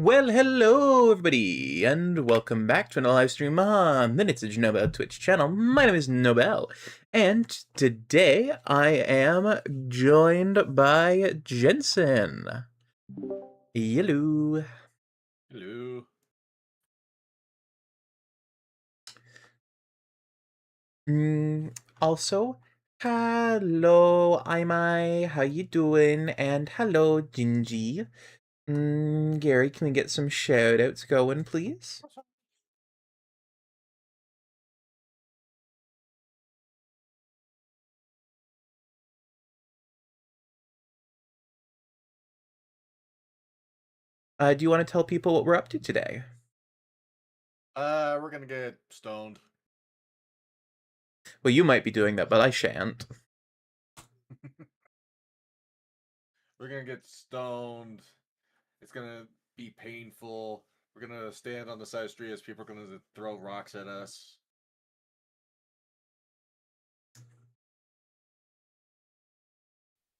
Well, hello everybody, and welcome back to another live stream on the Nobel Twitch channel. My name is Nobel, and today I am joined by Jensen. Hello. Hello. Also, hello, Imai, how you doing? And hello, Gingy. Gary, can we get some shoutouts going, please? Do you want to tell people what we're up to today? We're gonna get stoned. Well, you might be doing that, but I shan't. We're gonna get stoned. It's gonna be painful. We're gonna stand on the side of the street as people are gonna throw rocks at us.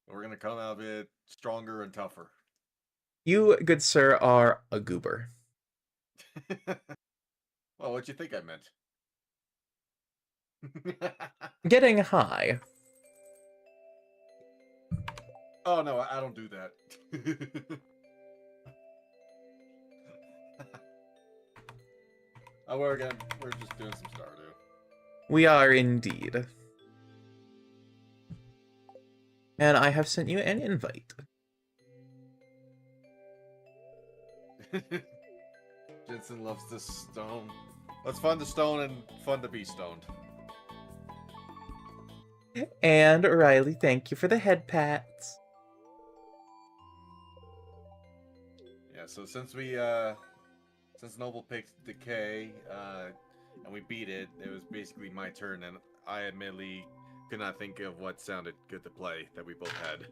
We're gonna come out of it stronger and tougher. You, good sir, are a goober. Well, what'd you think I meant? Getting high. Oh no, I don't do that. We're just doing some Stardew. We are indeed. And I have sent you an invite. Jensen loves to stone. It's fun to stone and fun to be stoned. And Riley, thank you for the head pats. Yeah, so since Noble picked Decay, and we beat it, it was basically my turn, and I admittedly could not think of what sounded good to play that we both had.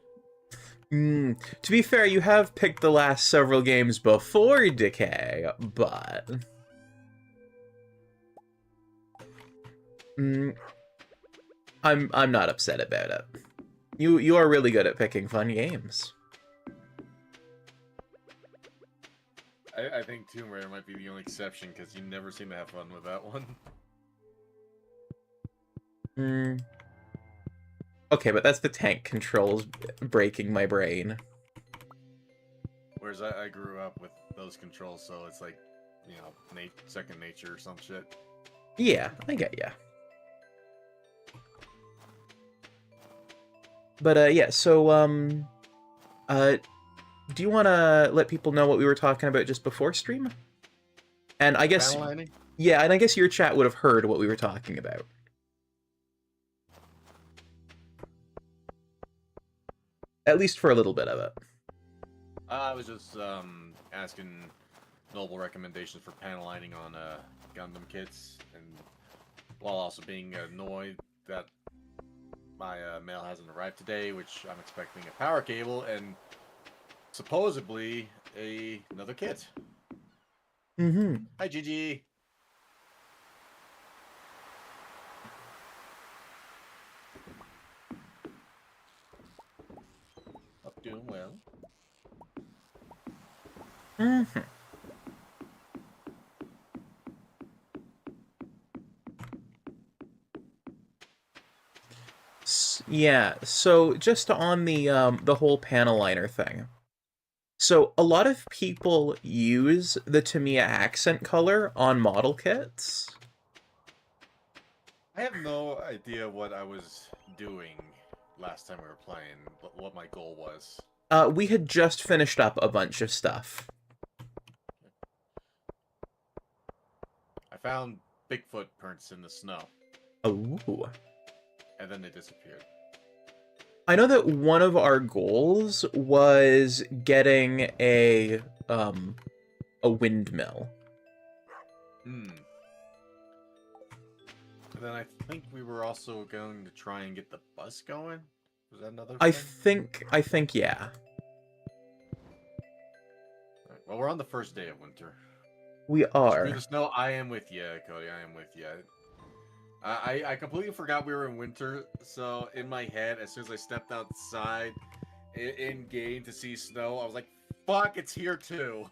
To be fair, you have picked the last several games before Decay, but... I'm not upset about it. You are really good at picking fun games. I think Tomb Raider might be the only exception, because you never seem to have fun with that one. Okay, but that's the tank controls breaking my brain. Whereas I grew up with those controls, so it's like, you know, second nature or some shit. Yeah, I get ya. But, yeah, so, do you want to let people know what we were talking about just before stream? And I guess... Yeah, and I guess your chat would have heard what we were talking about. At least for a little bit of it. I was just asking Noble recommendations for panel lining on Gundam kits, and while also being annoyed that my mail hasn't arrived today, which I'm expecting a power cable and supposedly another kit. Hi, Gigi. Hope doing well. Yeah, so just on the whole panel liner thing. So a lot of people use the Tamiya accent color on model kits. I have no idea what I was doing last time we were playing, what my goal was. We had just finished up a bunch of stuff. I found Bigfoot prints in the snow. Oh. And then they disappeared. I know that one of our goals was getting a windmill. And then I think we were also going to try and get the bus going. Was that another thing? I think, yeah. Right. Well, we're on the first day of winter. We are. Screw the snow. I am with you, Cody. I am with you. I completely forgot we were in winter, so in my head, as soon as I stepped outside in game to see snow, I was like, fuck, it's here too.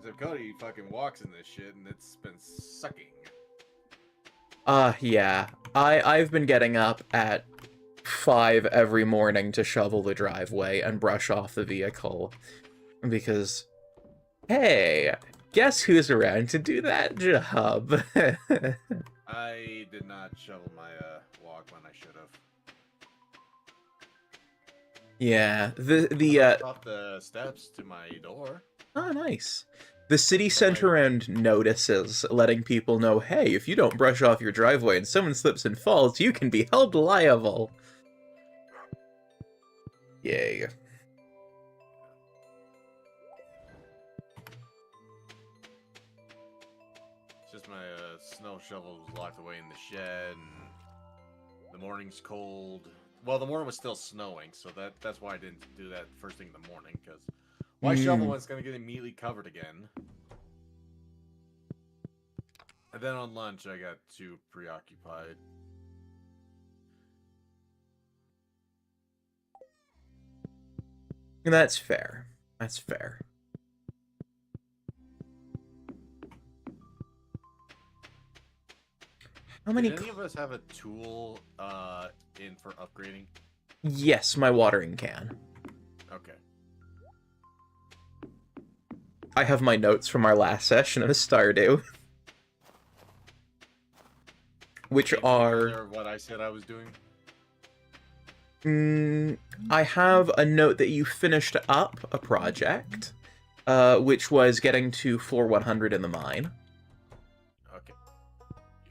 So Cody fucking walks in this shit, and it's been sucking. Yeah. I've been getting up at 5 every morning to shovel the driveway and brush off the vehicle. Because, hey, guess who's around to do that job? I did not shovel my walk when I should have. Yeah, Up the steps to my door. Oh, nice. The city center and notices, letting people know, hey, if you don't brush off your driveway and someone slips and falls, you can be held liable. Yay. It's just my snow shovel was locked away in the shed, and the morning's cold. Well, the morning was still snowing, so that's why I didn't do that first thing in the morning, because my shovel was going to get immediately covered again. And then on lunch, I got too preoccupied. That's fair. That's fair. How many... Did any of us have a tool in for upgrading? Yes, my watering can. Okay. I have my notes from our last session of Stardew. Which are... what I said I was doing? I have a note that you finished up a project, which was getting to floor 100 in the mine. Okay.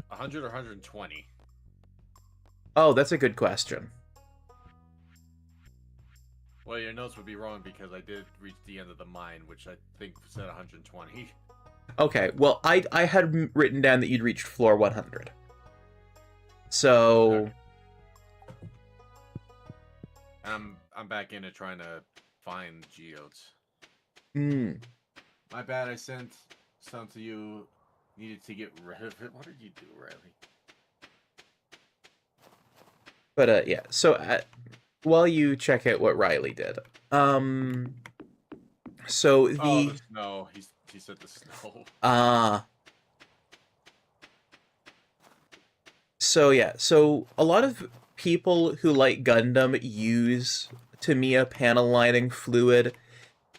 100 or 120? Oh, that's a good question. Well, your notes would be wrong because I did reach the end of the mine, which I think said 120. Okay, well, I had written down that you'd reached floor 100. So... Okay. I'm back into trying to find geodes. My bad, I sent some to you. Needed to get rid of it. What did you do, Riley? But, yeah, so while you check out what Riley did, so the... Oh, the snow. He said the snow. So, yeah, so a lot of people who like Gundam use Tamiya panel lining fluid,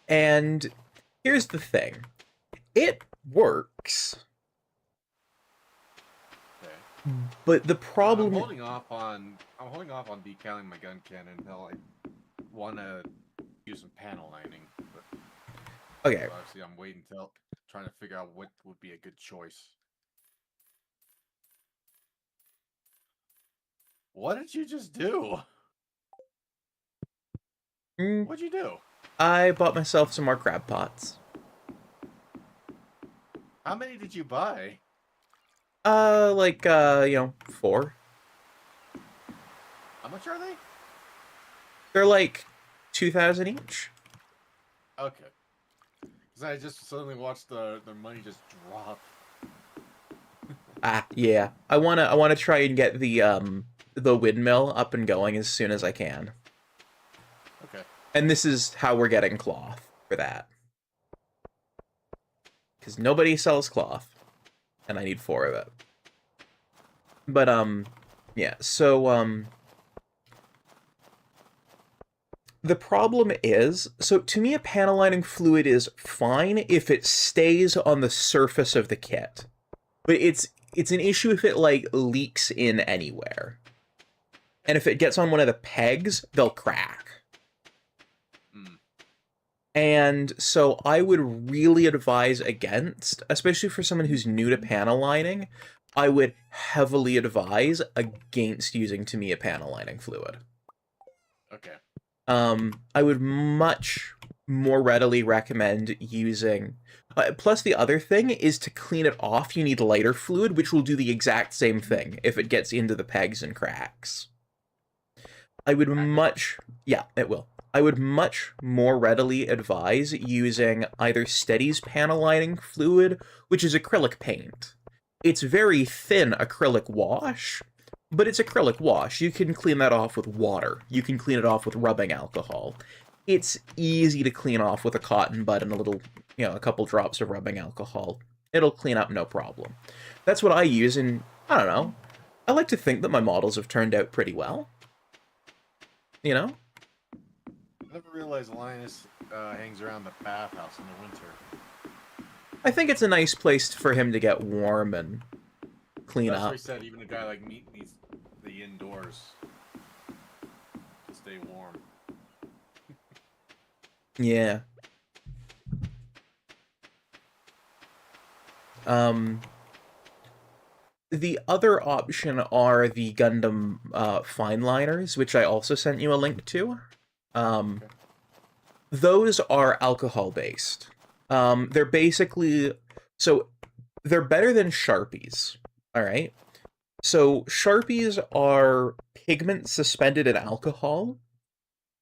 and here's the thing. It works. Okay. But the problem... I'm holding off on decaling my gun cannon until I want to use some panel lining. But okay. Obviously, I'm waiting till trying to figure out what would be a good choice. What did you just do? What'd you do? I bought myself some more crab pots. How many did you buy? Like, 4. How much are they? They're like 2,000 each. Okay. Because I just suddenly watched their money just drop. Yeah. I wanna try and get the windmill up and going as soon as I can. Okay. And this is how we're getting cloth for that. Because nobody sells cloth. And I need 4 of it. But, yeah, so, the problem is, so to me a panel lining fluid is fine if it stays on the surface of the kit. But it's an issue if it, like, leaks in anywhere. And if it gets on one of the pegs, they'll crack. And so I would really advise against, especially for someone who's new to panel lining, I would heavily advise against using Tamiya panel lining fluid. Okay. I would much more readily recommend using... plus the other thing is to clean it off, you need lighter fluid, which will do the exact same thing if it gets into the pegs and cracks. I would much... Yeah, it will. I would much more readily advise using either Steady's panel lining fluid, which is acrylic paint. It's very thin acrylic wash, but it's acrylic wash. You can clean that off with water. You can clean it off with rubbing alcohol. It's easy to clean off with a cotton bud and a little, a couple drops of rubbing alcohol. It'll clean up no problem. That's what I use, and I don't know. I like to think that my models have turned out pretty well. You know? I never realized Linus hangs around the bathhouse in the winter. I think it's a nice place for him to get warm and clean That's up. what he said. Even a guy like me needs the indoors to stay warm. Yeah. The other option are the Gundam fine liners, which I also sent you a link to. Okay. Those are alcohol-based. They're basically... So, they're better than Sharpies, alright? So, Sharpies are pigment suspended in alcohol,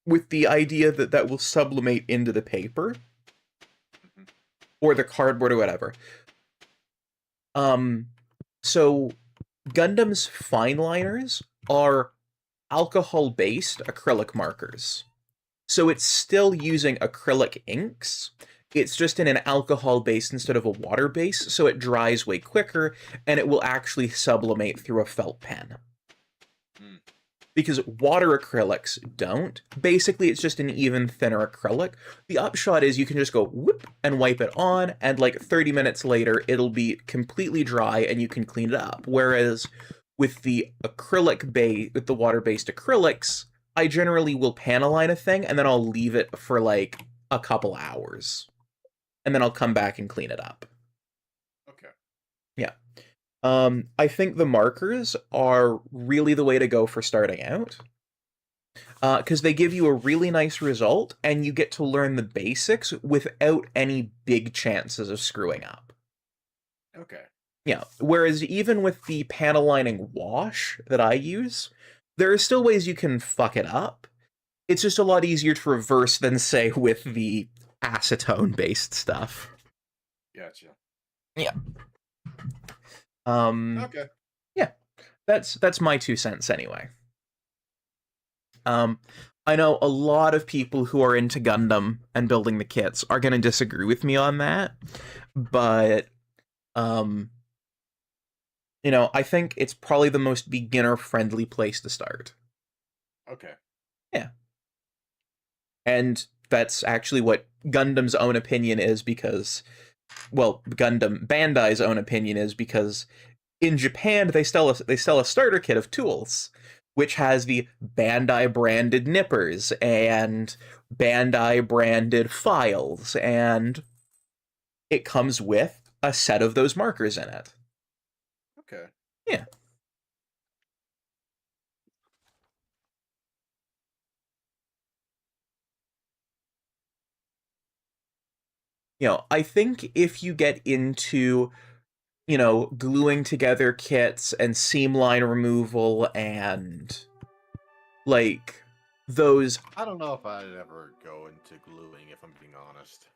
with the idea that that will sublimate into the paper, or the cardboard or whatever. So Gundam's fine liners are alcohol-based acrylic markers. So it's still using acrylic inks. It's just in an alcohol base instead of a water base, so it dries way quicker, and it will actually sublimate through a felt pen. Because water acrylics don't. Basically, it's just an even thinner acrylic. The upshot is you can just go whoop and wipe it on, and like 30 minutes later, it'll be completely dry and you can clean it up. Whereas with the acrylic base, with the water-based acrylics, I generally will panaline a thing and then I'll leave it for like a couple hours. And then I'll come back and clean it up. Okay. Yeah. I think the markers are really the way to go for starting out. Because they give you a really nice result, and you get to learn the basics without any big chances of screwing up. Okay. Yeah, whereas even with the panel lining wash that I use, there are still ways you can fuck it up. It's just a lot easier to reverse than, say, with the acetone-based stuff. Gotcha. Yeah. Okay. Yeah, that's my 2 cents anyway. I know a lot of people who are into Gundam and building the kits are going to disagree with me on that, but I think it's probably the most beginner-friendly place to start. Okay. Yeah. And that's actually what Gundam's own opinion is, because, well, Bandai's own opinion is, because in Japan they sell a starter kit of tools, which has the Bandai branded nippers and Bandai branded files, and it comes with a set of those markers in it. Okay. Yeah. I think if you get into, gluing together kits and seam line removal and, like, those... I don't know if I'd ever go into gluing, if I'm being honest.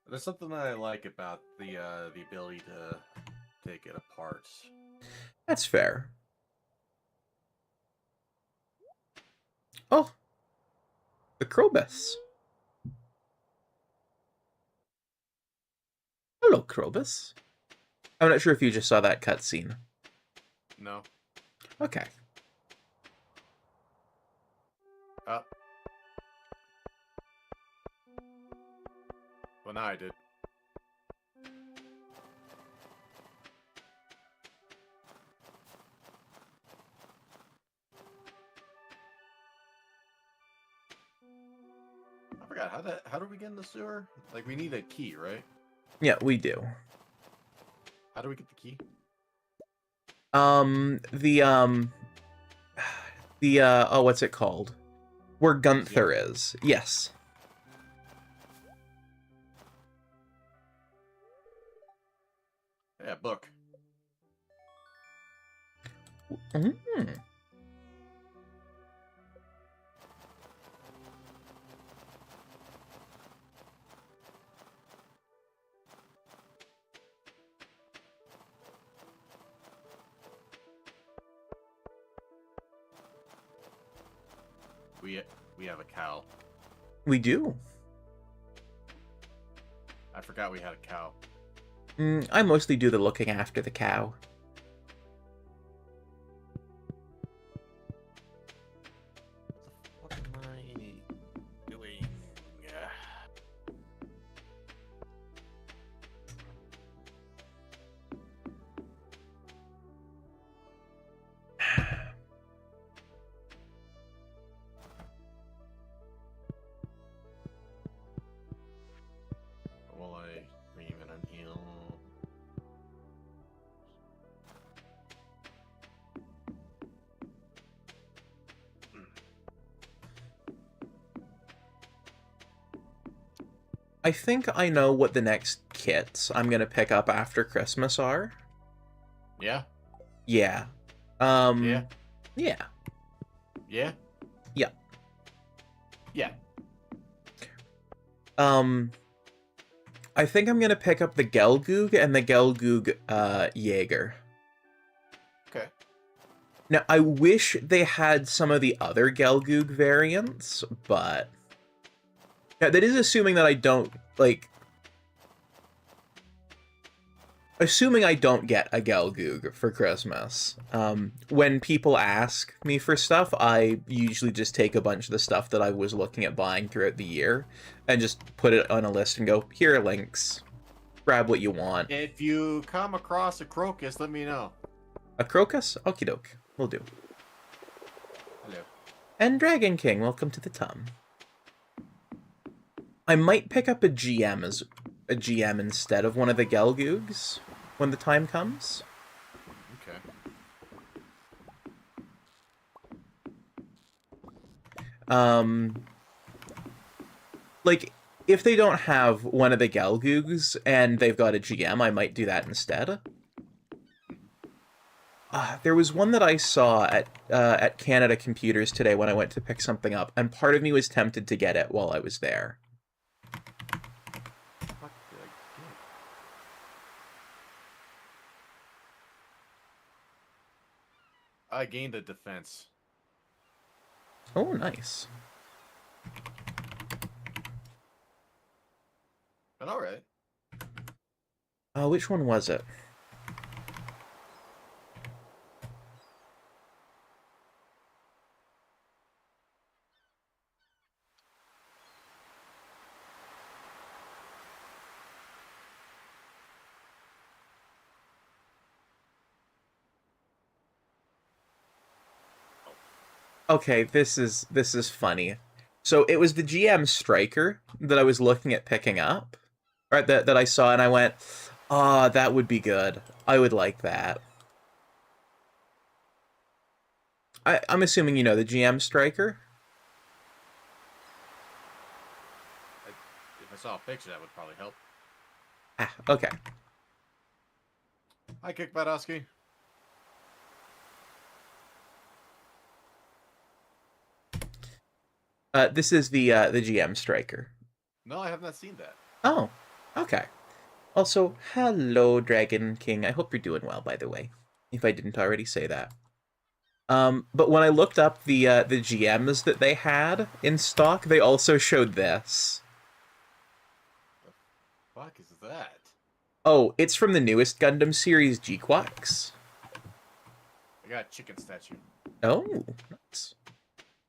There's something that I like about the ability to take it apart. That's fair. Oh, the Krobus. Hello, Krobus. I'm not sure if you just saw that cutscene. No. Okay. Well, now I did. I forgot how do we get in the sewer? Like, we need a key, right? Yeah, we do. How do we get the key? What's it called? Where Gunther is. Yes. Yeah, book. Mm-hmm. We have a cow. We do. I forgot we had a cow. I mostly do the looking after the cow. What am I doing? Will I bring him in an eel? I think I know what the next kits I'm gonna pick up after Christmas are. Yeah? Yeah. Yeah? Yeah. Yeah? Yeah. Yeah. I think I'm gonna pick up the Gelgoog and the Gelgoog, Jaeger. Okay. Now, I wish they had some of the other Gelgoog variants, but... Yeah, that is assuming that I don't, like... Assuming I don't get a Gelgoog for Christmas. When people ask me for stuff, I usually just take a bunch of the stuff that I was looking at buying throughout the year, and just put it on a list and go, here are links. Grab what you want. If you come across a crocus, let me know. A Crocus? Okie doke. Will do. Hello. And Dragon King, welcome to the Tum. I might pick up a GM as a GM instead of one of the Gelgoogs when the time comes. Okay. Like, if they don't have one of the Gelgoogs and they've got a GM, I might do that instead. There was one that I saw at Canada Computers today when I went to pick something up, and part of me was tempted to get it while I was there. What did I get? I gained a defense. Oh, nice. But alright. Which one was it? Okay, this is funny. So it was the GM Striker that I was looking at picking up, or that I saw, and I went, "Ah, that would be good. I would like that." I'm assuming you know the GM Striker. If I saw a picture, that would probably help. Ah, okay. Hi, Kick Badowski. This is the GM Striker. No, I have not seen that. Oh, okay. Also, hello, Dragon King. I hope you're doing well, by the way, if I didn't already say that. But when I looked up the GMs that they had in stock, they also showed this. The fuck is that? Oh, it's from the newest Gundam series, G-Quax. I got a chicken statue. Oh, nice.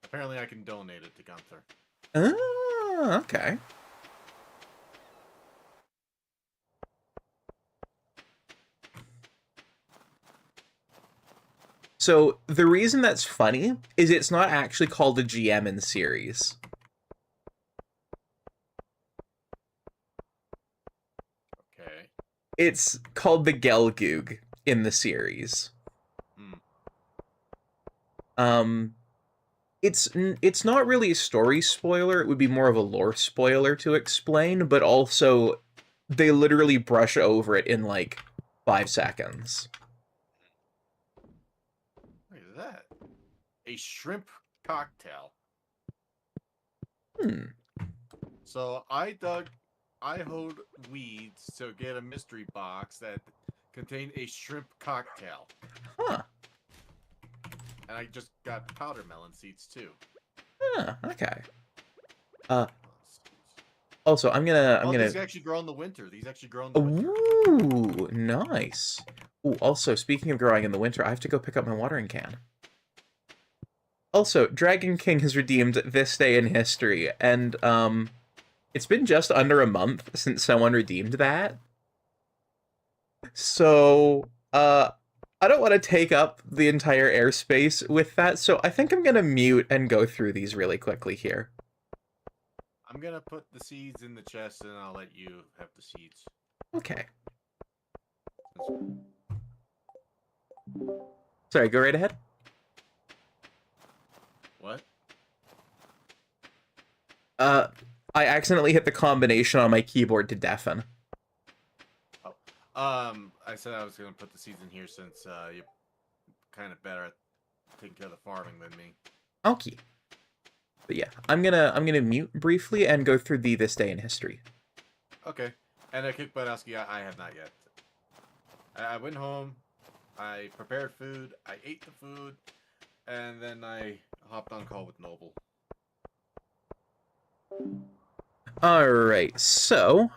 Apparently I can donate it to Gunther. Ah, okay. So, the reason that's funny is it's not actually called a GM in the series. Okay. It's called the Gelgoog in the series. It's not really a story spoiler, it would be more of a lore spoiler to explain, but also they literally brush over it in like 5 seconds. What is that? A shrimp cocktail. So I hoed weeds to get a mystery box that contained a shrimp cocktail. Huh. And I just got powder melon seeds too. Ah, okay. Also, I'm gonna. These actually grow in the winter. These actually grow in the winter. Ooh, nice. Ooh, also, speaking of growing in the winter, I have to go pick up my watering can. Also, Dragon King has redeemed this day in history, and, it's been just under a month since someone redeemed that. So, I don't want to take up the entire airspace with that, so I think I'm gonna mute and go through these really quickly here. I'm gonna put the seeds in the chest, and I'll let you have the seeds. Okay. Sorry, go right ahead. What? I accidentally hit the combination on my keyboard to deafen. Oh. I said I was gonna put the seeds in here since you're kind of better at taking care of the farming than me. Okay. But yeah, I'm gonna mute briefly and go through this day in history. Okay. And Kick Badowski, I have not yet. I went home, I prepared food, I ate the food, and then I hopped on call with Noble. Alright, so,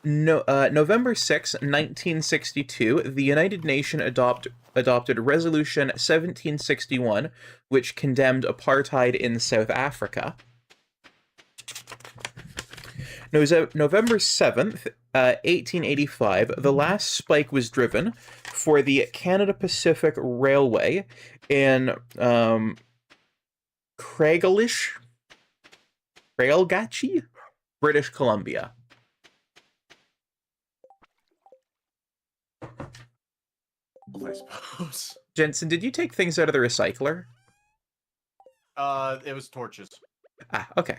November 6, 1962, the United Nations adopted Resolution 1761, which condemned apartheid in South Africa. November 7th, 1885, the last spike was driven for the Canada Pacific Railway in Craigalish, British Columbia. I suppose. Jensen, did you take things out of the recycler? It was torches. Ah, okay.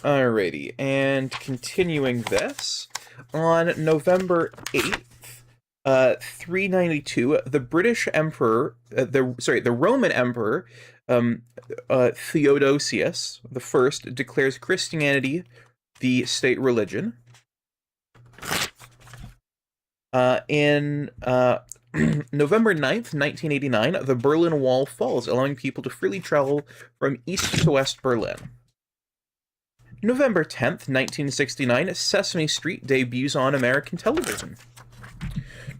Alrighty, and continuing this, on November 8th, 392, the British Emperor, the Roman Emperor, Theodosius I declares Christianity the state religion. In November 9th, 1989, the Berlin Wall falls, allowing people to freely travel from east to west Berlin. November 10th, 1969, Sesame Street debuts on American television.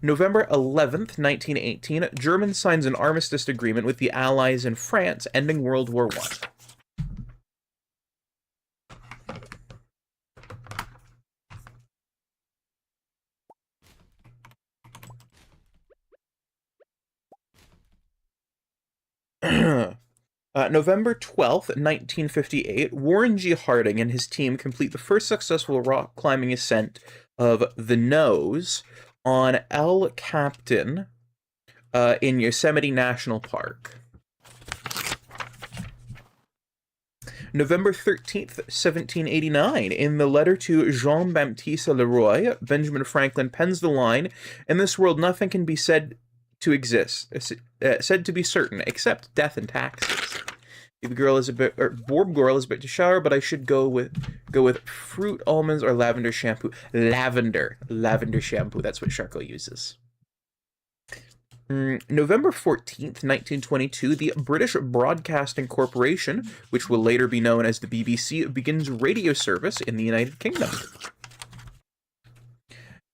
November 11th, 1918, Germany signs an armistice agreement with the Allies in France, ending World War I. November 12th, 1958, Warren G. Harding and his team complete the first successful rock climbing ascent of the Nose on El Capitan in Yosemite National Park. November 13th, 1789, in the letter to Jean-Baptiste Leroy, Benjamin Franklin pens the line, "In this world nothing can be said to exist, said to be certain, except death and taxes. Baby girl is a bit, or Borb girl is a bit to shower, but I should go with fruit, almonds, or lavender shampoo. Lavender shampoo. That's what Sharko uses." November 14th, 1922, the British Broadcasting Corporation, which will later be known as the BBC, begins radio service in the United Kingdom.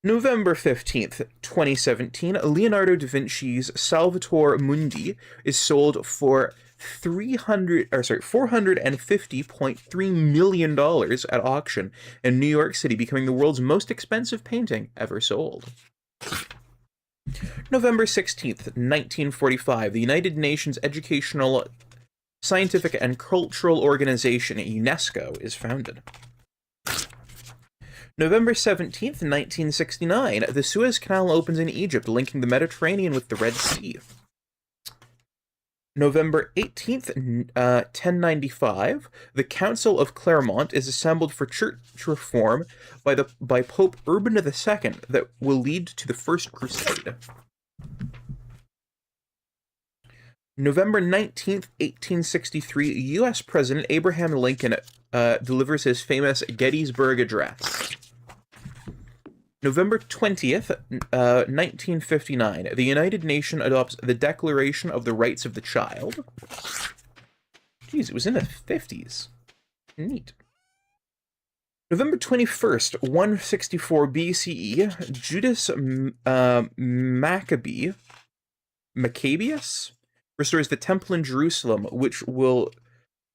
November 15th, 2017, Leonardo da Vinci's Salvator Mundi is sold for $450.3 million at auction in New York City, becoming the world's most expensive painting ever sold. November 16th, 1945, the United Nations Educational, Scientific, and Cultural Organization, UNESCO, is founded. November 17th, 1969, the Suez Canal opens in Egypt, linking the Mediterranean with the Red Sea. November 18th, 1095, the Council of Clermont is assembled for church reform by Pope Urban II that will lead to the First Crusade. November 19th, 1863, U.S. President Abraham Lincoln delivers his famous Gettysburg Address. November 20th, 1959, the United Nations adopts the Declaration of the Rights of the Child. Jeez, it was in the 50s. Neat. November 21st, 164 BCE, Judas Maccabeus restores the temple in Jerusalem, which will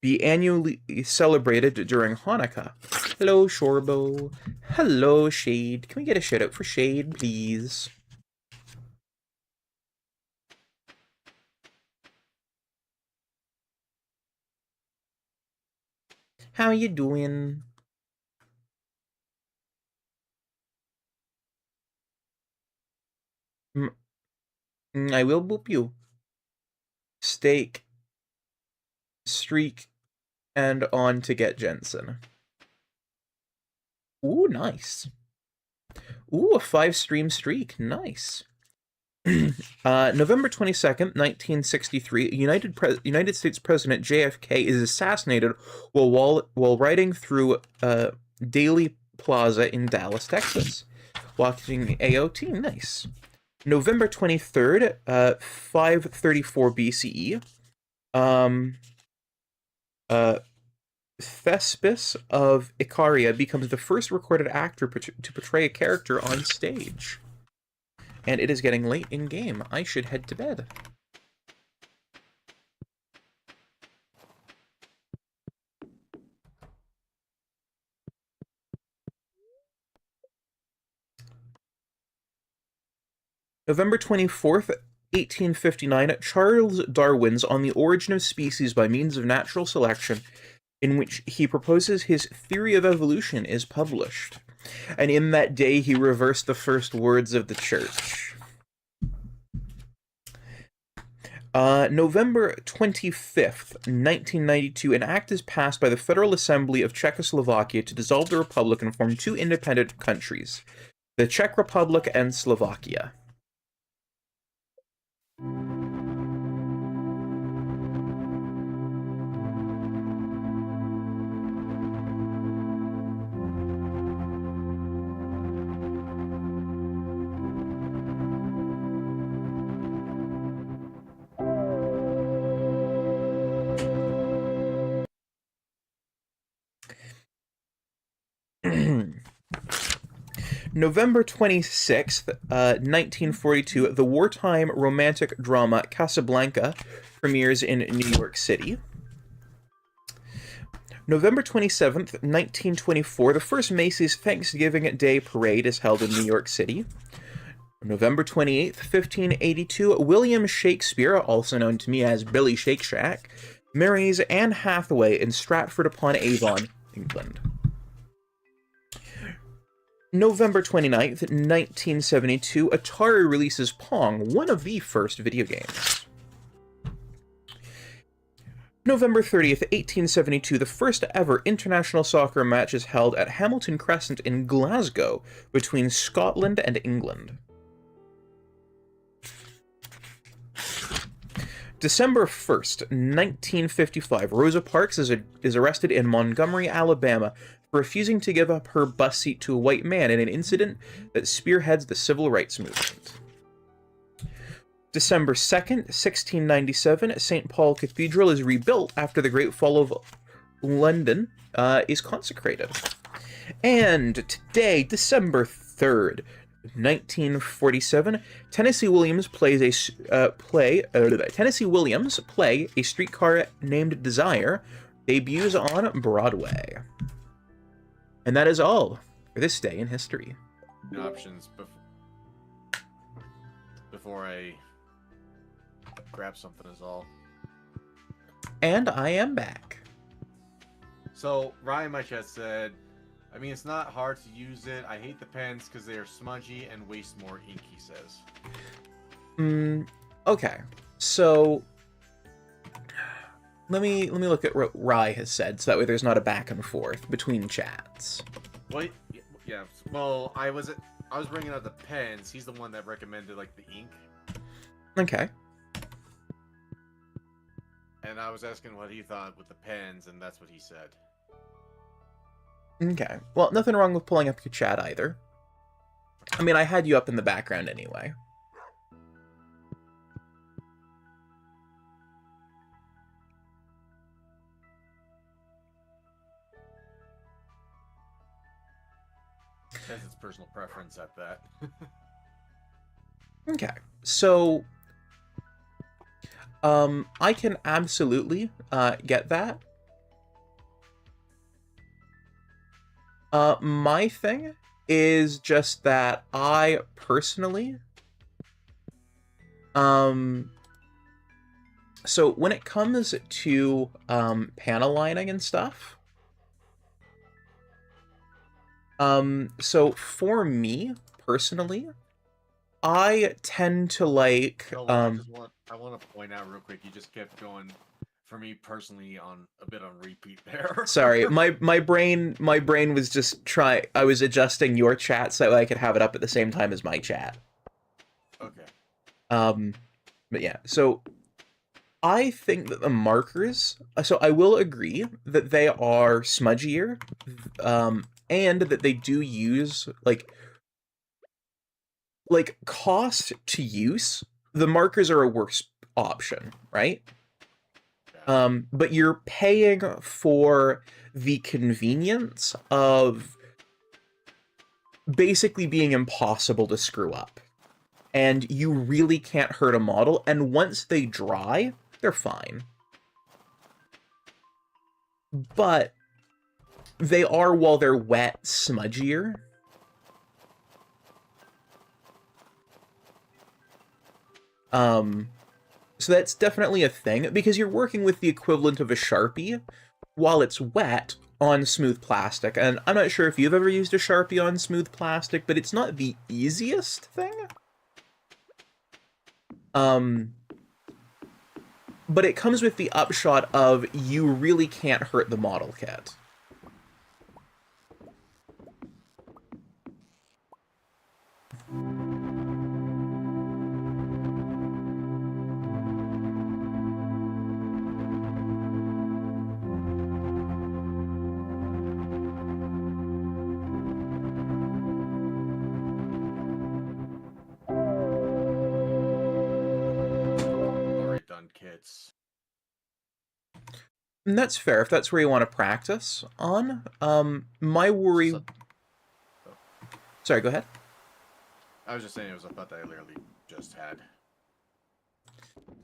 be annually celebrated during Hanukkah. Hello, Shorbo. Hello, Shade. Can we get a shout out for Shade, please? How you doing? I will boop you. Steak. Streak. And on to get Jensen. Ooh, nice. Ooh, a 5-stream streak. Nice. November 22nd, 1963, United States President JFK is assassinated while riding through Daley Plaza in Dallas, Texas. Watching AOT, nice. November 23rd, 534 BCE, Thespis of Icaria becomes the first recorded actor to portray a character on stage. And it is getting late in game. I should head to bed. November 24th, 1859, Charles Darwin's On the Origin of Species by Means of Natural Selection, in which he proposes his theory of evolution, is published. And in that day, he reversed the first words of the church. November 25th, 1992, an act is passed by the Federal Assembly of Czechoslovakia to dissolve the republic and form two independent countries, the Czech Republic and Slovakia. November 26th, 1942, the wartime romantic drama Casablanca premieres in New York City. November 27th, 1924, the first Macy's Thanksgiving Day Parade is held in New York City. November 28th, 1582, William Shakespeare, also known to me as Billy Shake Shack, marries Anne Hathaway in Stratford-upon-Avon, England. November 29th, 1972, Atari releases Pong, one of the first video games. November 30th, 1872, the first ever international soccer match is held at Hamilton Crescent in Glasgow between Scotland and England. December 1st, 1955, Rosa Parks is arrested in Montgomery, Alabama for refusing to give up her bus seat to a white man in an incident that spearheads the civil rights movement. December 2nd, 1697, St. Paul Cathedral is rebuilt after the Great Fall of London is consecrated. And today, December 3rd, 1947, Tennessee Williams play A Streetcar Named Desire debuts on Broadway. And that is all for this day in history. Options before I grab something is all. And I am back. So Ryan in my chat said, I mean, it's not hard to use it. I hate the pens because they are smudgy and waste more ink, he says. Okay. So let me look at what Rye has said, so that way there's not a back and forth between chats. Well, yeah. Well, I was bringing up the pens. He's the one that recommended like the ink. Okay. And I was asking what he thought with the pens, and that's what he said. Okay. Well, nothing wrong with pulling up your chat either. I mean, I had you up in the background anyway. That's its personal preference at that. Okay. So, I can absolutely get that. My thing is just that I personally, so when it comes to panel lining and stuff, so for me personally, I tend to like Hold on, I want to point out real quick. You just kept going. For me personally, on a bit on repeat there. Sorry, my brain was just I was adjusting your chat so I could have it up at the same time as my chat. Okay. But yeah, so I think that the markers, so I will agree that they are smudgier, and that they do use like cost to use. The markers are a worse option, right? But you're paying for the convenience of basically being impossible to screw up. And you really can't hurt a model, and once they dry, they're fine. But they are, while they're wet, smudgier. So that's definitely a thing, because you're working with the equivalent of a Sharpie while it's wet on smooth plastic. And I'm not sure if you've ever used a Sharpie on smooth plastic, but it's not the easiest thing. But it comes with the upshot of you really can't hurt the model kit. Already done kits. And that's fair, if that's where you want to practice on. My worry... Sorry, go ahead. I was just saying it was a thought that I literally just had.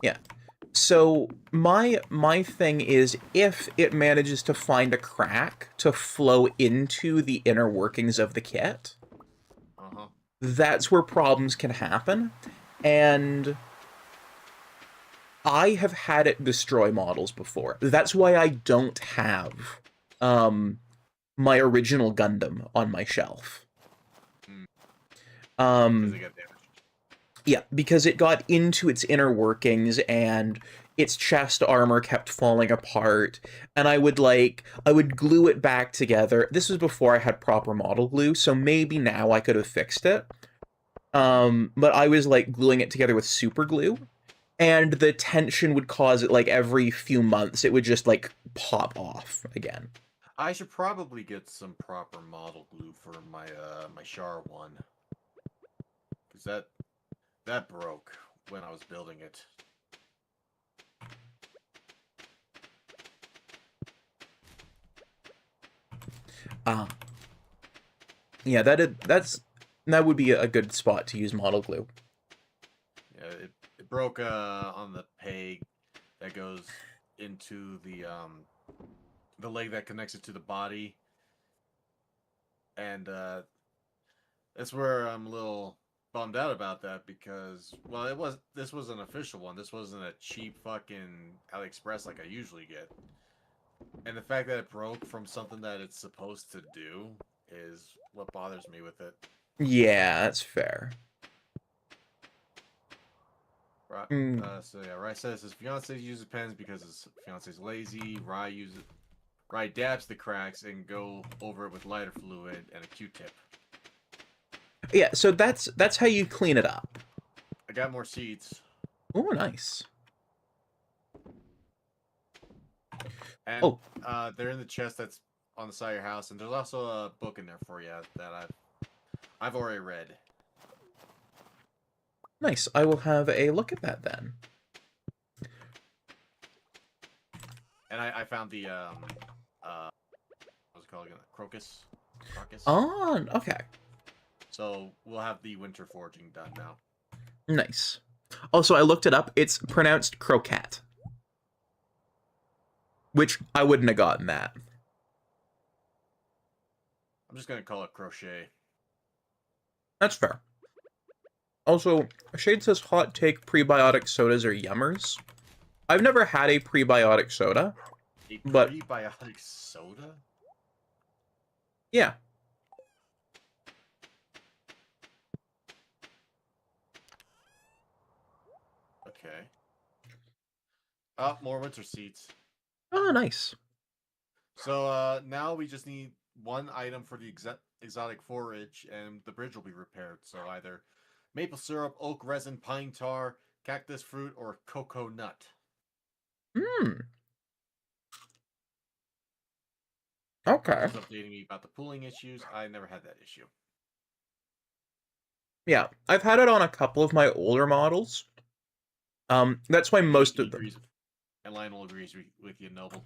Yeah. So my thing is, if it manages to find a crack to flow into the inner workings of the kit, that's where problems can happen. And I have had it destroy models before. That's why I don't have my original Gundam on my shelf. Because it got damaged. Yeah, because it got into its inner workings and its chest armor kept falling apart, and I would glue it back together. This was before I had proper model glue, so maybe now I could have fixed it. But I was like gluing it together with super glue, and the tension would cause it like every few months it would just like pop off again. I should probably get some proper model glue for my my Char one. Because that broke when I was building it. Yeah, that would be a good spot to use model glue. Yeah, it broke on the peg that goes into the leg that connects it to the body. And that's where I'm a little bummed out about that, because, well, this was an official one. This wasn't a cheap fucking AliExpress like I usually get. And the fact that it broke from something that it's supposed to do is what bothers me with it. Yeah, that's fair. Right. So yeah, Rai says his fiance uses pens because his fiance's lazy. Rai dabs the cracks and go over it with lighter fluid and a Q-tip. Yeah, so that's how you clean it up. I got more seeds. Oh, nice. And Oh, they're in the chest that's on the side of your house, and there's also a book in there for you that I've already read. nice. I will have a look at that then. And I found the what's it called again? Crocus. Crocus. On, okay. So we'll have the winter foraging done now. Nice. Also, I looked it up. It's pronounced croquette, which I wouldn't have gotten that. I'm just gonna call it crochet. That's fair. Also, Shade says hot take prebiotic sodas are yummers. I've never had a prebiotic soda, A but prebiotic soda? yeah. Okay. Oh, more winter seeds. Oh, nice. So now we just need one item for the exotic forage, and the bridge will be repaired. So either maple syrup, oak resin, pine tar, cactus fruit, or cocoa nut. Hmm. Okay. Just updating me about the pooling issues. I never had that issue. Yeah, I've had it on a couple of my older models. That's why most He of them. agrees, and Lionel agrees with you, Noble.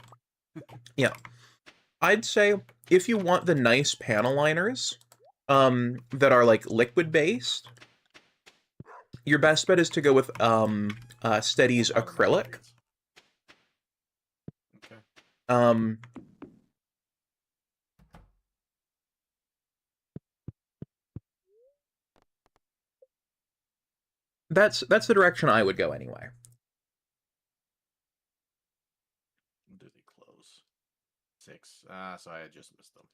Yeah, I'd say if you want the nice panel liners, that are like liquid based, your best bet is to go with Steady's Powder metal acrylic. grades. Okay. Um, that's the direction I would go anyway. When did they close? 6. Ah, so I just missed them.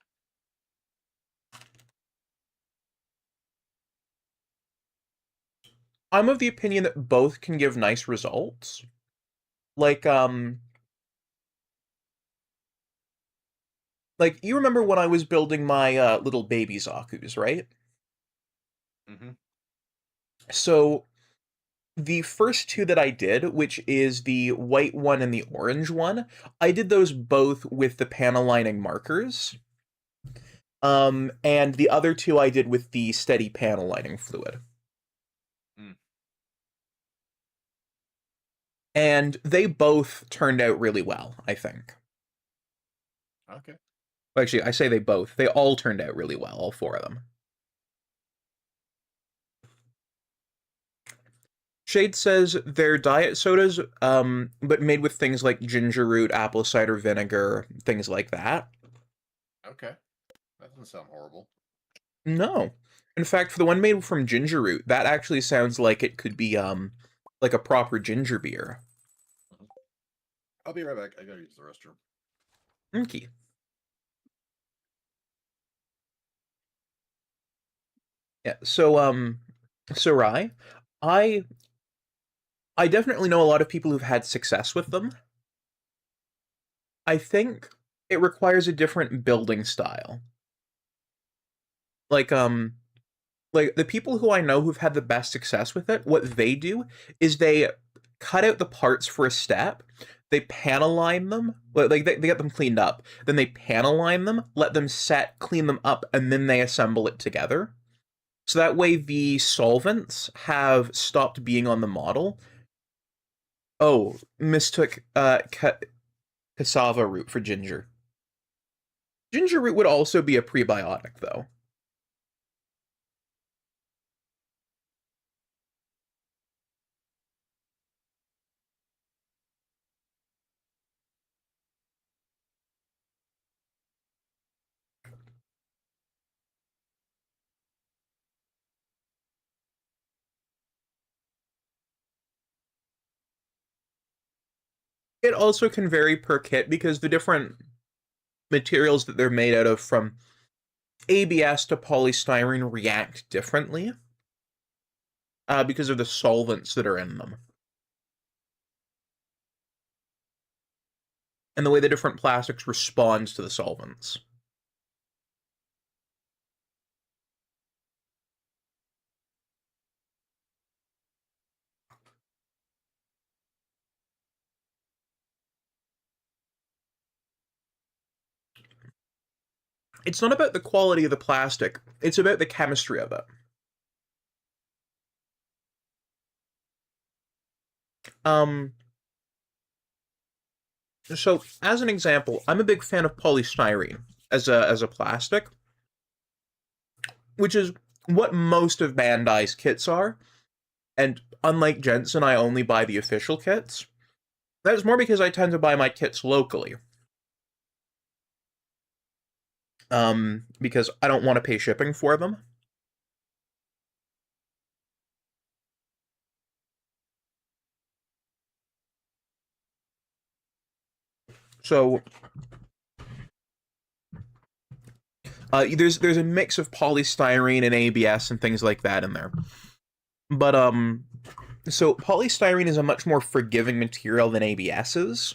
I'm of the opinion that both can give nice results. Like like you remember when I was building my little baby Zaku's, right? Mm-hmm. So the first two that I did, which is the white one and the orange one, I did those both with the panel lining markers. And the other two I did with the steady panel lining fluid. Mm. And they both turned out really well, I think. Okay. Actually, I say they both. They all turned out really well, all four of them. Shade says they're diet sodas, but made with things like ginger root, apple cider vinegar, things like that. Okay. That doesn't sound horrible. No. In fact, for the one made from ginger root, that actually sounds like it could be like a proper ginger beer. Mhm. I'll be right back. I gotta use the restroom. Okay. Yeah. So Rai, I I definitely know a lot of people who've had success with them. I think it requires a different building style. Like like the people who I know who've had the best success with it, what they do is they cut out the parts for a step, they panel line them, like they get them cleaned up, then they panel line them, let them set, clean them up, and then they assemble it together. So that way the solvents have stopped being on the model. Oh, mistook cassava root for ginger. Ginger root would also be a prebiotic, though. It also can vary per kit because the different materials that they're made out of, from ABS to polystyrene, react differently because of the solvents that are in them and the way the different plastics respond to the solvents. It's not about the quality of the plastic, it's about the chemistry of it. Um, so as an example, I'm a big fan of polystyrene as a plastic, which is what most of Bandai's kits are. And unlike Jensen, I only buy the official kits. That's more because I tend to buy my kits locally. Because I don't want to pay shipping for them. So there's a mix of polystyrene and ABS and things like that in there. But so polystyrene is a much more forgiving material than ABS is,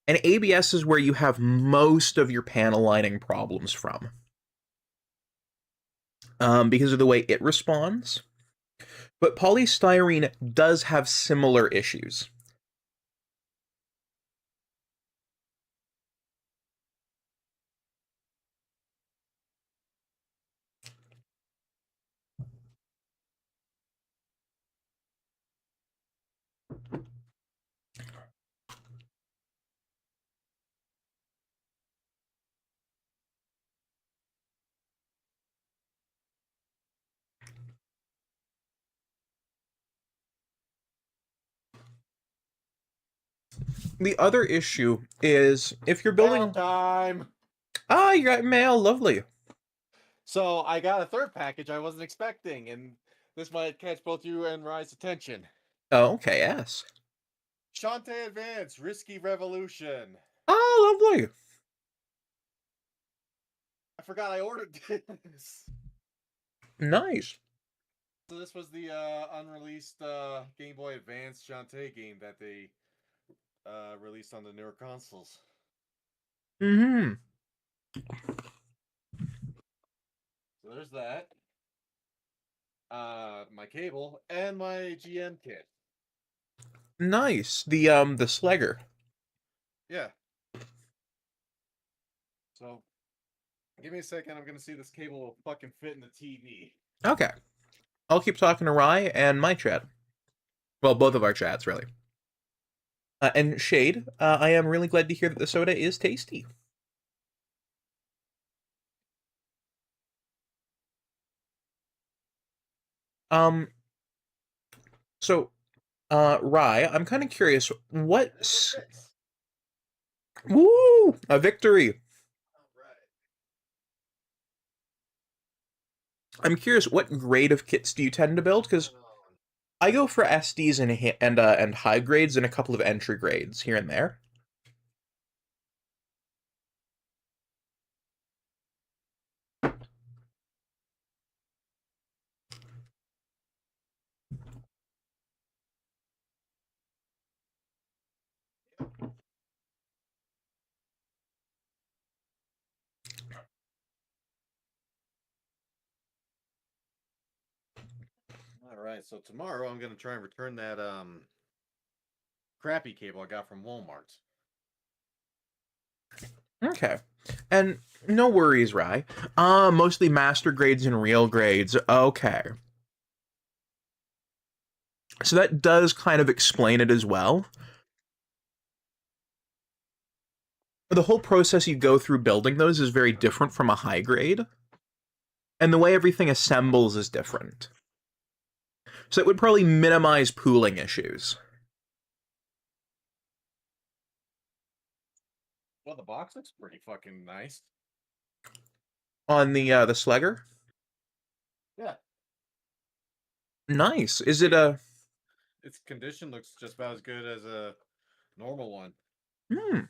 and ABS is where you have most of your panel lining problems from, because of the way it responds. But polystyrene does have similar issues. The other issue is if you're building. Time. Ah, you got mail, lovely. So I got a third package I wasn't expecting, and this might catch both you and Rye's attention. Oh, okay, yes. Shantae Advance, Risky Revolution. Oh, lovely. I forgot I ordered this. Nice. So this was the unreleased Game Boy Advance Shantae game that they released on the newer consoles. Mm-hmm. So there's that. My cable and my GM kit. Nice. The Slugger. Yeah. So give me a second. I'm gonna see this cable will fucking fit in the TV. Okay. I'll keep talking to Rye and my chat. Well, both of our chats, really. And Shade, I am really glad to hear that the soda is tasty. Um, so, Rye, I'm kind of curious, Woo! A victory! I'm curious, what grade of kits do you tend to build? Because I go for SDs and high grades and a couple of entry grades here and there. All right, so tomorrow I'm gonna try and return that crappy cable I got from Walmart. Okay. And no worries, Rye. Mostly master grades and real grades. Okay. So that does kind of explain it as well. The whole process you go through building those is very different from a high grade. And the way everything assembles is different. So it would probably minimize pooling issues. Well, the box looks pretty fucking nice. On the Slugger? Yeah. Nice. Is it a... Its condition looks just about as good as a normal one. Hmm.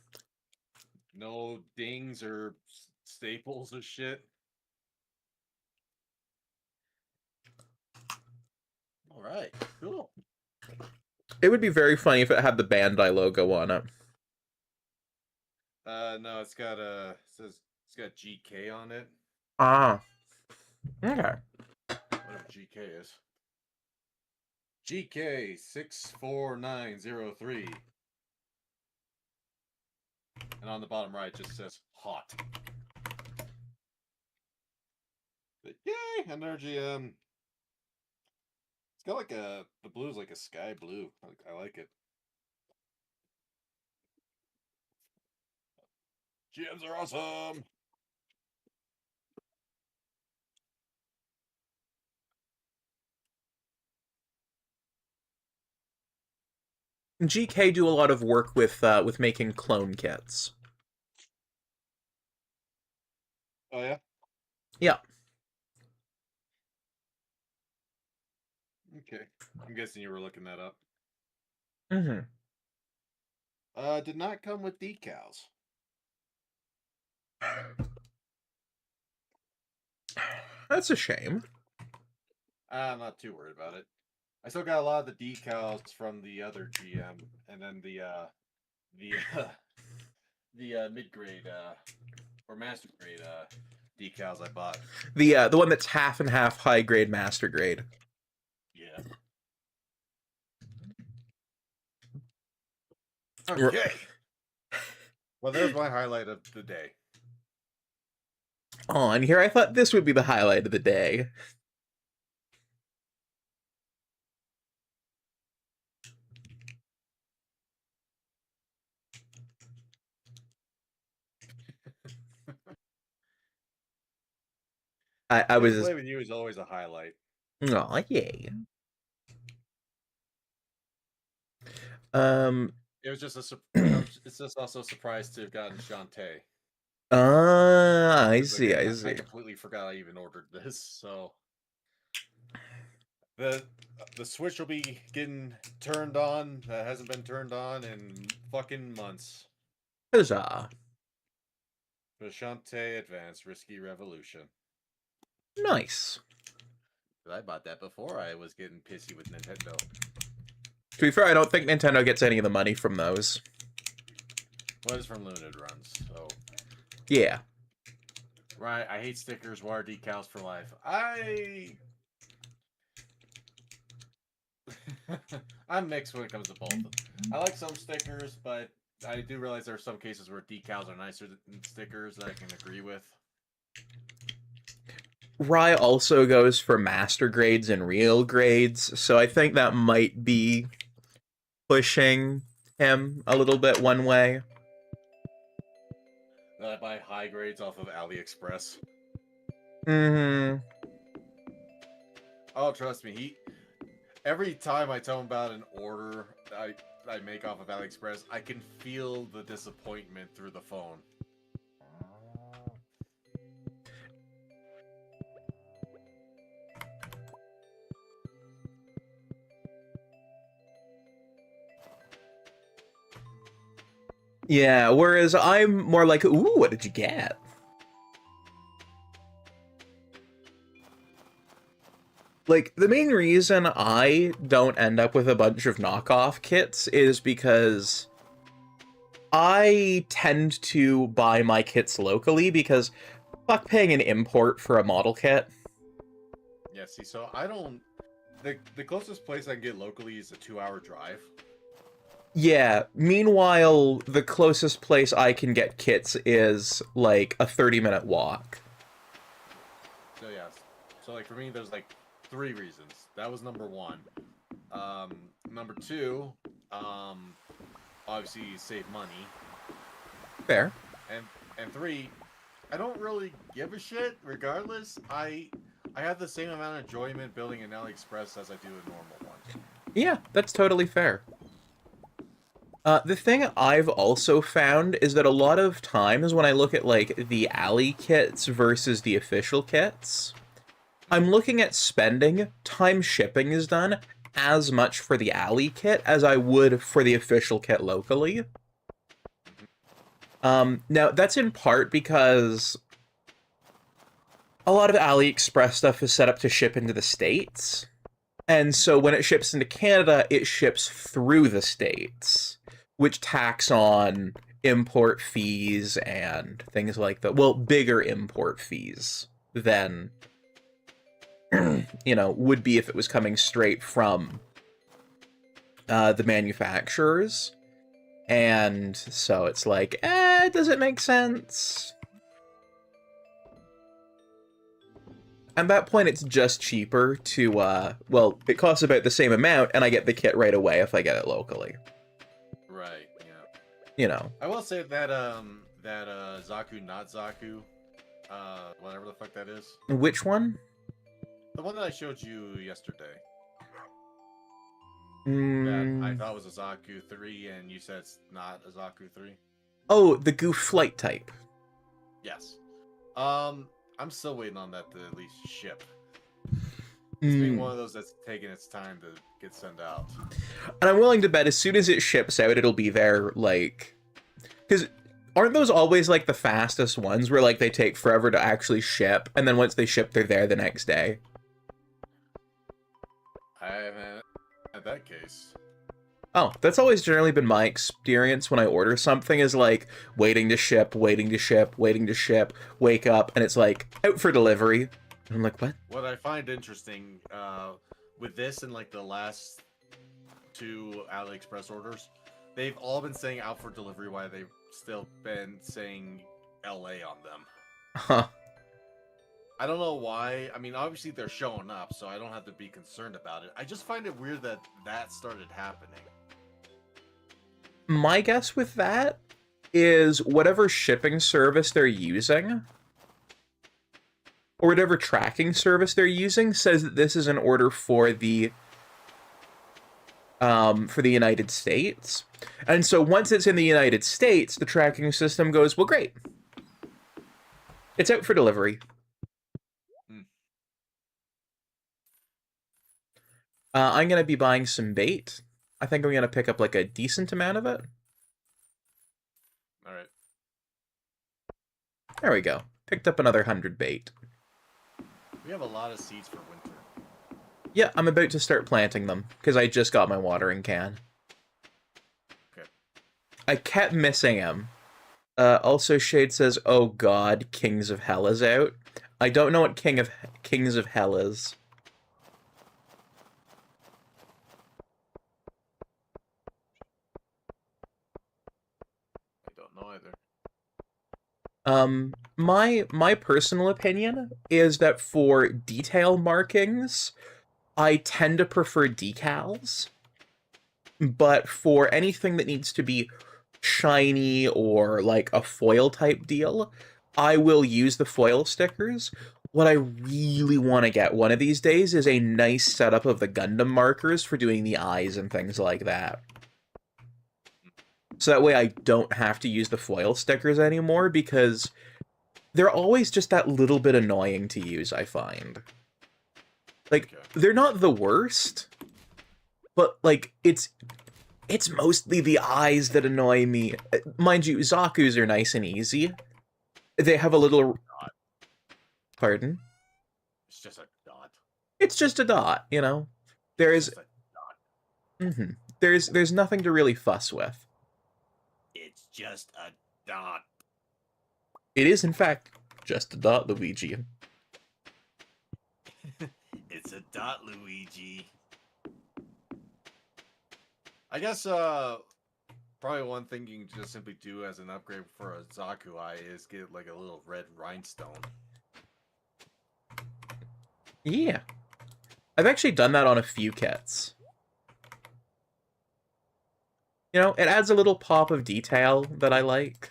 No dings or staples or shit. All right, cool. It would be very funny if it had the Bandai logo on it. No, it's got it's got GK on it. Ah. Okay. Whatever GK is. GK 64903. And on the bottom right it just says hot. But yay, energy. It's got like the blue is like a sky blue. I like it. GMs are awesome. GK do a lot of work with making clone kits. Oh yeah. Yeah. Okay. I'm guessing you were looking that up. Mm-hmm. Did not come with decals. That's a shame. I'm not too worried about it. I still got a lot of the decals from the other GM, and then the the mid grade or master grade decals I bought. The one that's half and half high grade, master grade. Yeah. Okay. Well, there's my highlight of the day. Oh, and here I thought this would be the highlight of the day. I Getting to was. play with you is always a highlight. Oh, yay. It was just it's just also a surprise to have gotten Shantae. I Because see, again, I I see. completely forgot I even ordered this. So the Switch will be getting turned on. That hasn't been turned on in fucking months. Huzzah. The Shantae Advance Risky Revolution. Nice. I bought that before I was getting pissy with Nintendo. To be fair, I don't think Nintendo gets any of the money from those. Well, it's from limited runs, so Yeah. right. I hate stickers. Wire decals for life. I'm mixed when it comes to both. I like some stickers, but I do realize there are some cases where decals are nicer than stickers that I can agree with. Rye also goes for master grades and real grades, so I think that might be pushing him a little bit one way. That I buy high grades off of AliExpress. Mm-hmm. Oh, trust me, every time I tell him about an order I make off of AliExpress, I can feel the disappointment through the phone. Yeah, whereas I'm more like, ooh, what did you get? Like, the main reason I don't end up with a bunch of knockoff kits is because I tend to buy my kits locally because fuck paying an import for a model kit. Yeah, see, so I don't... The closest place I can get locally is a 2-hour drive. Yeah, meanwhile, the closest place I can get kits is, like, a 30-minute walk. So, yeah. So, like, for me, there's, like, 3 reasons. That was number 1. Number 2, obviously, save money. Fair. And 3, I don't really give a shit, regardless. I have the same amount of enjoyment building an AliExpress as I do a normal one. Yeah, that's totally fair. The thing I've also found is that a lot of times when I look at, like, the Ali kits versus the official kits, I'm looking at spending, time shipping is done, as much for the Ali kit as I would for the official kit locally. Now, that's in part because a lot of AliExpress stuff is set up to ship into the States. And so when it ships into Canada, it ships through the States, which tax on import fees and things like that. Well, bigger import fees than, would be if it was coming straight from the manufacturers. And so it's like, does it make sense? At that point, it's just cheaper to, well, it costs about the same amount, and I get the kit right away if I get it locally. Right. Yeah. You know. I will say that Zaku not Zaku, whatever the fuck that is. Which one? The one that I showed you yesterday. Mm. That I thought was a Zaku 3, and you said it's not a Zaku 3. Oh, the goof flight type. Yes. I'm still waiting on that to at least ship. It's being one of those that's taking its time to get sent out. And I'm willing to bet as soon as it ships out, it'll be there, like... Because aren't those always, like, the fastest ones, where, like, they take forever to actually ship, and then once they ship, they're there the next day? I haven't had that case. Oh, that's always generally been my experience when I order something, is, like, waiting to ship, waiting to ship, waiting to ship, wake up, and it's, like, out for delivery. And I'm like, what? What I find interesting, with this and, like, the last 2 AliExpress orders, they've all been saying out for delivery while they've still been saying LA on them. Huh. I don't know why. I mean, obviously they're showing up, so I don't have to be concerned about it. I just find it weird that that started happening. My guess with that is whatever shipping service they're using, or whatever tracking service they're using, says that this is an order for the United States. And so once it's in the United States, the tracking system goes, well, great. It's out for delivery. I'm going to be buying some bait. I think I'm going to pick up, like, a decent amount of it. Alright. There we go. Picked up another 100 bait. We have a lot of seeds for winter. Yeah, I'm about to start planting them, because I just got my watering can. Okay. I kept missing him. Also, Shade says, oh god, Kings of Hell is out. I don't know what Kings of Hell is. I don't know either. My personal opinion is that for detail markings, I tend to prefer decals. But for anything that needs to be shiny or like a foil type deal, I will use the foil stickers. What I really want to get one of these days is a nice setup of the Gundam markers for doing the eyes and things like that. So that way I don't have to use the foil stickers anymore, because they're always just that little bit annoying to use, I find. Like, they're not the worst, but, like, it's mostly the eyes that annoy me. Mind you, Zaku's are nice and easy. They have a little... Pardon? It's just a dot. It's just a dot, you know? There's... There's nothing to really fuss with. It's just a dot. It is, in fact, just a dot, Luigi. It's a dot, Luigi. I guess, probably one thing you can just simply do as an upgrade for a Zaku eye is get, like, a little red rhinestone. Yeah. I've actually done that on a few kits. You know, it adds a little pop of detail that I like.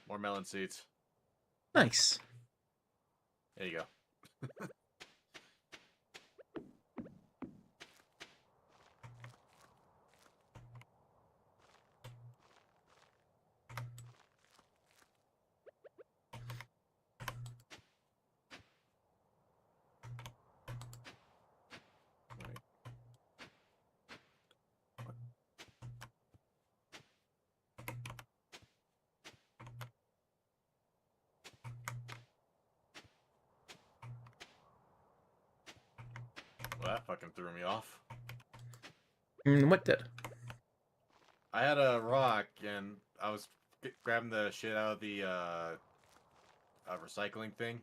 More melon seeds. Nice. There you go. Well, that fucking threw me off. What did? I had a rock, and I was grabbing the shit out of the recycling thing.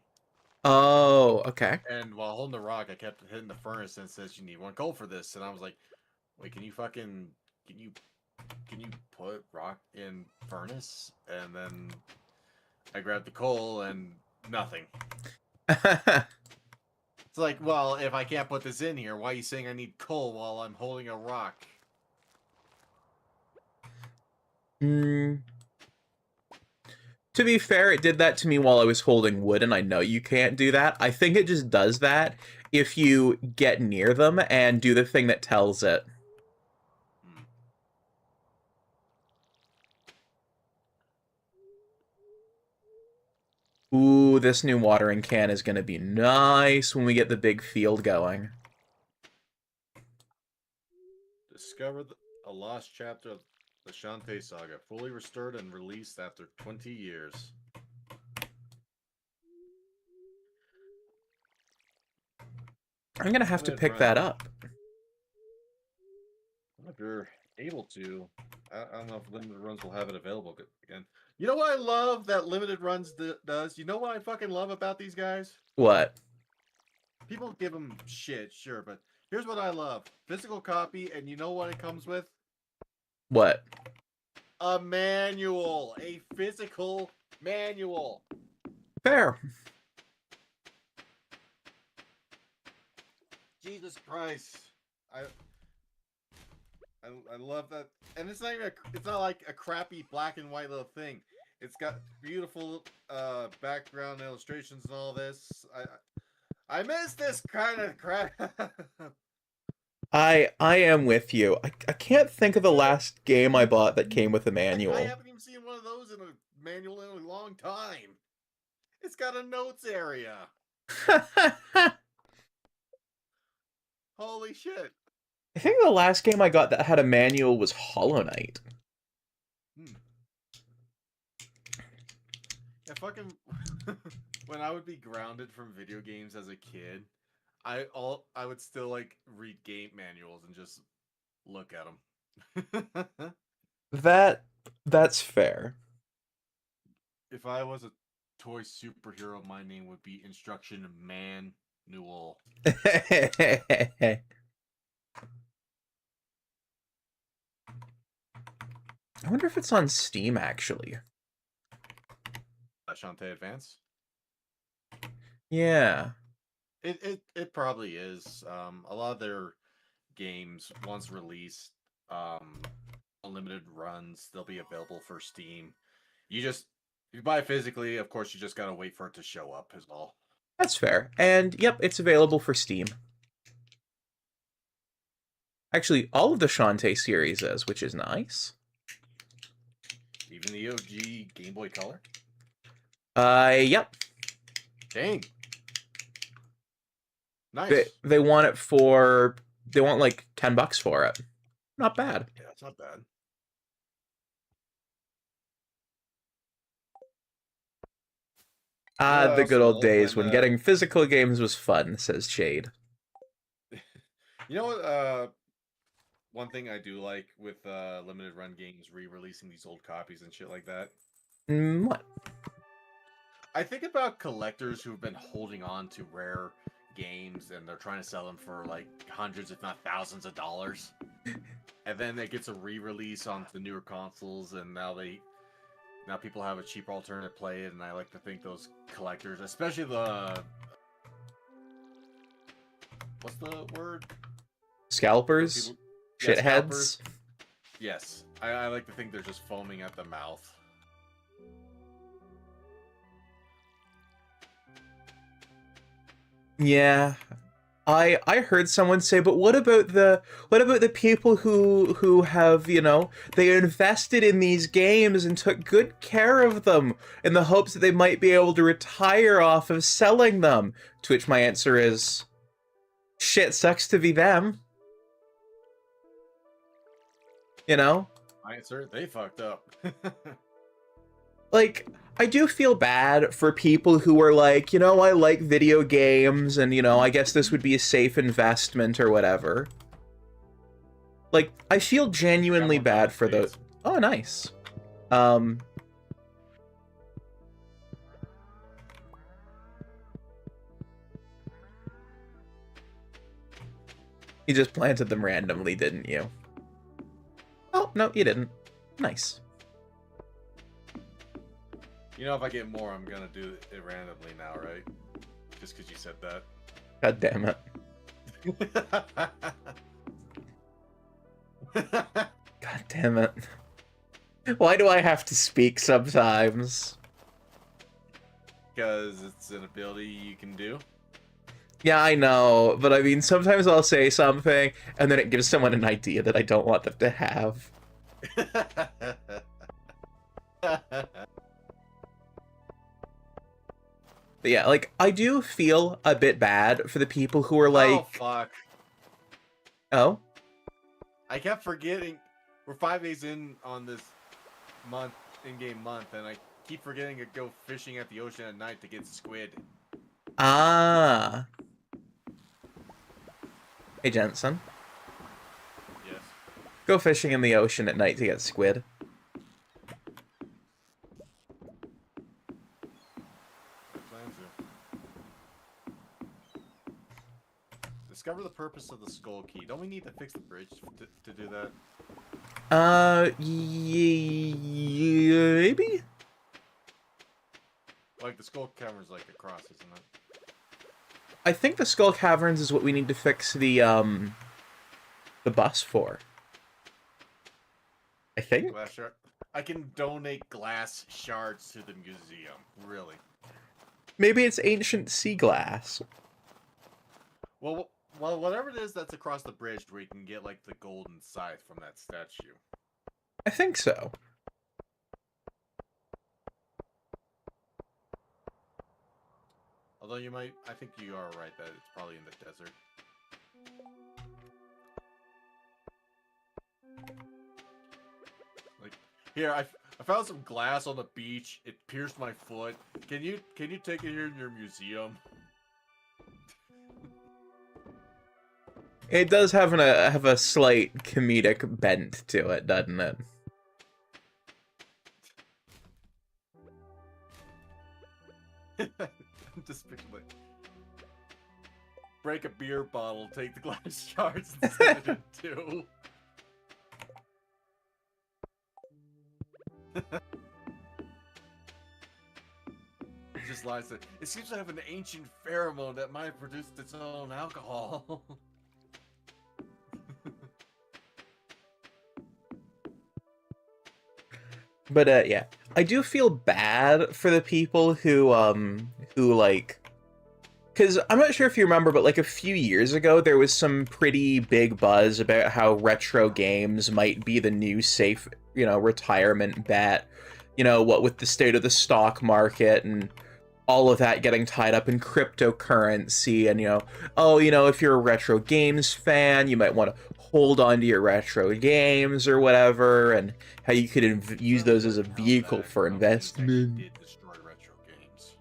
Oh, okay. And while holding the rock, I kept hitting the furnace, and it says, you need 1 coal for this. And I was like, wait, can you can you put rock in furnace? And then I grabbed the coal and nothing. It's like, well, if I can't put this in here, why are you saying I need coal while I'm holding a rock? Mm. To be fair, it did that to me while I was holding wood, and I know you can't do that. I think it just does that if you get near them and do the thing that tells it. Ooh, this new watering can is going to be nice when we get the big field going. Discover a lost chapter of the Shantae saga, fully restored and released after 20 years. I'm going to have to pick that up. If you're able to, I don't know if limited runs will have it available again. You know what I love that limited runs does? You know what I fucking love about these guys? What? People give them shit, sure, but here's what I love. Physical copy, and you know what it comes with? What? A manual. A physical manual. Fair. Jesus Christ. I love that. And it's not even it's not like a crappy black and white little thing. It's got beautiful background illustrations and all this. I miss this kind of crap. I am with you. I can't think of the last game I bought that came with a manual. I haven't even seen one of those in a manual in a long time. It's got a notes area. Holy shit. I think the last game I got that had a manual was Hollow Knight. Yeah, fucking when I would be grounded from video games as a kid, I would still like read game manuals and just look at them. That's fair. If I was a toy superhero, my name would be Instruction Manual. I wonder if it's on Steam, actually. Shantae Advance? Yeah. It probably is. A lot of their games, once released, unlimited runs, they'll be available for Steam. If you buy it physically, of course, you just gotta wait for it to show up as well. That's fair. And, yep, it's available for Steam. Actually, all of the Shantae series is, which is nice. Even the OG Game Boy Color? Yep. Dang. Nice. They want it for... They want, like, $10 for it. Not bad. Yeah, it's not bad. The good old days when getting physical games was fun, says Shade. You know what, one thing I do like with limited run games re-releasing these old copies and shit like that? What? I think about collectors who've been holding on to rare games and they're trying to sell them for like hundreds, if not thousands of dollars. And then it gets a re-release on the newer consoles, and now people have a cheaper alternative to play it, and I like to think those collectors, especially the... What's the word? Scalpers? Yeah, Shitheads? scalpers. Yes. I like to think they're just foaming at the mouth. Yeah. I heard someone say, but what about the people who have, you know, they invested in these games and took good care of them in the hopes that they might be able to retire off of selling them? To which my answer is, shit, sucks to be them. You know? My answer, they fucked up. Like, I do feel bad for people who are like, you know, I like video games, and, you know, I guess this would be a safe investment or whatever. Like, I feel genuinely bad for those. Oh, nice. You just planted them randomly, didn't you? Well, no, you didn't. Nice. You know, if I get more, I'm gonna do it randomly now, right? Just because you said that. God damn it. God damn it. Why do I have to speak sometimes? Because it's an ability you can do. Yeah, I know, but I mean, sometimes I'll say something, and then it gives someone an idea that I don't want them to have. But yeah, like, I do feel a bit bad for the people who are like... Oh, fuck. Oh? I kept forgetting. We're 5 days in on this month, in-game month, and I keep forgetting to go fishing at the ocean at night to get squid. Ah. Hey, Jensen. Yes. Go fishing in the ocean at night to get squid. I plan to. Discover the purpose of the skull key. Don't we need to fix the bridge to do that? Maybe? Like, the skull caverns like across, isn't it? I think the Skull Caverns is what we need to fix the bus for. I think? Glass shard. I can donate glass shards to the museum. Really? Maybe it's ancient sea glass. Well, whatever it is that's across the bridge where you can get, like, the golden scythe from that statue. I think so. Although I think you are right that it's probably in the desert. Like, here, I found some glass on the beach. It pierced my foot. Can you take it here in your museum? It does have a slight comedic bent to it, doesn't it? Just picture like break a beer bottle, take the glass shards and split it in two. It just lies there. It seems to have an ancient pheromone that might have produced its own alcohol. But yeah, I do feel bad for the people who like, because I'm not sure if you remember, but like a few years ago, there was some pretty big buzz about how retro games might be the new safe, retirement bet. What with the state of the stock market and all of that getting tied up in cryptocurrency, and if you're a retro games fan, you might want to hold on to your retro games or whatever, and how you could use those as a vehicle for investment. Did destroy retro games.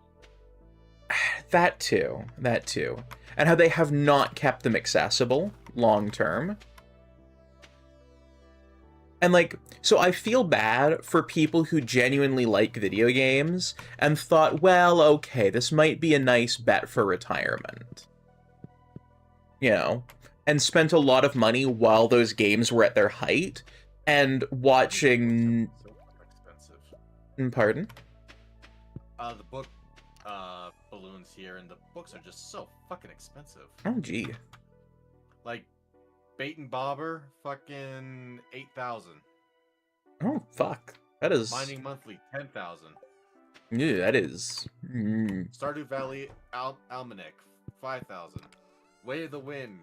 That too. And how they have not kept them accessible long term. And like, so I feel bad for people who genuinely like video games and thought, well, okay, this might be a nice bet for retirement. And spent a lot of money while those games were at their height, and watching... So expensive. Pardon? The book balloons here, and the books are just so fucking expensive. Oh, gee. Like, Bait and Bobber, fucking 8,000. Oh, fuck. That is... Mining Monthly, 10,000. Yeah, that is... Stardew Valley Almanac, 5,000. Way of the Wind,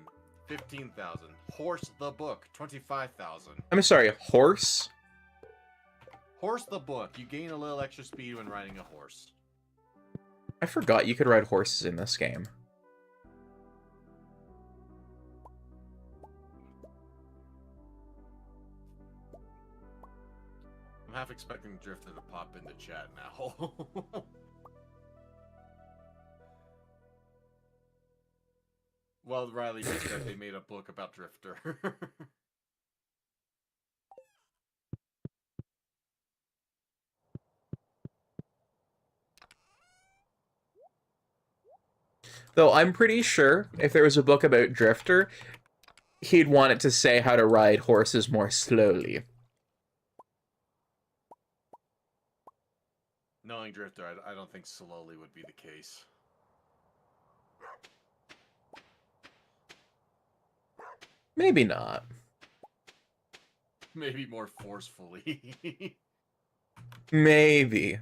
15,000. Horse the Book, 25,000. I'm sorry, horse? Horse the Book. You gain a little extra speed when riding a horse. I forgot you could ride horses in this game. I'm half expecting Drifter to pop into chat now. Well, Riley just said they made a book about Drifter. Though I'm pretty sure if there was a book about Drifter, he'd want it to say how to ride horses more slowly. knowing Drifter, I don't think slowly would be the case. Maybe not. Maybe more forcefully. Maybe.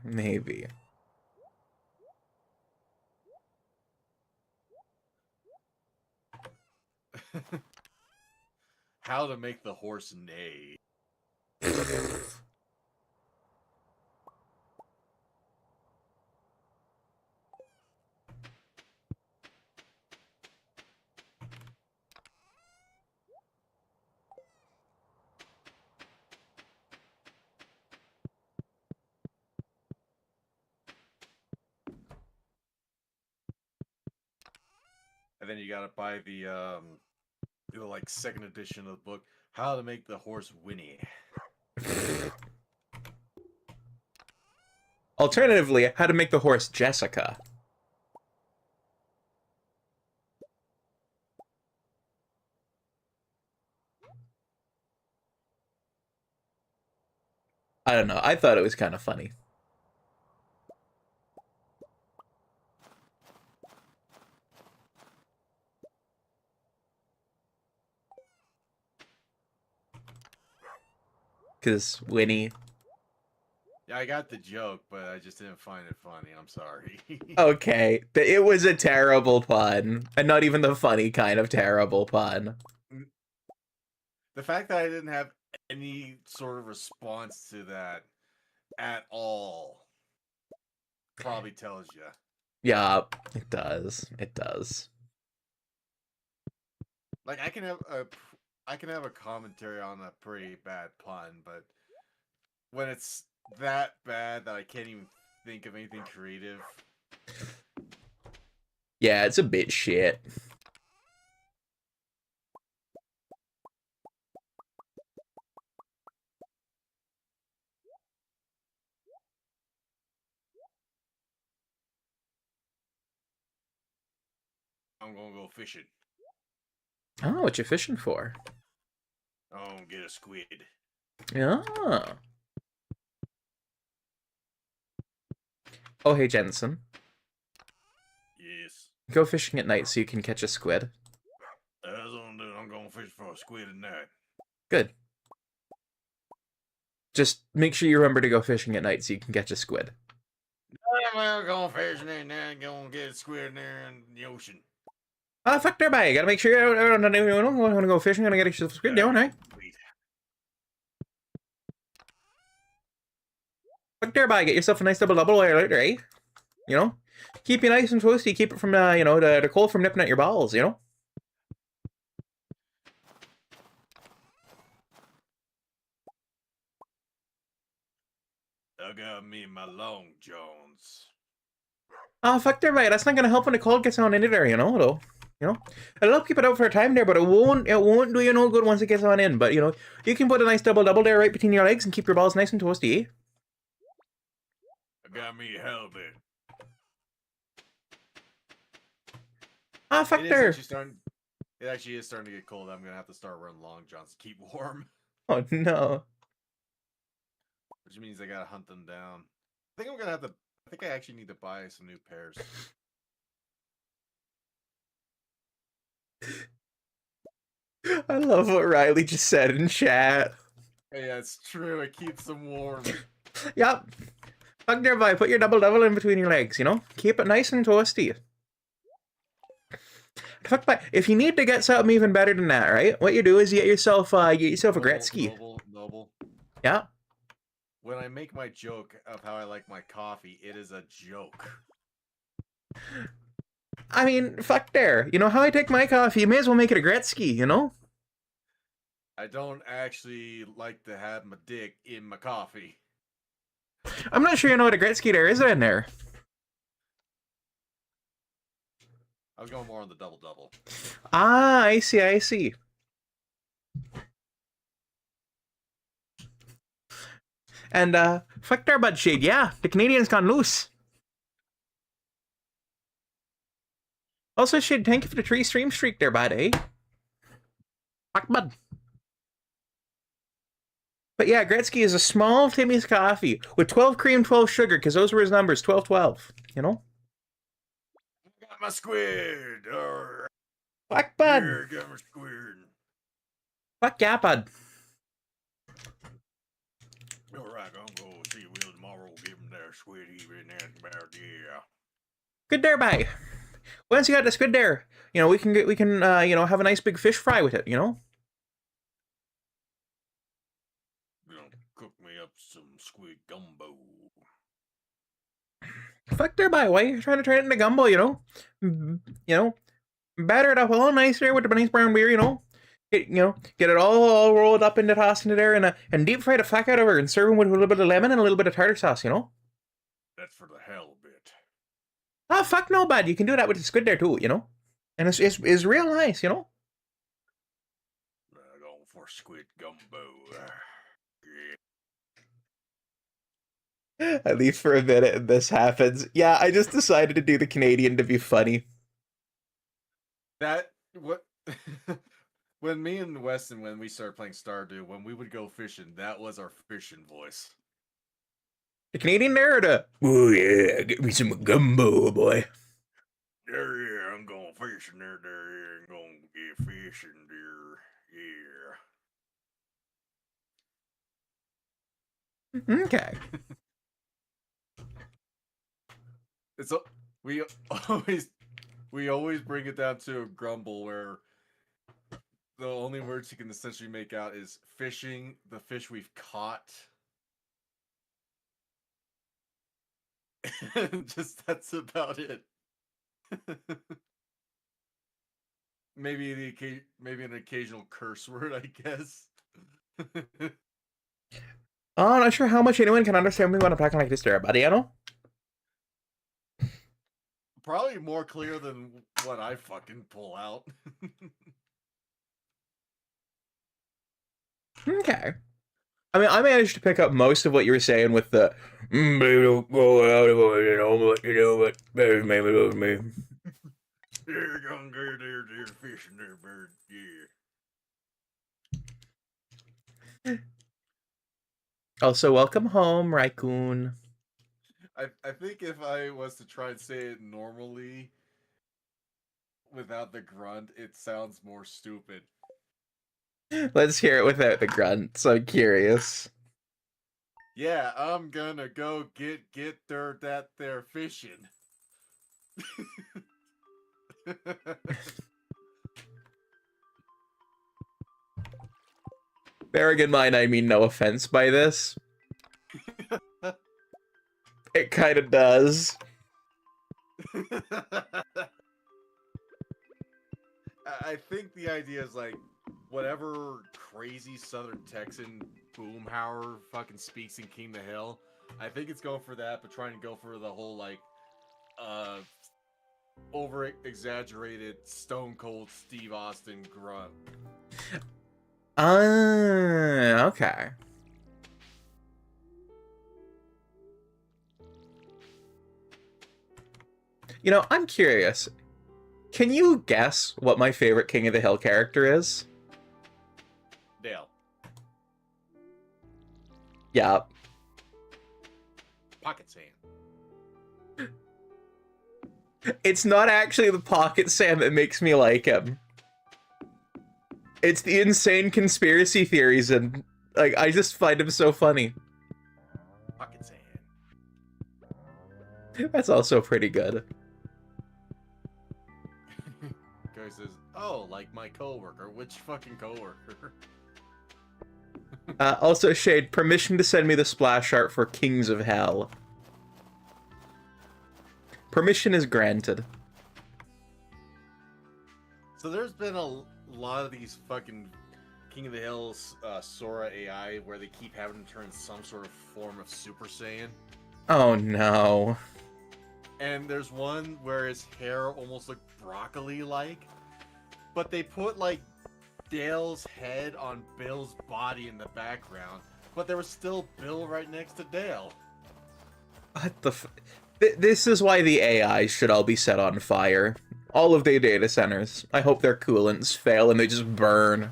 How to make the horse neigh. And then you gotta buy the like second edition of the book, How to Make the Horse Whinny. Alternatively, how to make the horse Jessica. I don't know. I thought it was kind of funny. Because Winnie. Yeah, I got the joke, but I just didn't find it funny. I'm sorry. Okay, it was a terrible pun. And not even the funny kind of terrible pun. The fact that I didn't have any sort of response to that at all probably tells you. Yeah, it does. It does. Like I can have a commentary on a pretty bad pun, but when it's that bad that I can't even think of anything creative. Yeah, it's a bit shit. I'm gonna go fishing. Oh, what you fishing for? I'm gonna get a squid. Yeah. Oh, hey, Jensen. Yes. Go fishing at night so you can catch a squid. That's what I'm doing. I'm gonna fish for a squid at night. Good. Just make sure you remember to go fishing at night so you can catch a squid. I'm going fishing and then gonna get a squid in there in the ocean. Ah, fuck there, bye. You gotta make sure you don't want to go fishing. Gonna get a squid, don't I? Fuck there, bye. Get yourself a nice double later, eh? You know? Keep you nice and toasty. Keep it from, the cold from nipping at your balls, you know? I got me my Long Johns. Ah, fuck there, bye. That's not gonna help when the cold gets on into there, you know? It'll help keep it out for a time there, but it won't do you no good once it gets on in. But, you can put a nice double there right between your legs and keep your balls nice and toasty, eh? I got me a halibut. Ah, fuck there. It actually is starting to get cold. I'm gonna have to start wearing long johns to keep warm. Oh, no. Which means I gotta hunt them down. I think I actually need to buy some new pairs. I love what Riley just said in chat. Yeah, it's true. It keeps them warm. Yep. Fuck there, bye. Put your double in between your legs, you know? Keep it nice and toasty. Fuck, but if you need to get something even better than that, right? What you do is you get yourself a Gretzky. Noble. Yeah. When I make my joke of how I like my coffee, it is a joke. I mean, fuck there. You know how I take my coffee? You may as well make it a Gretzky, you know? I don't actually like to have my dick in my coffee. I'm not sure you know what a Gretzky there is in there. I was going more on the double. Ah, I see. And, fuck there, bud shade. Yeah, the Canadians gone loose. Also, shade, thank you for the 3 stream streak there, bud, eh? Fuck, bud. But yeah, Gretzky is a small Timmy's coffee with 12 cream, 12 sugar, because those were his numbers, 12, 12. You know? Got my squid. Fuck, bud. Yeah, got my squid. Fuck yeah, bud. All right, I'm going to see Will tomorrow. Give him their squid even and about yeah. Good there, bye. Once you got the squid there, you know, we can you know, have a nice big fish fry with it, you know? Cook me up some squid gumbo. Fuck there, bye. Why are you trying to turn it into gumbo, you know? You know, batter it up all nice there with the nice brown beer, you know? Get it all rolled up into tossed into there and deep fry the fuck out of her and serve them with a little bit of lemon and a little bit of tartar sauce, you know? That's for the hell of it. Ah, fuck no, bud. You can do that with the squid there too, you know? And it's real nice, you know? Going for squid gumbo. I leave for a minute and this happens. Yeah, I just decided to do the Canadian to be funny. That what when me and Weston, when we started playing Stardew, when we would go fishing, that was our fishing voice. The Canadian there or the oh yeah, get me some gumbo, boy. Yeah, I'm going fishing there, I'm going to get fishing there, yeah. Okay. It's we always bring it down to a grumble where the only words you can essentially make out is fishing, the fish we've caught. Just that's about it. maybe an occasional curse word, I guess. I'm not sure how much anyone can understand me when I'm talking like this there, buddy, you know? Probably more clear than what I fucking pull out. Okay. I mean, I managed to pick up most of what you were saying with the baby, don't go out of it, you know, but you know, but baby, maybe love me. You're gonna go there, fishing there, bird, yeah. Also, welcome home, Raccoon. I think if I was to try and say it normally without the grunt, it sounds more stupid. Let's hear it without the grunts. I'm curious. Yeah, I'm gonna go get that there fishing. Bearing in mind, I mean no offense by this. It kind of does. I think the idea is like whatever crazy Southern Texan boomhauer fucking speaks in King the Hill. I think it's going for that, but trying to go for the whole like over exaggerated Stone Cold Steve Austin grunt. Okay. You know, I'm curious. Can you guess what my favorite King of the Hill character is? Dale. Yeah. Pocket Sand. It's not actually the Pocket Sam that makes me like him. It's the insane conspiracy theories and, like, I just find him so funny. Pocket Sand. That's also pretty good. Guy says, "Oh, like my coworker. Which fucking coworker?" Also, Shade, permission to send me the splash art for Kings of Hell. Permission is granted. So there's been a lot of these fucking King of the Hills Sora AI where they keep having to turn some sort of form of Super Saiyan. Oh no. And there's one where his hair almost looked broccoli-like, but they put like Dale's head on Bill's body in the background, but there was still Bill right next to Dale. What the this is why the AI should all be set on fire. All of their data centers. I hope their coolants fail and they just burn.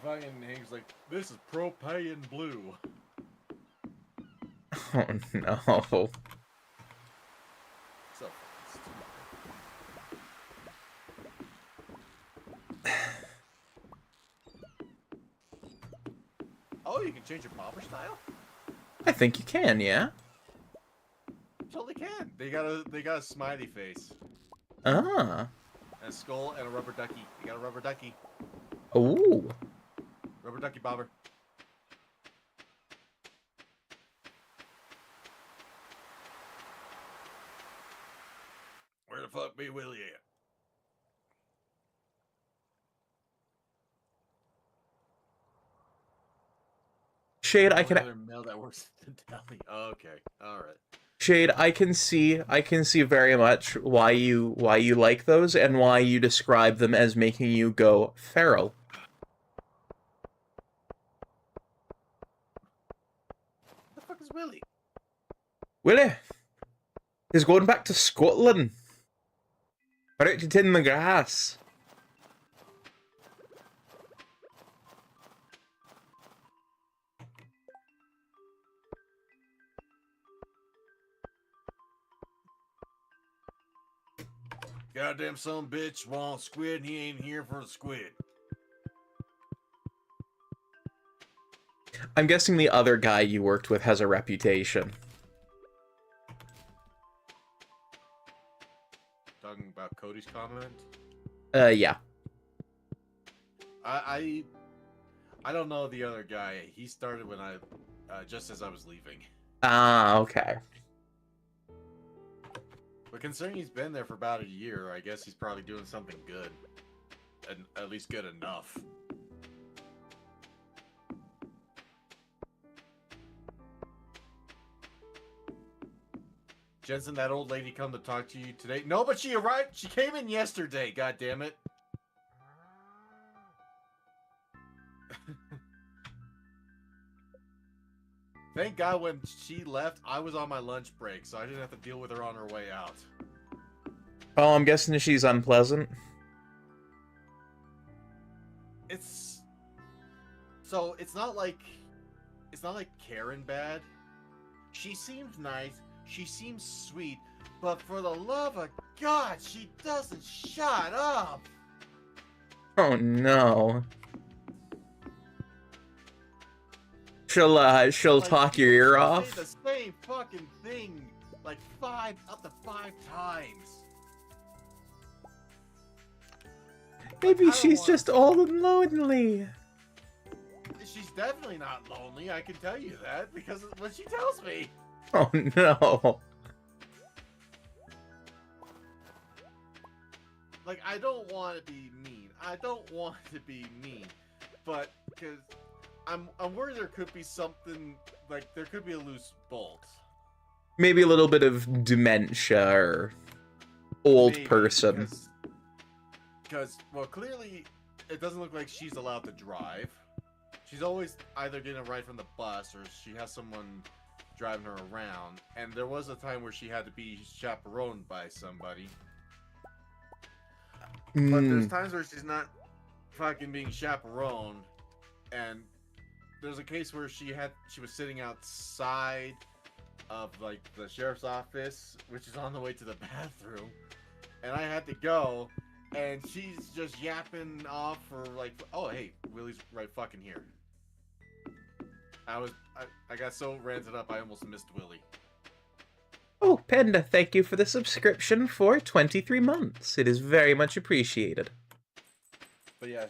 fucking Hank's like, this is propane blue. Oh no. So oh, you can change your popper style? I think you can, yeah? Totally can. They got a smiley face. Ah. And a skull and a rubber ducky. You got a rubber ducky. Ooh. Rubber ducky bobber. Where the fuck be Willie at? Shade, I Oh, can another male that works at the deli. Okay, all right. Shade, I can see very much why you like those and why you describe them as making you go feral. What the fuck is Willie? Willie, he's going back to Scotland. Out in the grass. Goddamn son bitch wants squid and he ain't here for the squid. I'm guessing the other guy you worked with has a reputation. Talking about Cody's comment? Yeah. I don't know the other guy. He started when just as I was leaving. Ah, okay. But considering he's been there for about a year, I guess he's probably doing something good. And at least good enough. Jensen, that old lady come to talk to you today? No, but she arrived. She came in yesterday, god damn it. Thank God when she left, I was on my lunch break, so I didn't have to deal with her on her way out. Oh, I'm guessing she's unpleasant. So it's not like Karen bad. She seems nice, she seems sweet, but for the love of God, she doesn't shut up. Oh no. She'll Like, talk your ear off. Say the same fucking thing like up to five times. Maybe she's just old and lonely. She's definitely not lonely, I can tell you that, because of what she tells me. Oh no. Like, I don't want to be mean. But, because I'm worried there could be something, like, there could be a loose bolt. Maybe a little bit of dementia or old Maybe, person. Because, well, clearly, it doesn't look like she's allowed to drive. She's always either getting a ride from the bus or she has someone driving her around. And there was a time where she had to be chaperoned by somebody. But there's times where she's not fucking being chaperoned. And there's a case where she was sitting outside of, like, the sheriff's office, which is on the way to the bathroom. And I had to go. And she's just yapping off for like, oh hey, Willie's right fucking here. I got so ranted up I almost missed Willie. Oh, Panda, thank you for the subscription for 23 months. It is very much appreciated. But yeah,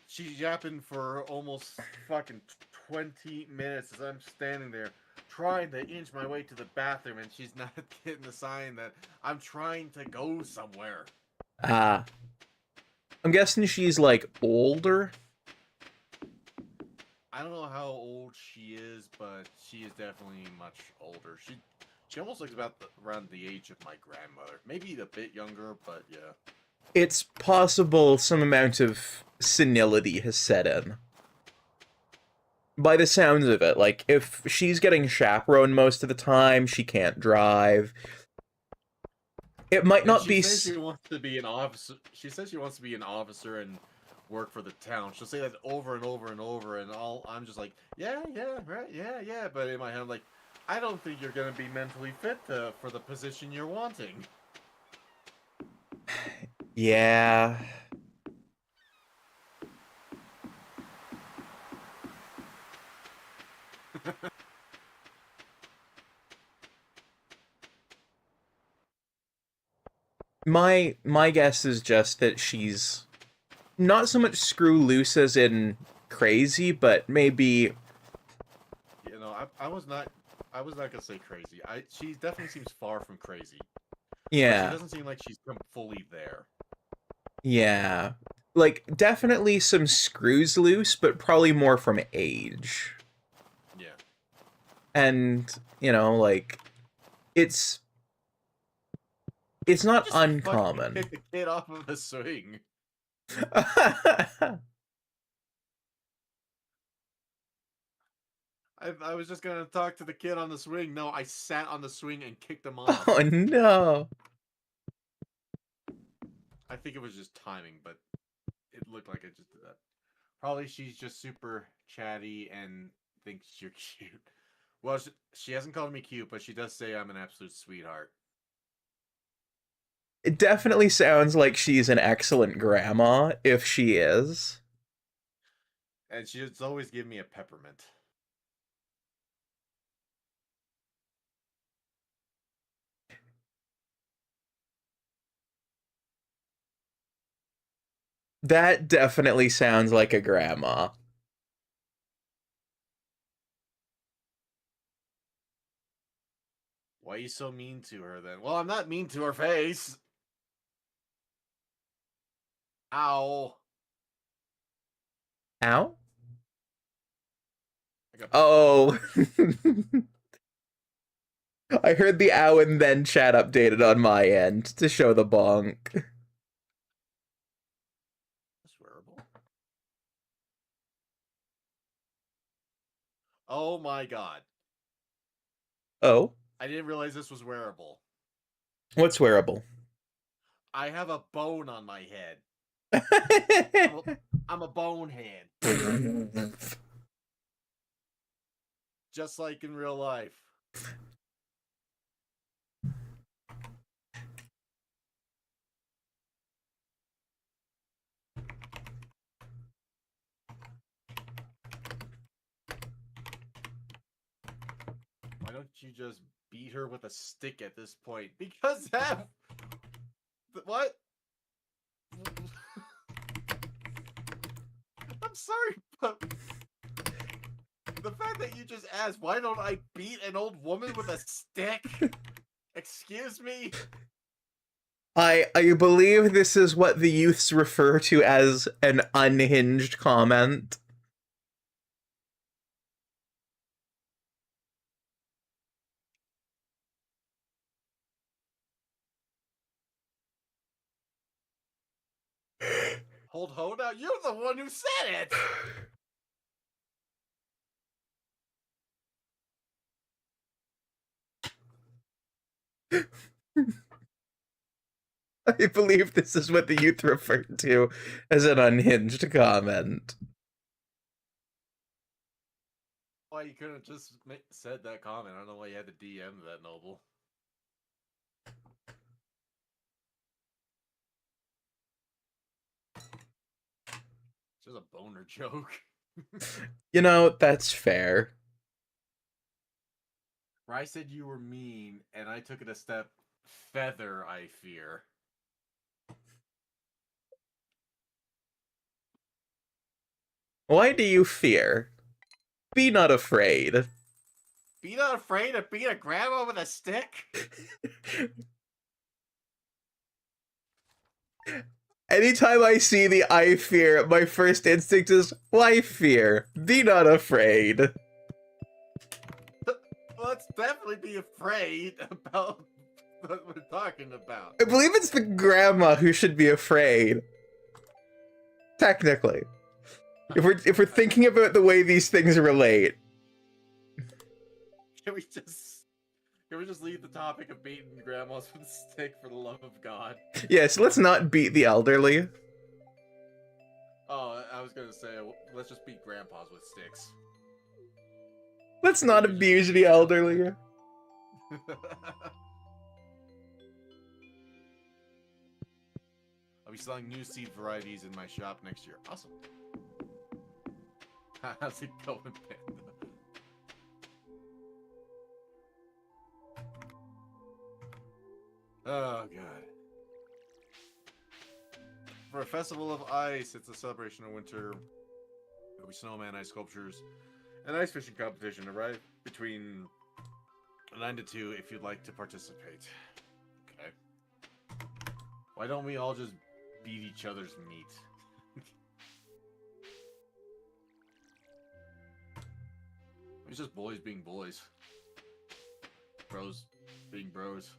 she's yapping for almost fucking 20 minutes as I'm standing there trying to inch my way to the bathroom and she's not getting the sign that I'm trying to go somewhere. I'm guessing she's, like, older? I don't know how old she is, but she is definitely much older. She almost looks about around the age of my grandmother. Maybe a bit younger, but yeah. It's possible some amount of senility has set in. By the sounds of it, like, if she's getting chaperoned most of the time, she can't drive. It might not be. She says she wants to be an officer. She says she wants to be an officer and work for the town. She'll say that over and over and over, and I'm just like, yeah, right, yeah. But in my head, I'm like, I don't think you're gonna be mentally fit for the position you're wanting. Yeah. My guess is just that she's not so much screw loose as in crazy, but maybe You know, I was not gonna say crazy. She definitely seems far from crazy, but she yeah. doesn't seem like she's come fully there. Yeah. Like definitely some screws loose, but probably more from age. Yeah. And, like it's not Just fucking uncommon. kick the kid off of the swing. I was just gonna talk to the kid on the swing. No, I sat on the swing and kicked him off. Oh no. I think it was just timing, but it looked like it just did that. Probably she's just super chatty and thinks you're cute. Well, she hasn't called me cute, but she does say I'm an absolute sweetheart. It definitely sounds like she's an excellent grandma if she is. And she's always give me a peppermint. That definitely sounds like a grandma. Why are you so mean to her then? Well, I'm not mean to her face. Ow. Ow? I got Oh. I heard the ow and then chat updated on my end to show the bonk. That's wearable. Oh my god. Oh? I didn't realize this was wearable. What's wearable? I have a bone on my head. I'm a bonehead. Just like in real life. Why don't you just beat her with a stick at this point? Because that... What? I'm sorry, but... The fact that you just asked, why don't I beat an old woman with a stick? Excuse me? I believe this is what the youths refer to as an unhinged comment. Hold ho now, you're the one who said it! I believe this is what the youth refer to as an unhinged comment. Why you couldn't have just said that comment? I don't know why you had to DM that, Noble. It's just a boner joke. You know, that's fair. Where I said you were mean, and I took it a step feather, I fear. Why do you fear? Be not afraid. Be not afraid to beat a grandma with a stick? Anytime I see the I fear, my first instinct is, why fear? Be not afraid. Let's definitely be afraid about what we're talking about. I believe it's the grandma who should be afraid. Technically. If we're thinking about the way these things relate. Can we just leave the topic of beating grandmas with a stick for the love of God? Yes, let's not beat the elderly. Oh, I was gonna say, let's just beat grandpas with sticks. Let's not abuse the elderly. I'll be selling new seed varieties in my shop next year. Awesome. How's it going, Panda? Oh, God. For a festival of ice, it's a celebration of winter. There'll be snowman ice sculptures and ice fishing competition. Arrive between 9 to 2 if you'd like to participate. Okay. Why don't we all just beat each other's meat? It's just boys being boys. Bros being bros.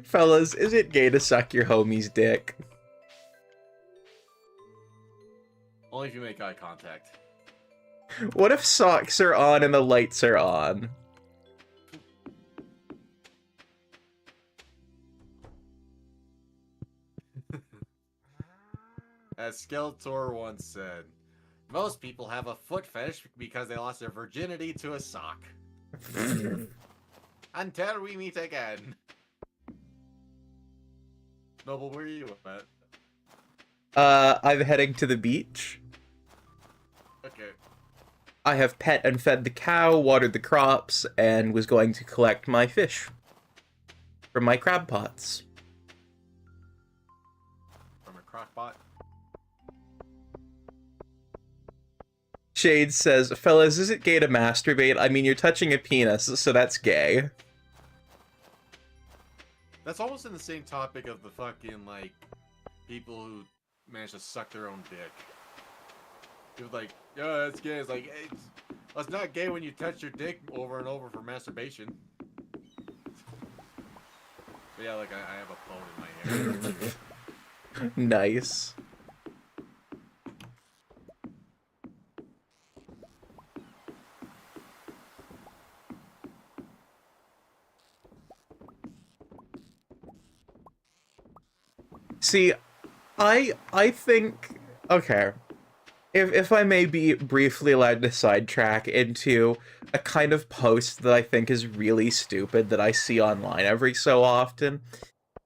Fellas, is it gay to suck your homie's dick? Only if you make eye contact. What if socks are on and the lights are on? As Skeletor once said, most people have a foot fetish because they lost their virginity to a sock. Until we meet again. Noble, where are you at? I'm heading to the beach. Okay. I have pet and fed the cow, watered the crops, and was going to collect my fish from my crab pots. From a crock pot? Shade says, fellas, is it gay to masturbate? I mean, you're touching a penis, so that's gay. That's almost in the same topic of the fucking, like, people who manage to suck their own dick. It was like, yeah, that's gay. It's like, it's not gay when you touch your dick over and over for masturbation. But yeah, like, I have a bone in my hair. Nice. See, I think, okay, if I may be briefly allowed to sidetrack into a kind of post that I think is really stupid that I see online every so often.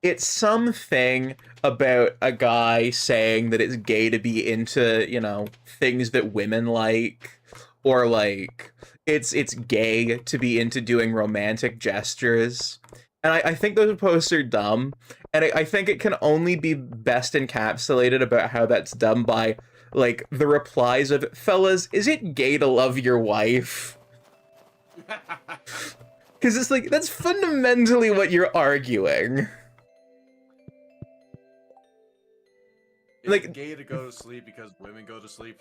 It's something about a guy saying that it's gay to be into, you know, things that women like, or like it's gay to be into doing romantic gestures. And I think those posts are dumb, and I think it can only be best encapsulated about how that's done by, like, the replies of, fellas, is it gay to love your wife? Because it's like, that's fundamentally what you're arguing. Is Like, it gay to go to sleep because women go to sleep?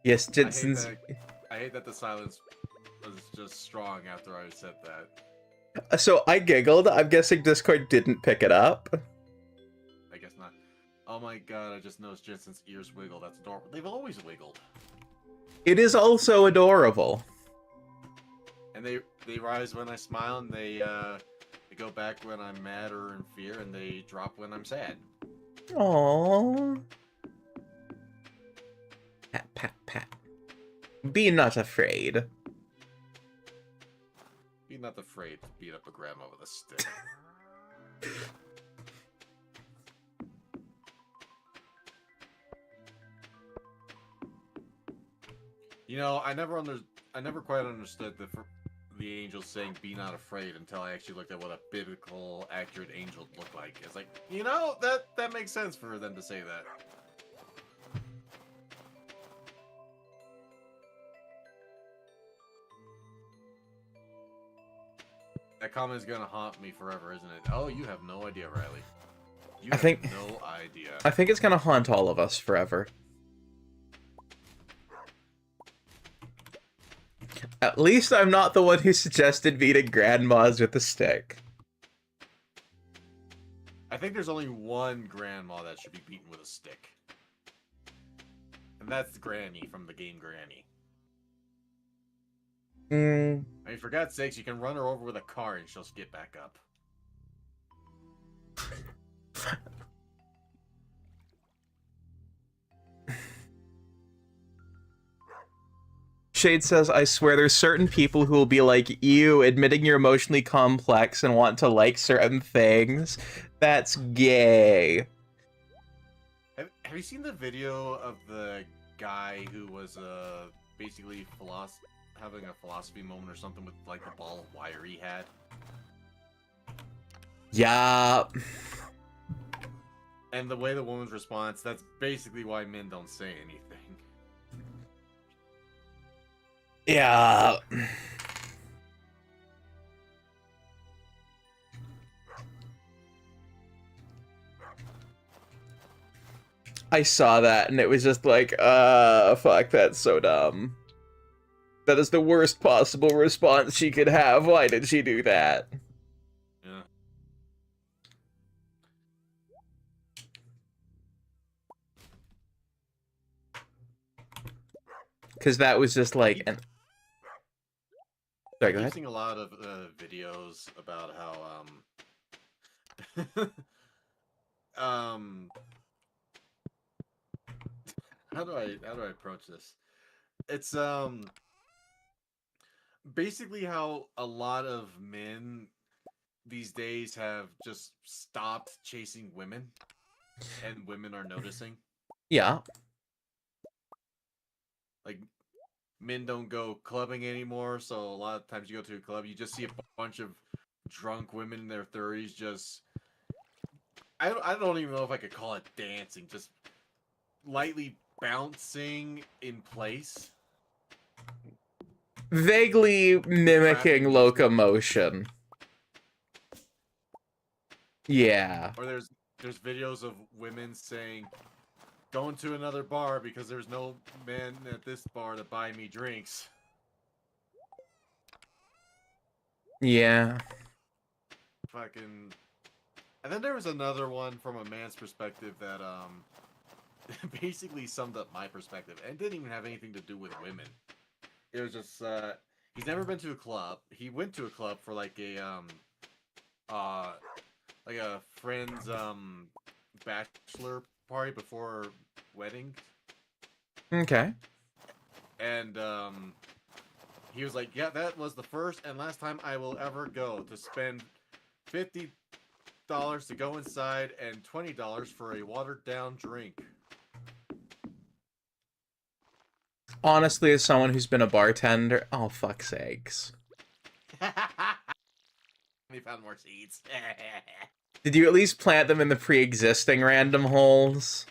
yes, Jensen's... I hate that the silence was just strong after I said that. So I giggled. I'm guessing Discord didn't pick it up. I guess not. Oh my god, I just noticed Jensen's ears wiggle. That's adorable. They've always wiggled. It is also adorable. And they rise when I smile, and they go back when I'm mad or in fear, and they drop when I'm sad. Aww. Pat, pat, pat. Be not afraid. Be not afraid to beat up a grandma with a stick. You know, I never quite understood the angel saying "be not afraid" until I actually looked at what a biblical, accurate angel looked like. It's like, you know, that makes sense for them to say that. That comment is gonna haunt me forever, isn't it? Oh, you have no idea, Riley. You have no idea. I think it's gonna haunt all of us forever. At least I'm not the one who suggested beating grandmas with a stick. I think there's only one grandma that should be beaten with a stick. And that's Granny from the game Granny. Mm. I mean, for God's sakes, you can run her over with a car and she'll get back up. Shade says, I swear there's certain people who will be like, you, admitting you're emotionally complex and want to like certain things. That's gay. Have you seen the video of the guy who was basically having a philosophy moment or something with like the ball of wire he had? Yeah. And the way the woman's response, that's basically why men don't say anything. Yeah. I saw that and it was just like, fuck, that's so dumb. That is the worst possible response she could have. Why did she do that? Yeah. Because that was just like an... Sorry, go I'm ahead. seeing a lot of videos about how how do I approach this? It's basically how a lot of men these days have just stopped chasing women, and women are noticing. Yeah. Like, men don't go clubbing anymore, so a lot of times you go to a club, you just see a bunch of drunk women in their 30s just... I don't even know if I could call it dancing, just lightly bouncing in place. Vaguely mimicking locomotion. Yeah. Or there's videos of women saying, going to another bar because there's no men at this bar to buy me drinks. Yeah. Fucking... And then there was another one from a man's perspective that basically summed up my perspective and didn't even have anything to do with women. It was just he's never been to a club. He went to a club for like a friend's bachelor party before wedding. Okay. And he was like, yeah, that was the first and last time I will ever go, to spend $50 to go inside and $20 for a watered down drink. Honestly, as someone who's been a bartender, oh, fuck's sakes. We found more seeds. Did you at least plant them in the pre-existing random holes?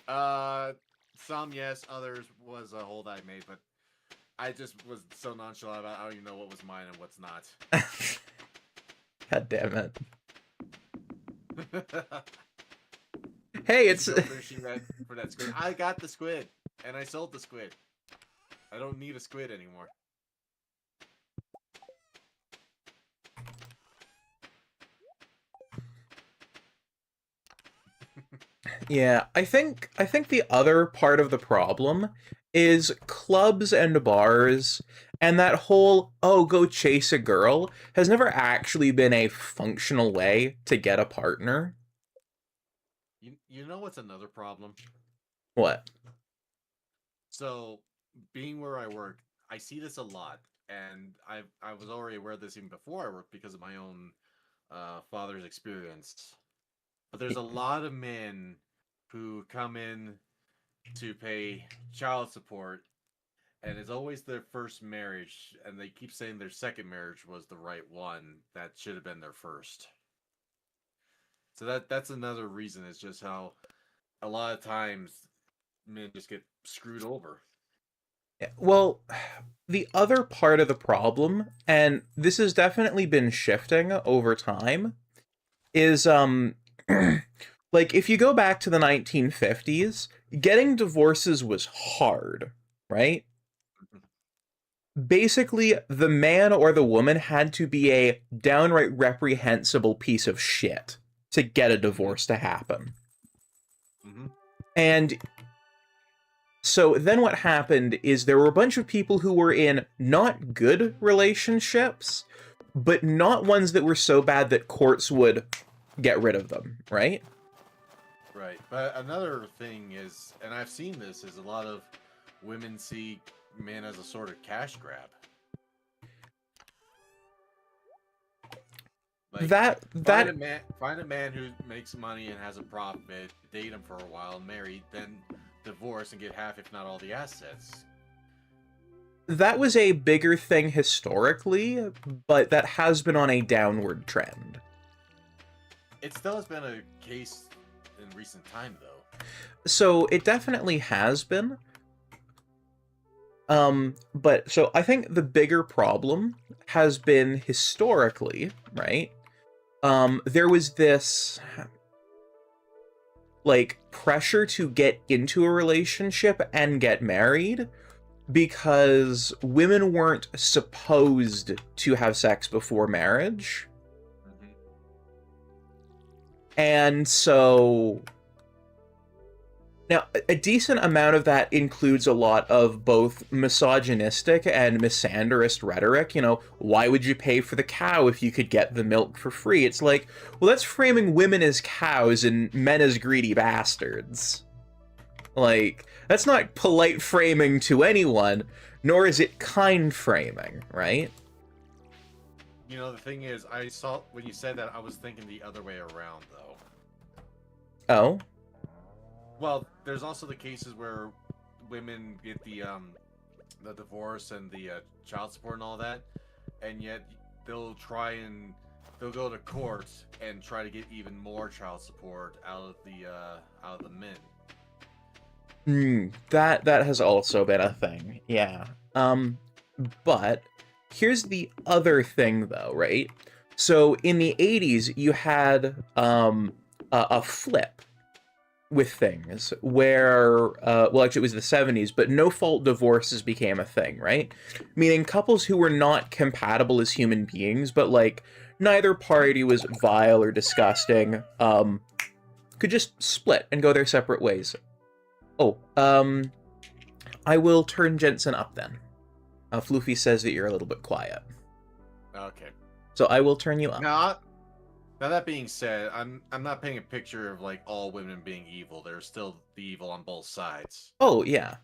Some yes, others was a hole that I made, but I just was so nonchalant about I don't even know what was mine and what's not. God damn it. Hey, it's... for that squid. I got the squid, and I sold the squid. I don't need a squid anymore. Yeah, I think the other part of the problem is clubs and bars, and that whole, oh, go chase a girl, has never actually been a functional way to get a partner. You know what's another problem? What? So, being where I work, I see this a lot, and I was already aware of this even before I worked because of my own father's experience. But there's a lot of men who come in to pay child support, and it's always their first marriage, and they keep saying their second marriage was the right one. That should have been their first. So that's another reason. It's just how a lot of times men just get screwed over. Well, the other part of the problem, and this has definitely been shifting over time, is like if you go back to the 1950s, getting divorces was hard, right? Basically, the man or the woman had to be a downright reprehensible piece of shit to get a divorce to happen. Mm-hmm. And so then what happened is there were a bunch of people who were in not good relationships, but not ones that were so bad that courts would get rid of them, right? Right. But another thing is, and I've seen this, is a lot of women see men as a sort of cash grab. Like, find a man who makes money and has a profit, date him for a while, marry, then divorce and get half, if not all, the assets. That was a bigger thing historically, but that has been on a downward trend. It still has been a case in recent time, though. So it definitely has been. But so I think the bigger problem has been historically, right? There was this like pressure to get into a relationship and get married because women weren't supposed to have sex before marriage. Mm-hmm. And so now, a decent amount of that includes a lot of both misogynistic and misandrist rhetoric. You know, why would you pay for the cow if you could get the milk for free? It's like, well, that's framing women as cows and men as greedy bastards. Like, that's not polite framing to anyone, nor is it kind framing, right? You know, the thing is, I saw, when you said that, I was thinking the other way around, though. Oh? Well, there's also the cases where women get the divorce and the child support and all that, and yet they'll go to court and try to get even more child support out of the men. That has also been a thing, yeah. But here's the other thing, though, right? So in the 80s, you had a flip with things where, well, actually it was the 70s, but no-fault divorces became a thing, right? Meaning couples who were not compatible as human beings, but, like, neither party was vile or disgusting, could just split and go their separate ways. Oh, I will turn Jensen up then. Floofy says that you're a little bit quiet. Okay. So I will turn you up. Now that being said, I'm not painting a picture of like all women being evil. There's still the evil on both sides. Oh yeah.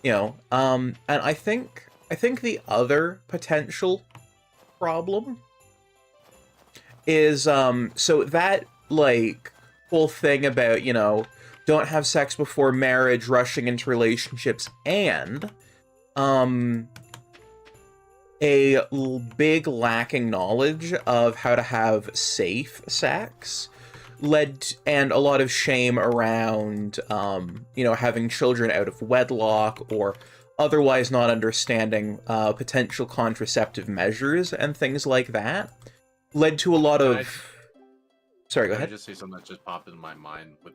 You know, and I think the other potential problem is, so that, like, whole thing about, you know, don't have sex before marriage, rushing into relationships, and, big lacking knowledge of how to have safe sex and a lot of shame around, you know, having children out of wedlock or otherwise not understanding potential contraceptive measures and things like that led to a lot of... Sorry, go ahead. I just say something that just popped into my mind with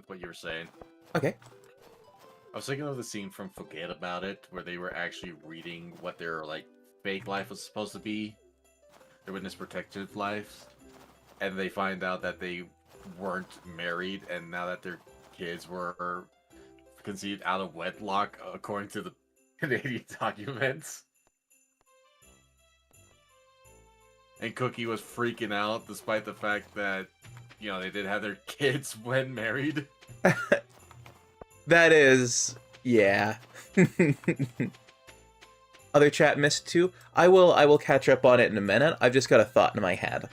what you were saying. Okay. I was thinking of the scene from Forget About It, where they were actually reading what their, like, fake life was supposed to be, their witness protected life, and they find out that they weren't married, and now that their kids were conceived out of wedlock, according to the Canadian documents. And Cookie was freaking out, despite the fact that, you know, they did have their kids when married. That is... yeah. Other chat missed too? I will catch up on it in a minute. I've just got a thought in my head.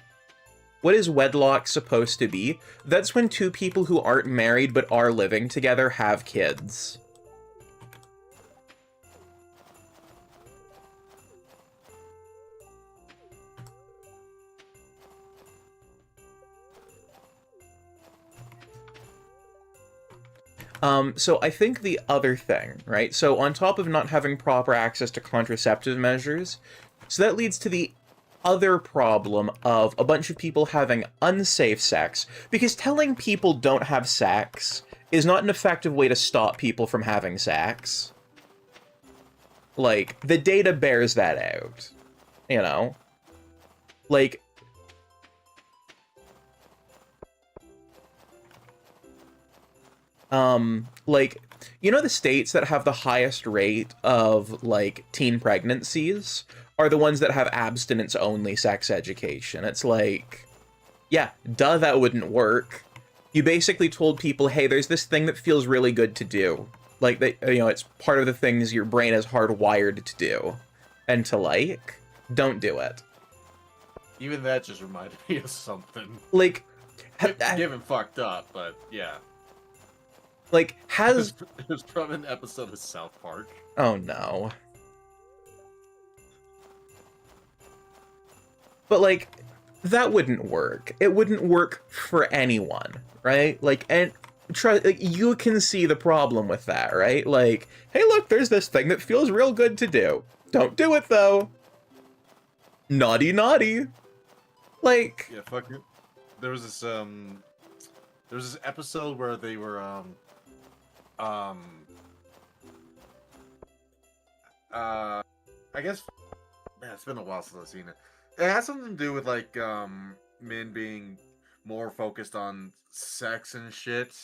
What is wedlock supposed to be? That's when two people who aren't married but are living together have kids. So I think the other thing, right? So on top of not having proper access to contraceptive measures, so that leads to the other problem of a bunch of people having unsafe sex, because telling people don't have sex is not an effective way to stop people from having sex. Like, the data bears that out, you know? Like, like, you know the states that have the highest rate of, like, teen pregnancies are the ones that have abstinence-only sex education. It's like, yeah, duh, that wouldn't work. You basically told people, hey, there's this thing that feels really good to do. Like, it's part of the things your brain is hardwired to do. And to like, don't do it. Even that just reminded me of something. Like, Given fucked up, but yeah. Like, It was from an episode of South Park. Oh no. But, like, that wouldn't work. It wouldn't work for anyone, right? Like, and like, you can see the problem with that, right? Like, hey, look, there's this thing that feels real good to do. Don't do it, though. Naughty, naughty. Like... Yeah, fuck it. There was this episode where they were, I guess, man, it's been a while since I've seen it. It has something to do with, like, men being more focused on sex and shit,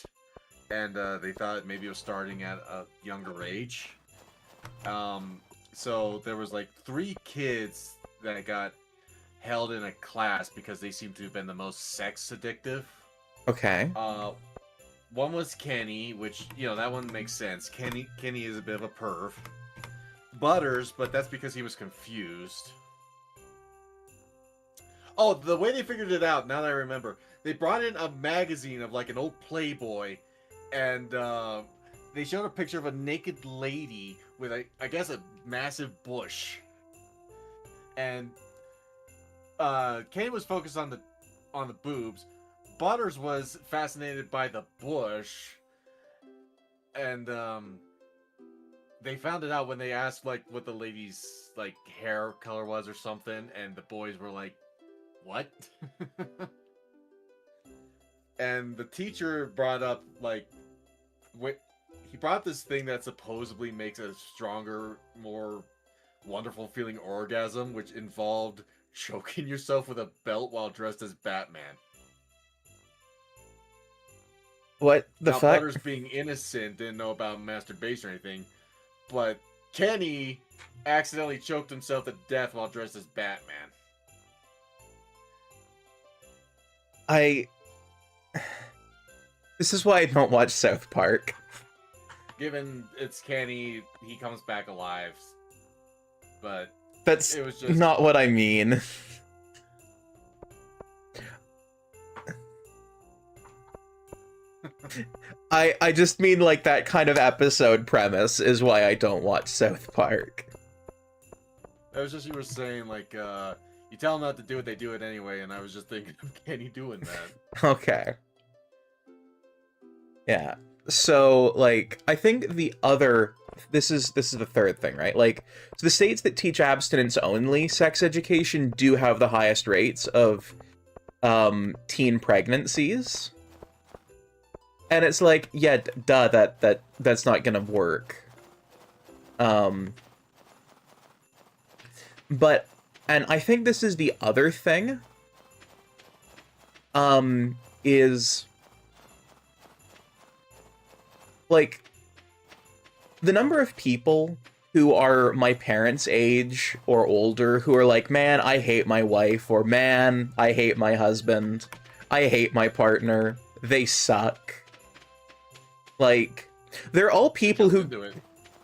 and, they thought maybe it was starting at a younger age. So there was, like, 3 kids that got held in a class because they seemed to have been the most sex addictive. Okay. One was Kenny, which, you know, that one makes sense. Kenny is a bit of a perv. Butters, but that's because he was confused. Oh, the way they figured it out, now that I remember, they brought in a magazine of, like, an old Playboy, and they showed a picture of a naked lady with, I guess, a massive bush. And Kenny was focused on the boobs. Butters was fascinated by the bush, and they found it out when they asked, like, what the lady's, like, hair color was or something, and the boys were like, what? And the teacher brought up, like, he brought this thing that supposedly makes a stronger, more wonderful feeling orgasm, which involved choking yourself with a belt while dressed as Batman. What the now, fuck? Butters, being innocent, didn't know about masturbation or anything, but Kenny accidentally choked himself to death while dressed as Batman. This is why I don't watch South Park. Given it's Kenny, he comes back alive, but that's it was just not what I mean. I just mean, like, that kind of episode premise is why I don't watch South Park. That was just, you were saying, like, you tell them not to do it, they do it anyway, and I was just thinking of Kenny doing that. Okay. Yeah. So, like, I think the other... This is the third thing, right? Like, so the states that teach abstinence-only sex education do have the highest rates of teen pregnancies. And it's like, yeah, duh, that's not gonna work. But, and I think this is the other thing, is, like, the number of people who are my parents' age or older who are like, man, I hate my wife, or man, I hate my husband, I hate my partner, they suck. Like, they're all people who...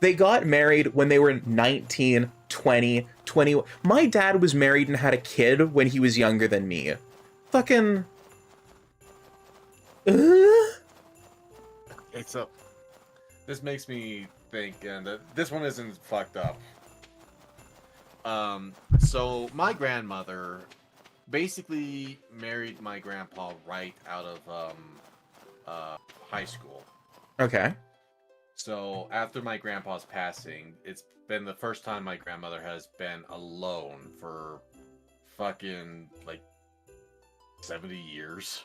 They got married when they were 19, 20, 21. My dad was married and had a kid when he was younger than me. Fucking... It's up. This makes me think, and this one isn't fucked up. So my grandmother basically married my grandpa right out of high school. Okay. So after my grandpa's passing, it's been the first time my grandmother has been alone for fucking like 70 years.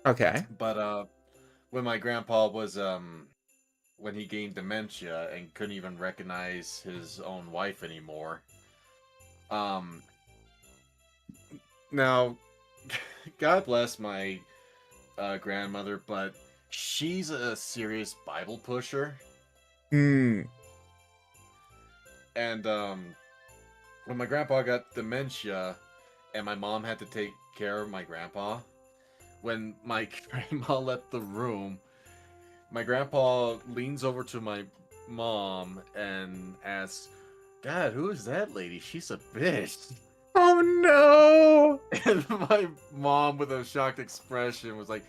Okay. But when my grandpa was when he gained dementia and couldn't even recognize his own wife anymore. Now, God bless my grandmother, but she's a serious Bible pusher. Hmm. And when my grandpa got dementia and my mom had to take care of my grandpa, when my grandma left the room, my grandpa leans over to my mom and asks, "God, who is that lady? She's a bitch." Oh no! And my mom, with a shocked expression, was like,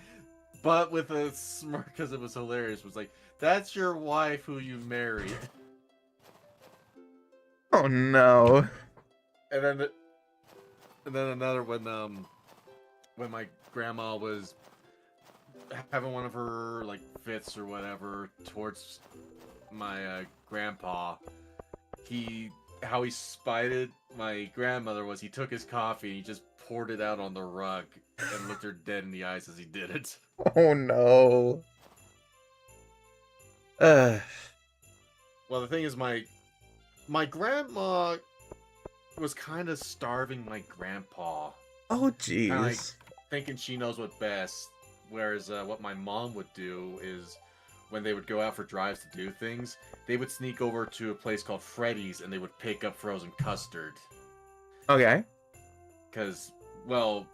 but with a smirk because it was hilarious, was like, "That's your wife who you married." Oh no! And then, another when my grandma was having one of her like fits or whatever towards my grandpa, how he spited my grandmother was he took his coffee and he just poured it out on the rug and looked her dead in the eyes as he did it. Oh no! Uh. Well, the thing is, my grandma was kind of starving my grandpa, Oh kind of like jeez. thinking she knows what best. Whereas what my mom would do is, when they would go out for drives to do things, they would sneak over to a place called Freddy's and they would pick up frozen custard. Okay. Because, well,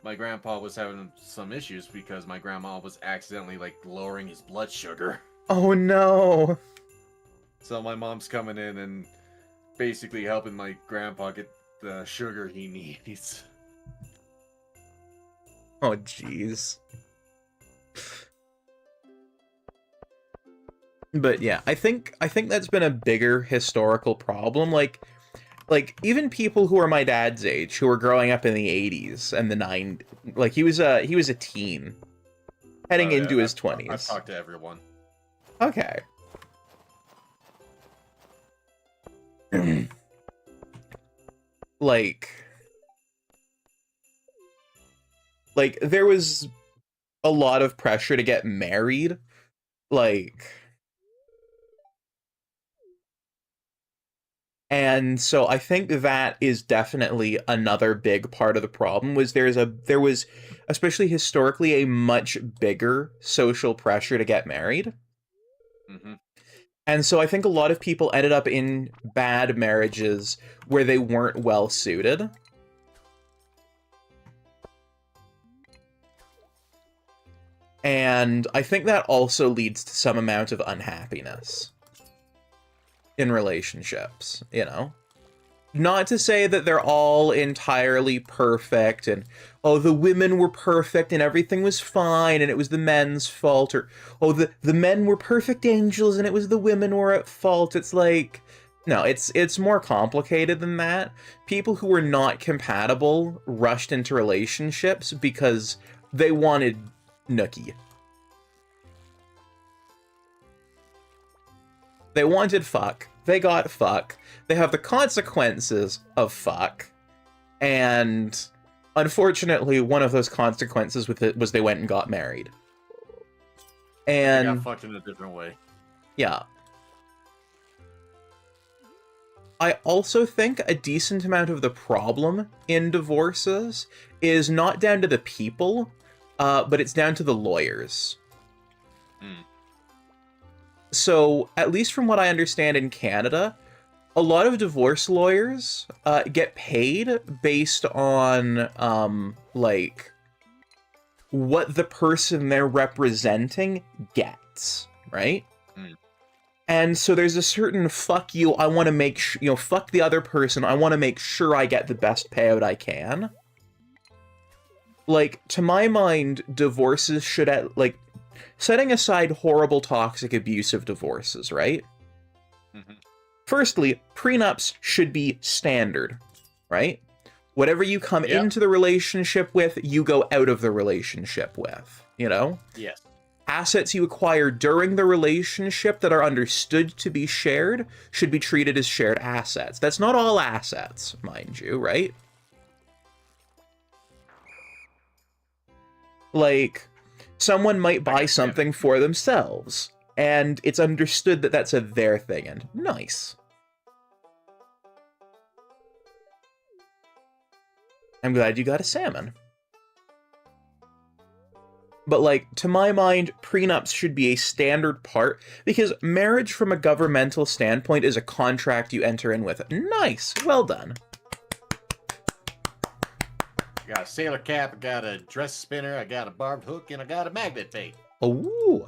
my grandpa was having some issues because my grandma was accidentally, like, lowering his blood sugar. Oh no! So my mom's coming in and basically helping my grandpa get the sugar he needs. Oh jeez. But yeah, I think that's been a bigger historical problem. Like even people who are my dad's age, who were growing up in the 80s and the 90s, like he was a teen heading Oh, yeah, into his I've 20s. talked to everyone. Okay. like there was a lot of pressure to get married, and so I think that is definitely another big part of the problem. Was there was, especially historically, a much bigger social pressure to get married. Mm-hmm. And so I think a lot of people ended up in bad marriages where they weren't well suited. And I think that also leads to some amount of unhappiness in relationships, you know? Not to say that they're all entirely perfect and, oh, the women were perfect and everything was fine and it was the men's fault, or, oh, the men were perfect angels and it was the women were at fault. It's like, no, it's more complicated than that. People who were not compatible rushed into relationships because they wanted nookie. They wanted fuck. They got fuck. They have the consequences of fuck. And unfortunately, one of those consequences with it was they went and got married. And They got fucked in a different way. yeah. I also think a decent amount of the problem in divorces is not down to the people, but it's down to the lawyers. Mm. So, at least from what I understand in Canada, a lot of divorce lawyers get paid based on, like, what the person they're representing gets, right? Mm. And so there's a certain fuck you, I want to make sure, you know, fuck the other person, I want to make sure I get the best payout I can. Like, to my mind, divorces should, like, setting aside horrible, toxic, abusive divorces, right? Mm-hmm. Firstly, prenups should be standard, right? Whatever you come Yep. into the relationship with, you go out of the relationship with, you know? Yes. assets you acquire during the relationship that are understood to be shared should be treated as shared assets. That's not all assets, mind you, right? Like, someone might buy something for themselves, and it's understood that that's a their thing, and nice. I'm glad you got a salmon. But, like, to my mind, prenups should be a standard part, because marriage from a governmental standpoint is a contract you enter in with. Nice! Well done. I got a sailor cap, I got a dress spinner, I got a barbed hook, and I got a magnet bait. Ooh.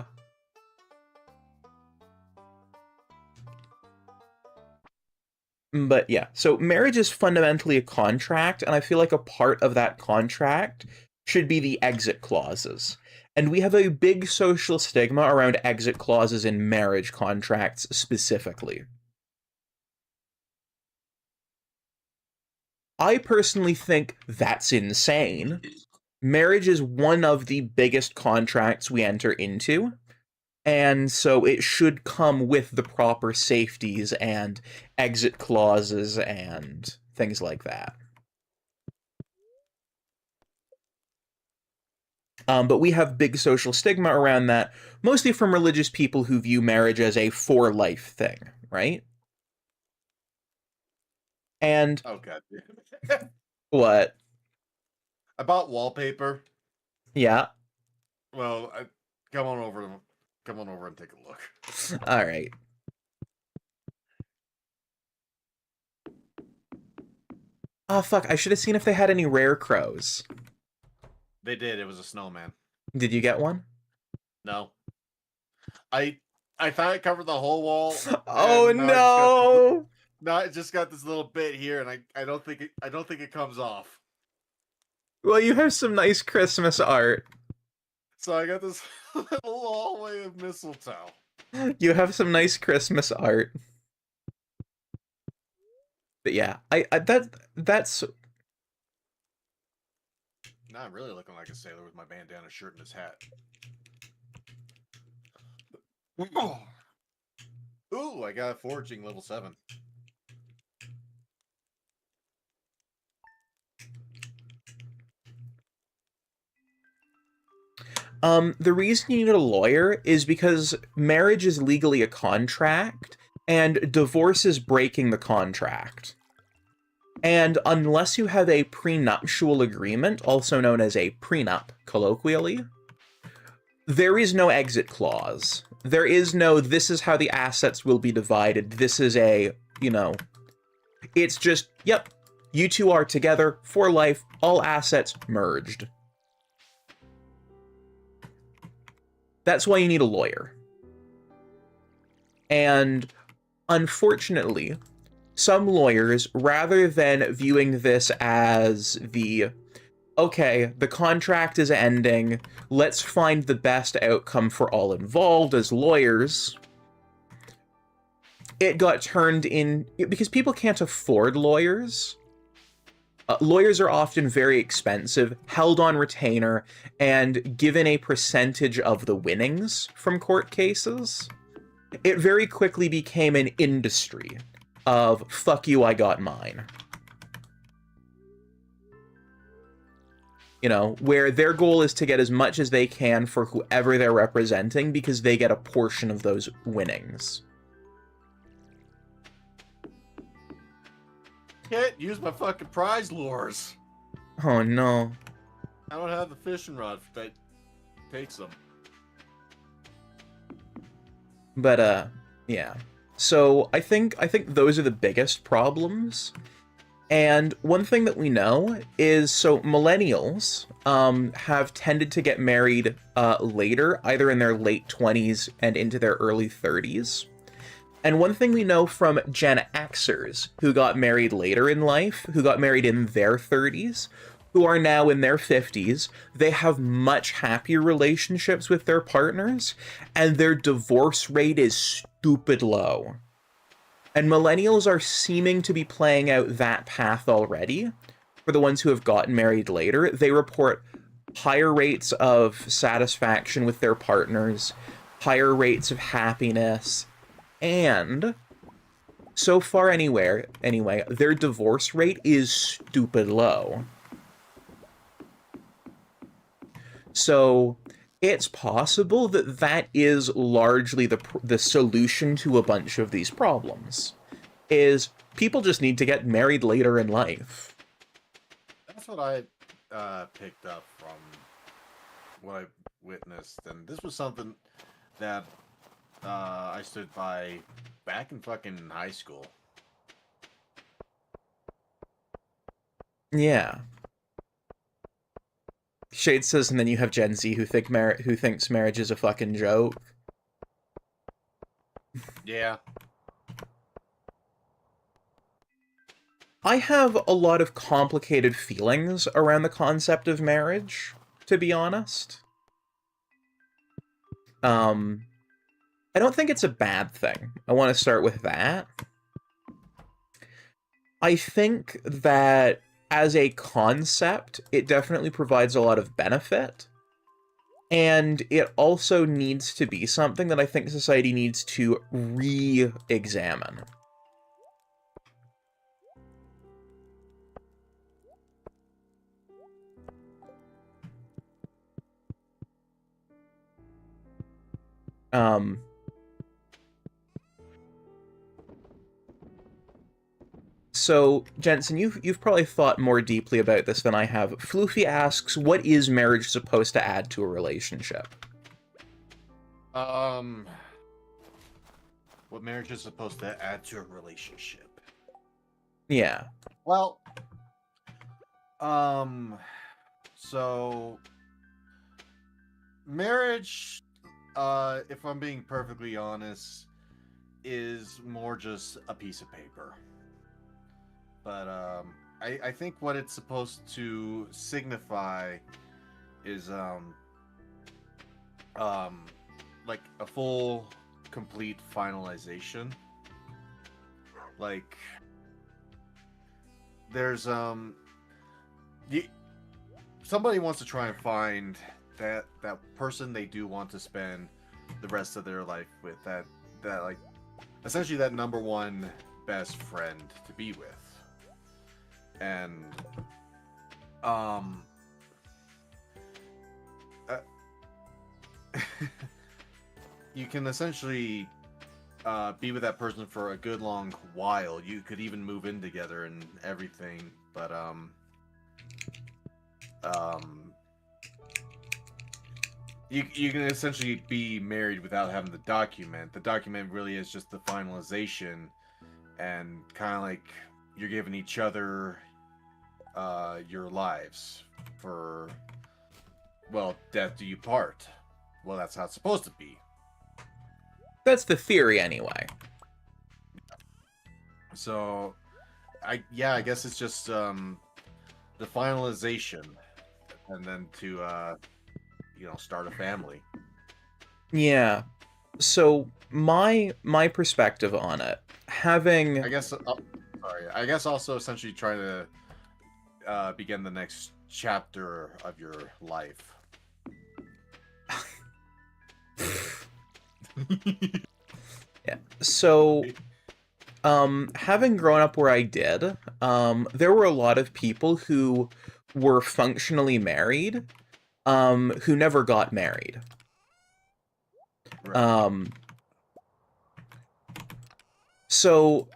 But yeah, so marriage is fundamentally a contract, and I feel like a part of that contract should be the exit clauses. And we have a big social stigma around exit clauses in marriage contracts specifically. I personally think that's insane. Marriage is one of the biggest contracts we enter into, and so it should come with the proper safeties and exit clauses and things like that. But we have big social stigma around that, mostly from religious people who view marriage as a for-life thing, right? And... Oh, God. What? I bought wallpaper. Yeah. Well, come on over and take a look. All right. Oh, fuck. I should have seen if they had any rare crows. They did. It was a snowman. Did you get one? No. I thought it covered the whole wall. Oh, no! No, it just got this little bit here, and I don't think it comes off. Well, you have some nice Christmas art. So I got this little hallway of mistletoe. You have some nice Christmas art. But yeah, that's... Now I'm really looking like a sailor with my bandana shirt and his hat. Ooh, I got foraging level 7. The reason you need a lawyer is because marriage is legally a contract, and divorce is breaking the contract. And unless you have a prenuptial agreement, also known as a prenup, colloquially, there is no exit clause. There is no, this is how the assets will be divided, this is a, you know, it's just, yep, you two are together for life, all assets merged. That's why you need a lawyer. And unfortunately, some lawyers, rather than viewing this as the, okay, the contract is ending, let's find the best outcome for all involved as lawyers, it got turned in, because people can't afford lawyers. Lawyers are often very expensive, held on retainer, and given a percentage of the winnings from court cases. It very quickly became an industry of, fuck you, I got mine. You know, where their goal is to get as much as they can for whoever they're representing because they get a portion of those winnings. Can't use my fucking prize lures. Oh no. I don't have the fishing rod that takes them. But yeah. So I think those are the biggest problems. And one thing that we know is, so millennials have tended to get married later, either in their late 20s and into their early 30s. And one thing we know from Gen Xers who got married later in life, who got married in their 30s, who are now in their 50s, they have much happier relationships with their partners, and their divorce rate is stupid low. And millennials are seeming to be playing out that path already. For the ones who have gotten married later, they report higher rates of satisfaction with their partners, higher rates of happiness, and so far anyway, their divorce rate is stupid low. So it's possible that that is largely the solution to a bunch of these problems. Is people just need to get married later in life. That's what I picked up from what I witnessed, and this was something that I stood by back in fucking high school. Yeah. Shade says, and then you have Gen Z who thinks marriage is a fucking joke. Yeah. I have a lot of complicated feelings around the concept of marriage, to be honest. I don't think it's a bad thing. I want to start with that. I think that as a concept, it definitely provides a lot of benefit. And it also needs to be something that I think society needs to re-examine. Um, so, Jensen, you've probably thought more deeply about this than I have. Floofy asks, what is marriage supposed to add to a relationship? What marriage is supposed to add to a relationship? Yeah. Well, so marriage, if I'm being perfectly honest, is more just a piece of paper. But I think what it's supposed to signify is like a full, complete finalization. Like there's somebody wants to try and find that person they do want to spend the rest of their life with, that like essentially that number one best friend to be with. And uh, you can essentially be with that person for a good long while. You could even move in together and everything, but you can essentially be married without having the document. The document really is just the finalization, and kind of like you're giving each other your lives for, well, death do you part. Well, that's how it's supposed to be. That's the theory, anyway. So, I guess it's just the finalization, and then to start a family. Yeah. So my perspective on it, having I guess. Sorry. I guess also essentially trying to begin the next chapter of your life. yeah. So having grown up where I did, there were a lot of people who were functionally married, who never got married. Right. So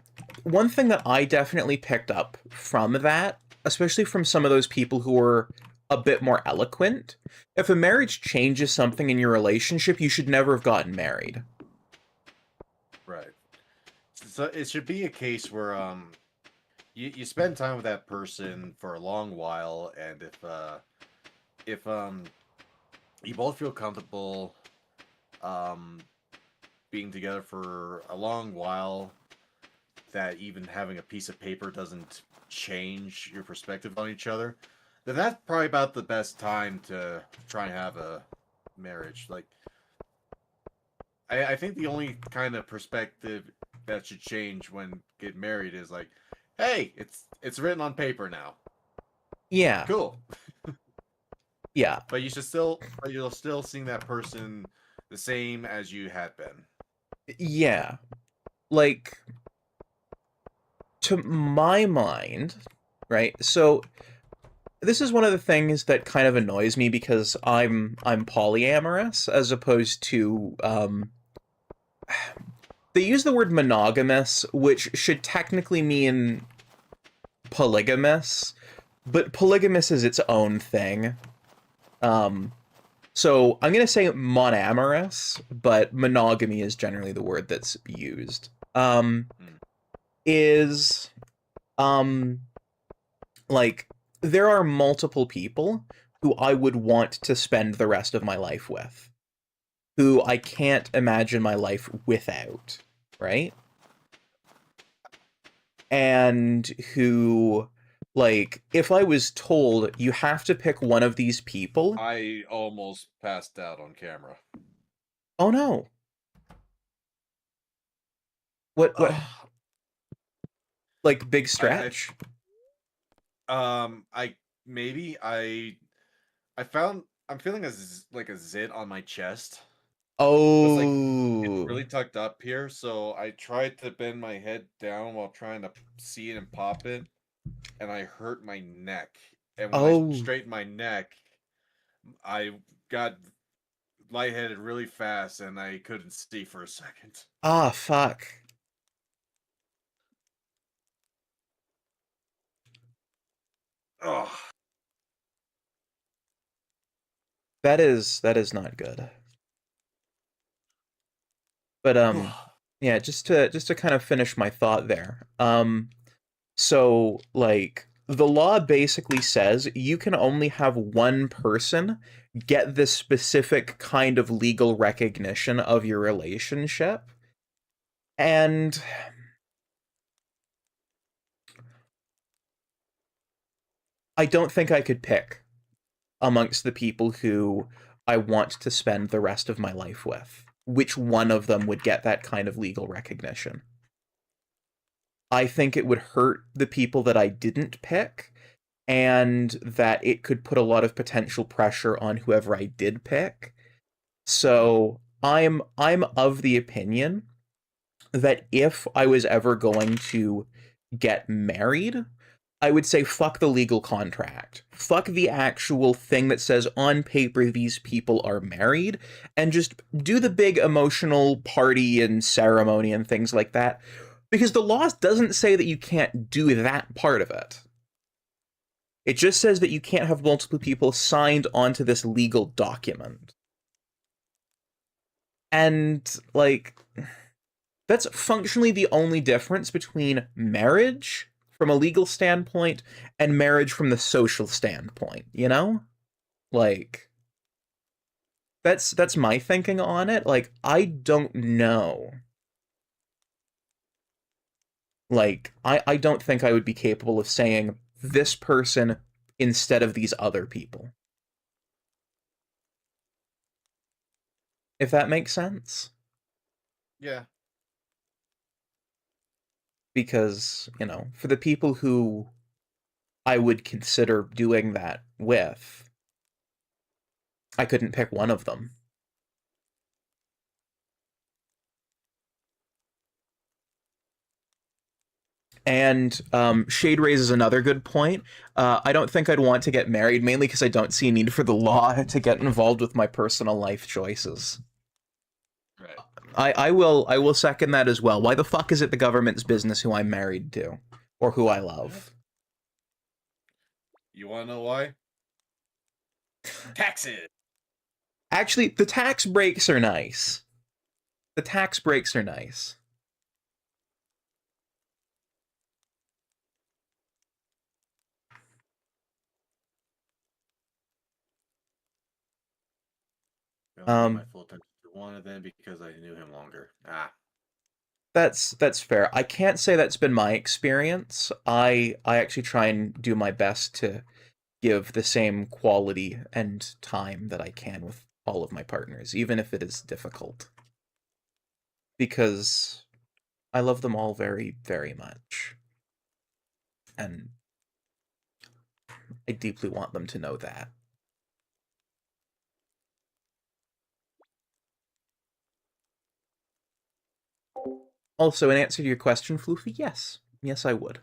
one thing that I definitely picked up from that, especially from some of those people who were a bit more eloquent, if a marriage changes something in your relationship, you should never have gotten married. Right. So it should be a case where you spend time with that person for a long while, and if you both feel comfortable being together for a long while, that even having a piece of paper doesn't change your perspective on each other, then that's probably about the best time to try and have a marriage. Like, I think the only kind of perspective that should change when get married is like, hey, it's written on paper now. Yeah. Cool. Yeah. But you'll still seeing that person the same as you had been. Yeah. Like, to my mind, right? So this is one of the things that kind of annoys me because I'm polyamorous as opposed to they use the word monogamous, which should technically mean polygamous, but polygamous is its own thing. Um, so I'm gonna say monamorous, but monogamy is generally the word that's used. Hmm. Is um like there are multiple people who I would want to spend the rest of my life with, who I can't imagine my life without, right? And who, like, if I was told you have to pick one of these people, I almost passed out on camera. oh no, what, Ugh. like, big I stretch? I maybe I found I'm feeling like a zit on my chest. But it's Oh, really tucked up here, so I tried to bend my head down while trying to see it and pop it, and I hurt my neck. And when I oh, straightened my neck, I got lightheaded really fast and I couldn't see for a second. ah, fuck. Ugh. That is not good. But yeah, just to kind of finish my thought there. So, like, the law basically says you can only have one person get this specific kind of legal recognition of your relationship. And I don't think I could pick amongst the people who I want to spend the rest of my life with which one of them would get that kind of legal recognition. I think it would hurt the people that I didn't pick, and that it could put a lot of potential pressure on whoever I did pick. Mhm. So I'm of the opinion that if I was ever going to get married, I would say fuck the legal contract. Fuck the actual thing that says on paper these people are married, and just do the big emotional party and ceremony and things like that. Because the law doesn't say that you can't do that part of it. It just says that you can't have multiple people signed onto this legal document. And, like, that's functionally the only difference between marriage from a legal standpoint and marriage from the social standpoint, you know? Like, that's my thinking on it. Like, I don't know. Like, I don't think I would be capable of saying this person instead of these other people. If that makes sense. Yeah. Because, for the people who I would consider doing that with, I couldn't pick one of them. And Shade raises another good point. I don't think I'd want to get married, mainly because I don't see a need for the law to get involved with my personal life choices. Right. I will second that as well. Why the fuck is it the government's business who I'm married to, or who I Yeah. love? You want to know why? Taxes. Actually, the tax breaks are nice. The tax breaks are nice. I only gave my Um, full attention to one of them because I knew him longer. Ah. that's fair. I can't say that's been my experience. I actually try and do my best to give the same quality and time that I can with all of my partners, even if it is difficult. Because I love them all very, very much. And I deeply want them to know that. Also, in answer to your question, Floofy, yes. Yes, I would.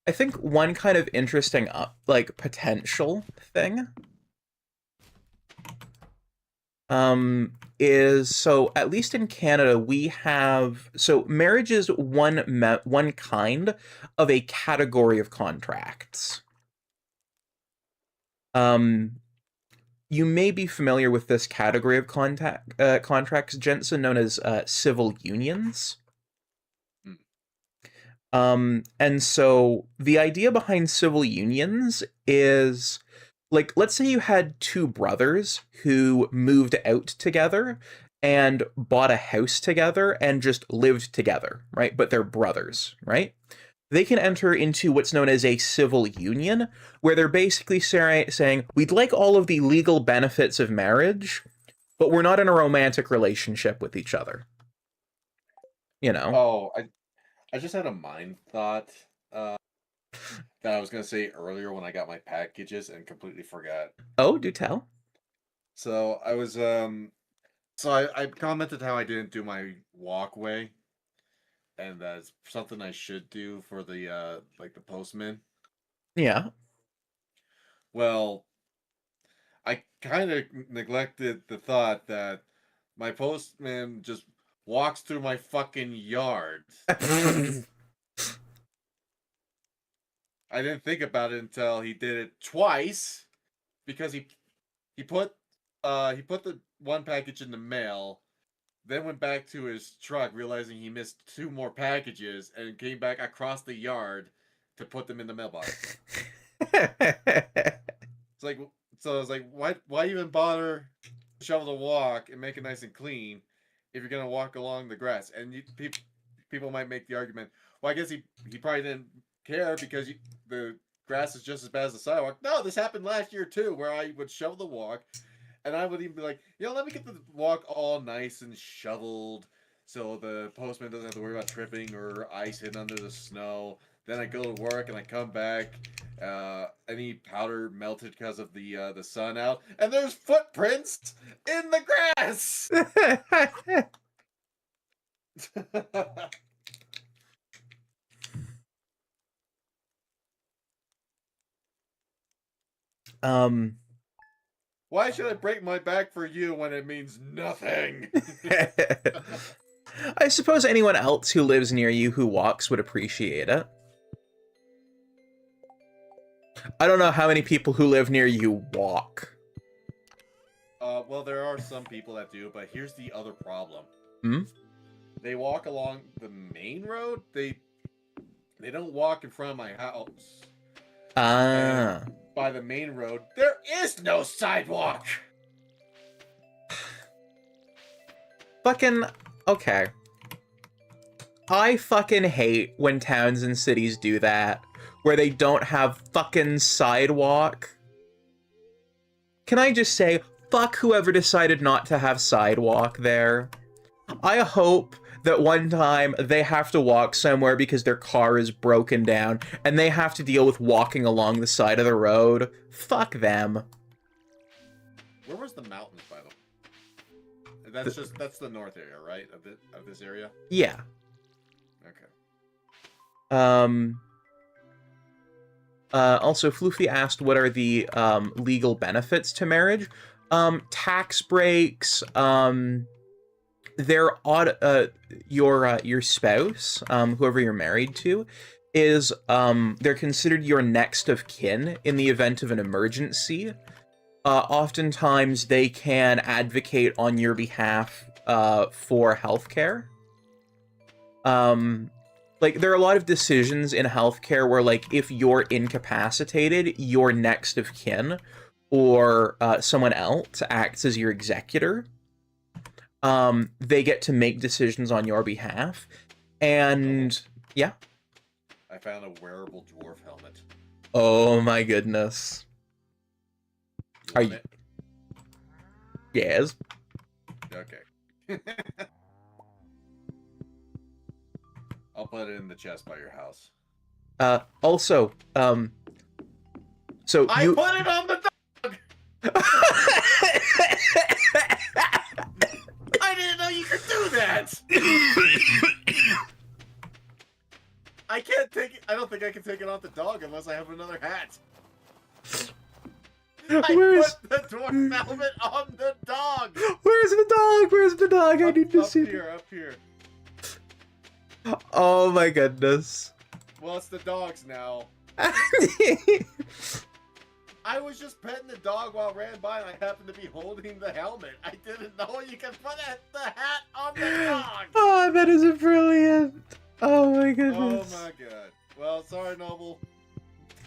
I think one kind of interesting, potential thing is, so at least in Canada we have, so marriage is one kind of a category of contracts. You may be familiar with this category of contracts, Jensen, known as civil unions. And so the idea behind civil unions is, like, let's say you had two brothers who moved out together and bought a house together and just lived together, right? But they're brothers, right? They can enter into what's known as a civil union, where they're basically saying, we'd like all of the legal benefits of marriage, but we're not in a romantic relationship with each other. You know? Oh, I just had a mind thought that I was gonna say earlier when I got my packages and completely forgot. Oh, do tell. So I was I commented how I didn't do my walkway, and that's something I should do for the like the postman. Yeah. Well, I kind of neglected the thought that my postman just walks through my fucking yard. I didn't think about it until he did it twice, because he put the one package in the mail, then went back to his truck realizing he missed two more packages, and came back across the yard to put them in the mailbox. It's like, so I was like, why even bother to shovel the walk and make it nice and clean if you're gonna walk along the grass? And people might make the argument, well, I guess he probably didn't care because the grass is just as bad as the sidewalk. No, this happened last year too, where I would shovel the walk, and I would even be like, let me get the walk all nice and shoveled, so the postman doesn't have to worry about tripping or ice hitting under the snow. Then I go to work and I come back, any powder melted because of the sun out, and there's footprints in the grass. Why should I break my back for you when it means nothing? I suppose anyone else who lives near you who walks would appreciate it. I don't know how many people who live near you walk. Well, there are some people that do, but here's the other problem. Hmm? They walk along the main road. They don't walk in front of my house. Ah. And by the main road, there is no sidewalk. Fucking okay. I fucking hate when towns and cities do that, where they don't have fucking sidewalk. Can I just say, fuck whoever decided not to have sidewalk there. I hope that one time they have to walk somewhere because their car is broken down and they have to deal with walking along the side of the road. Fuck them. Where was the mountains, by the way? That's the north area, right? Of this area? Yeah. Okay. Also, Floofy asked what are the legal benefits to marriage. Tax breaks, your spouse, whoever you're married to, is they're considered your next of kin in the event of an emergency. Oftentimes they can advocate on your behalf for healthcare. Like, there are a lot of decisions in healthcare where, like, if you're incapacitated, your next of kin or someone else acts as your executor. They get to make decisions on your behalf. And, yeah. I found a wearable dwarf helmet. Oh my goodness. Are you? It? Yes. Okay. I'll put it in the chest by your house. Also, so I you put it on the dog! I didn't know you could do that! I can't take it. I don't think I can take it off the dog unless I have another hat. Where's I put the dwarf helmet on the dog! Where's the dog? Where's the dog? I need to see. Up here. Oh my goodness. Well, it's the dog's now. I was just petting the dog while I ran by and I happened to be holding the helmet. I didn't know you could put the hat on the dog! Oh, that is brilliant. Oh my Oh goodness. my god. Well, sorry, Noble.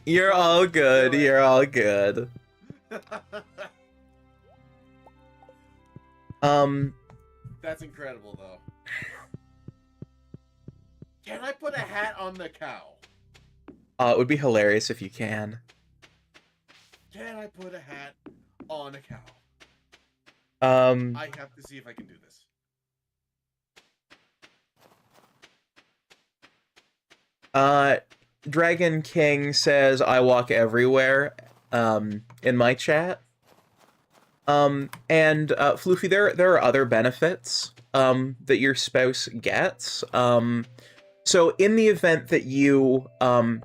You're all good. You're all good. That's incredible, though. Can I put a hat on the cow? It would be hilarious if you can. Can I put a hat on a cow? I have to see if I can do this. Dragon King says I walk everywhere, in my chat. And, Floofy, there are other benefits, that your spouse gets. So in the event that you,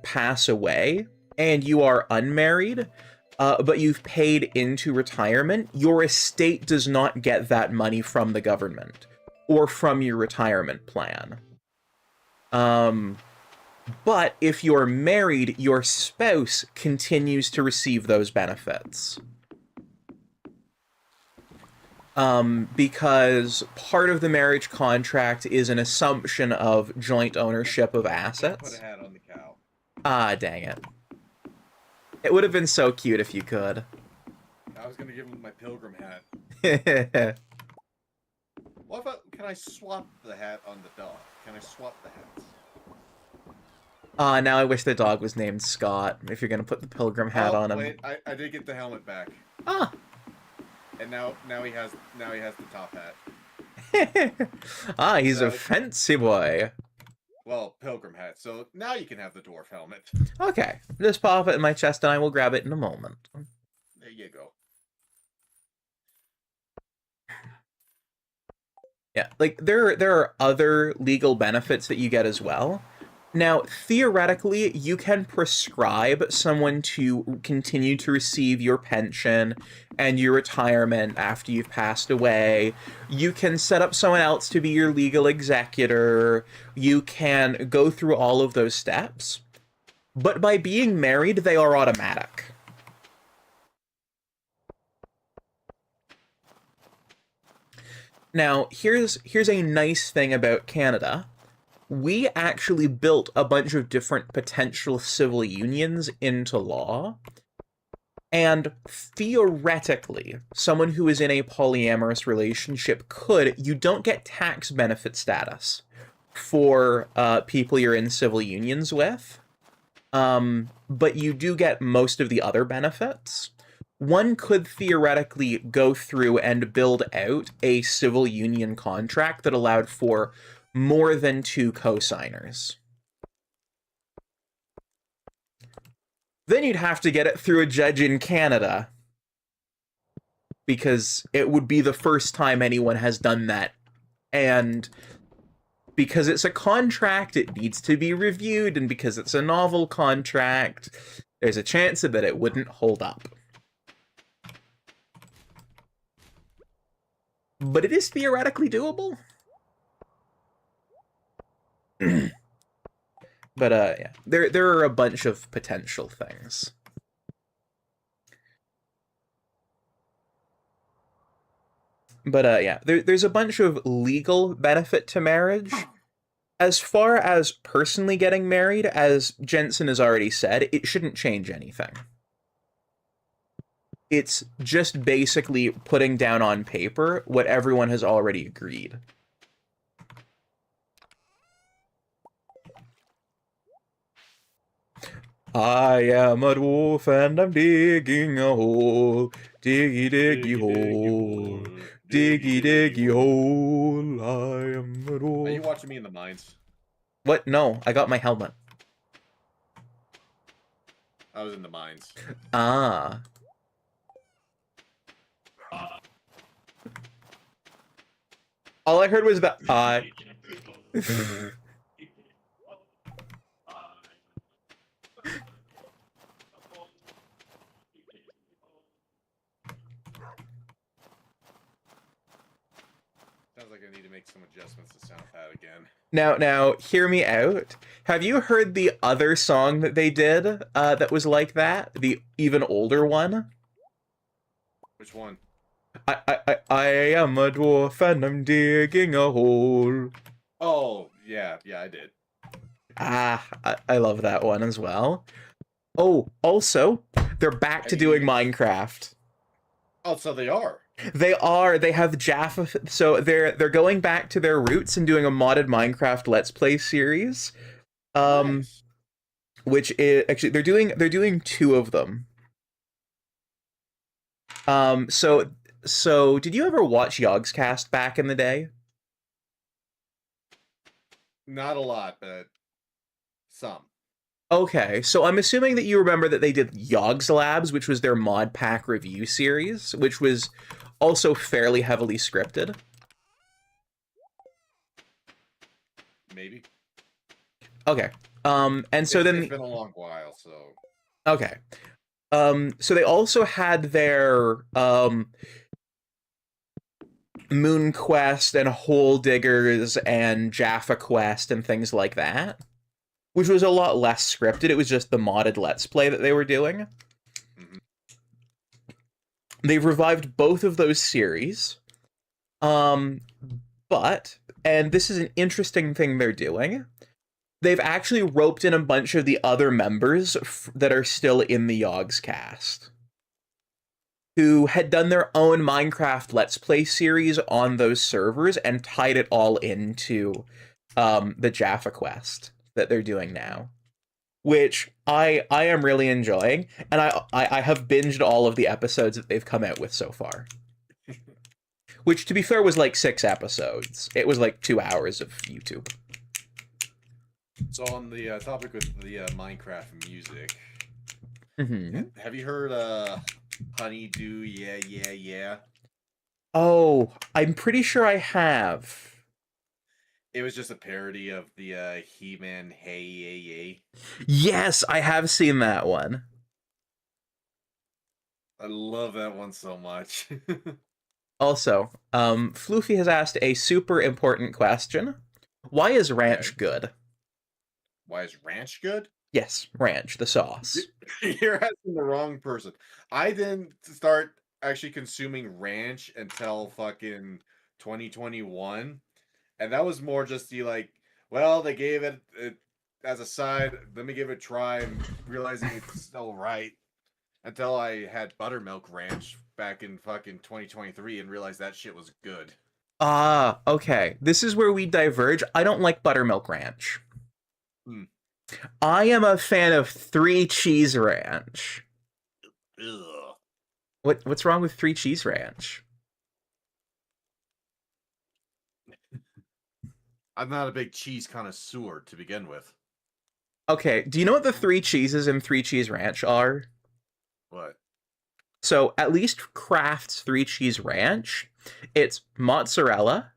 pass away, and you are unmarried, but you've paid into retirement, your estate does not get that money from the government, or from your retirement plan. But if you're married, your spouse continues to receive those benefits. Because part of the marriage contract is an assumption of joint ownership of assets. Put a hat on the cow. Ah, dang it. It would have been so cute if you could. I was gonna give him my pilgrim hat. What about, can I swap the hat on the dog? Can I swap the hats? Now I wish the dog was named Scott, if you're gonna put the pilgrim hat on him. Wait, I did get the helmet back. Ah. And now he has the top hat. Ah, he's a fancy boy. Well, pilgrim hat. So now you can have the dwarf helmet. Okay, just pop it in my chest and I will grab it in a moment. There you go. Yeah, like there are other legal benefits that you get as well. Now, theoretically, you can prescribe someone to continue to receive your pension and your retirement after you've passed away. You can set up someone else to be your legal executor. You can go through all of those steps. But by being married, they are automatic. Now, here's a nice thing about Canada. We actually built a bunch of different potential civil unions into law. And theoretically, someone who is in a polyamorous relationship could, you don't get tax benefit status for people you're in civil unions with. But you do get most of the other benefits. One could theoretically go through and build out a civil union contract that allowed for more than 2 co-signers. Then you'd have to get it through a judge in Canada, because it would be the first time anyone has done that. And because it's a contract, it needs to be reviewed, and because it's a novel contract, there's a chance that it wouldn't hold up. But it is theoretically doable. But yeah, there are a bunch of potential things. But yeah, there's a bunch of legal benefit to marriage. As far as personally getting married, as Jensen has already said, it shouldn't change anything. It's just basically putting down on paper what everyone has already agreed. I am a dwarf and I'm digging a hole. Diggy, diggy Diggy diggy hole. hole, diggy Diggy, diggy diggy hole. hole. I am a Are you dwarf. watching me in the mines? What? No, I got my helmet. I was in the mines. Ah. All I heard was the I. Sounds like I need to make some adjustments to SoundPad again. Now, hear me out. Have you heard the other song that they did that was like that? The even older one? Which one? I am a dwarf and I'm digging a hole. Oh, yeah, I did. Ah, I love that one as well. Oh, also, they're back Have to doing you? Minecraft. Oh, so they are. They are. They have Jaffa. So they're going back to their roots and doing a modded Minecraft Let's Play series. Um, Nice. which is actually they're doing two of them. So did you ever watch Yogscast back in the day? Not a lot, but some. Okay, so I'm assuming that you remember that they did Yogs Labs, which was their mod pack review series, which was also fairly heavily scripted. Maybe. Okay. And so It's then been a long while, so okay. So they also had their Moon Quest and Hole Diggers and Jaffa Quest and things like that, which was a lot less scripted. It was just the modded Let's Play that they were doing. mhm. They've revived both of those series. Um, but, and this is an interesting thing they're doing, they've actually roped in a bunch of the other members that are still in the Yogs cast, who had done their own Minecraft Let's Play series on those servers and tied it all into the Jaffa Quest that they're doing now, which I am really enjoying, and I have binged all of the episodes that they've come out with so far. Which, to be fair, was like 6 episodes. It was like 2 hours of YouTube. So on the topic with the Minecraft music, Mm-hmm. have you heard Honeydew? Yeah, yeah, yeah. Oh, I'm pretty sure I have. It was just a parody of the He-Man Hey Yeah Yeah. Yes, I have seen that one. I love that one so much. Also, Floofy has asked a super important question. Why is Okay. ranch good? Why is ranch good? Yes, ranch, the sauce. You're asking the wrong person. I didn't start actually consuming ranch until fucking 2021. And that was more just the like, well, they gave it as a side. Let me give it a try and realizing it's still right. Until I had buttermilk ranch back in fucking 2023 and realized that shit was good. Ah, okay. This is where we diverge. I don't like buttermilk ranch. Hmm. I am a fan of three cheese ranch. Ugh. What's wrong with three cheese ranch? I'm not a big cheese connoisseur to begin with. Okay, do you know what the three cheeses in three cheese ranch are? What? So at least Kraft's three cheese ranch, it's mozzarella,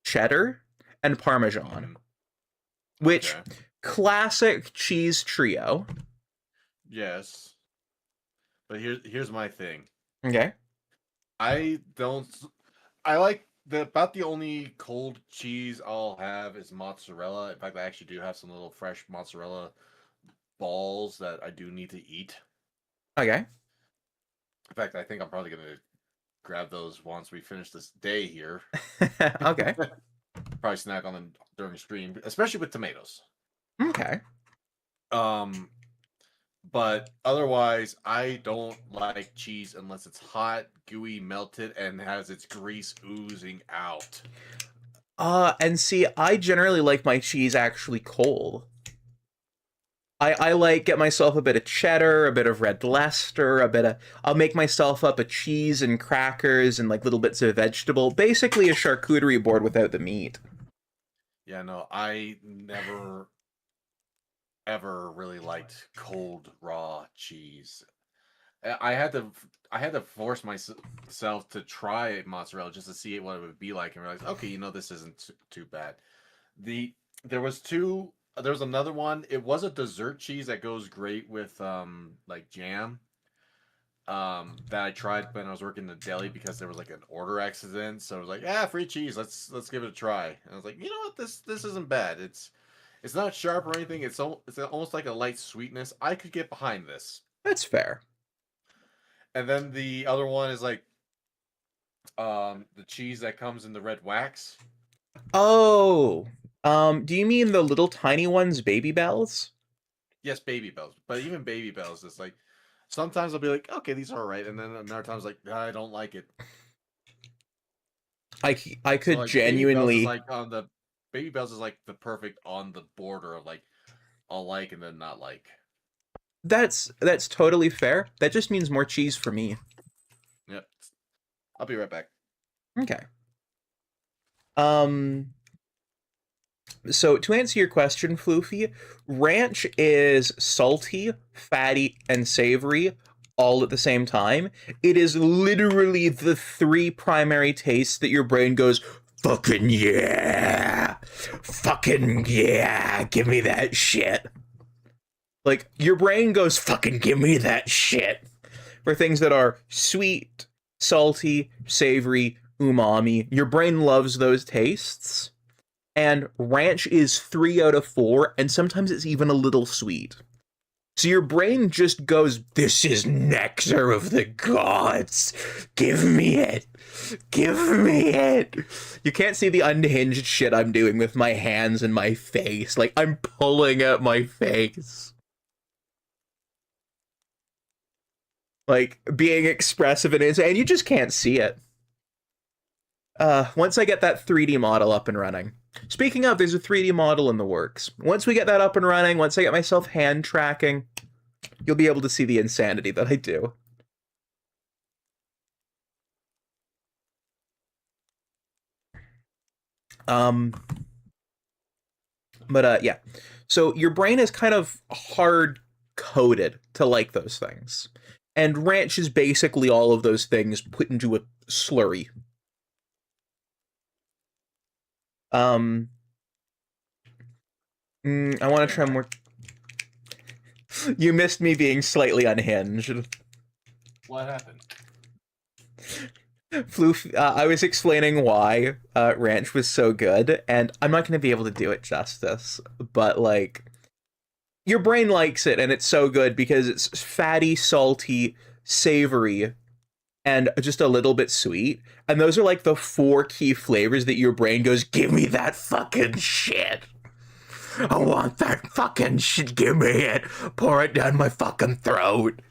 cheddar, and parmesan, Mhm. which Okay. classic cheese trio. Yes. But here's my thing. Okay. I don't. I like about the only cold cheese I'll have is mozzarella. In fact, I actually do have some little fresh mozzarella balls that I do need to eat. Okay. In fact, I think I'm probably gonna grab those once we finish this day here. Okay. Probably snack on them during the stream, especially with tomatoes. Okay. Um, but otherwise, I don't like cheese unless it's hot, gooey, melted, and has its grease oozing out. And see, I generally like my cheese actually cold. I like get myself a bit of cheddar, a bit of red Leicester, I'll make myself up a cheese and crackers and like little bits of vegetable. Basically a charcuterie board without the meat. Yeah, no, I never ever really liked cold raw cheese. I had to force myself to try mozzarella just to see what it would be like and realize, okay, this isn't too bad. The there was two there was another one. It was a dessert cheese that goes great with like jam. That I tried when I was working in the deli because there was like an order accident. So I was like, free cheese. Let's give it a try. And I was like, you know what, this isn't bad. It's not sharp or anything. It's almost like a light sweetness. I could get behind this. That's fair. And then the other one is like the cheese that comes in the red wax. Oh, do you mean the little tiny ones, Baby Bells? Yes, Baby Bells. But even Baby Bells, it's like sometimes I'll be like, okay, these are all right, and then another time's like, I don't like it. I could like, genuinely Baby Bells is like the perfect on the border of like I'll like and then not like. That's totally fair. That just means more cheese for me. Yep. I'll be right back. Okay. So to answer your question, Floofy, ranch is salty, fatty, and savory all at the same time. It is literally the three primary tastes that your brain goes, fucking yeah! Fucking yeah! Give me that shit! Like, your brain goes, fucking give me that shit! For things that are sweet, salty, savory, umami. Your brain loves those tastes. And ranch is 3 out of 4, and sometimes it's even a little sweet. So your brain just goes, this is nectar of the gods. Give me it. Give me it. You can't see the unhinged shit I'm doing with my hands and my face. Like, I'm pulling at my face. Like, being expressive and you just can't see it. Once I get that 3D model up and running. Speaking of, there's a 3D model in the works. Once we get that up and running, once I get myself hand tracking, you'll be able to see the insanity that I do. Yeah. So your brain is kind of hard-coded to like those things. And ranch is basically all of those things put into a slurry. I want to try more. You missed me being slightly unhinged. What happened? Floof, I was explaining why ranch was so good, and I'm not going to be able to do it justice, but like, your brain likes it, and it's so good because it's fatty, salty, savory, and just a little bit sweet. And those are like the 4 key flavors that your brain goes, give me that fucking shit. I want that fucking shit. Give me it. Pour it down my fucking throat.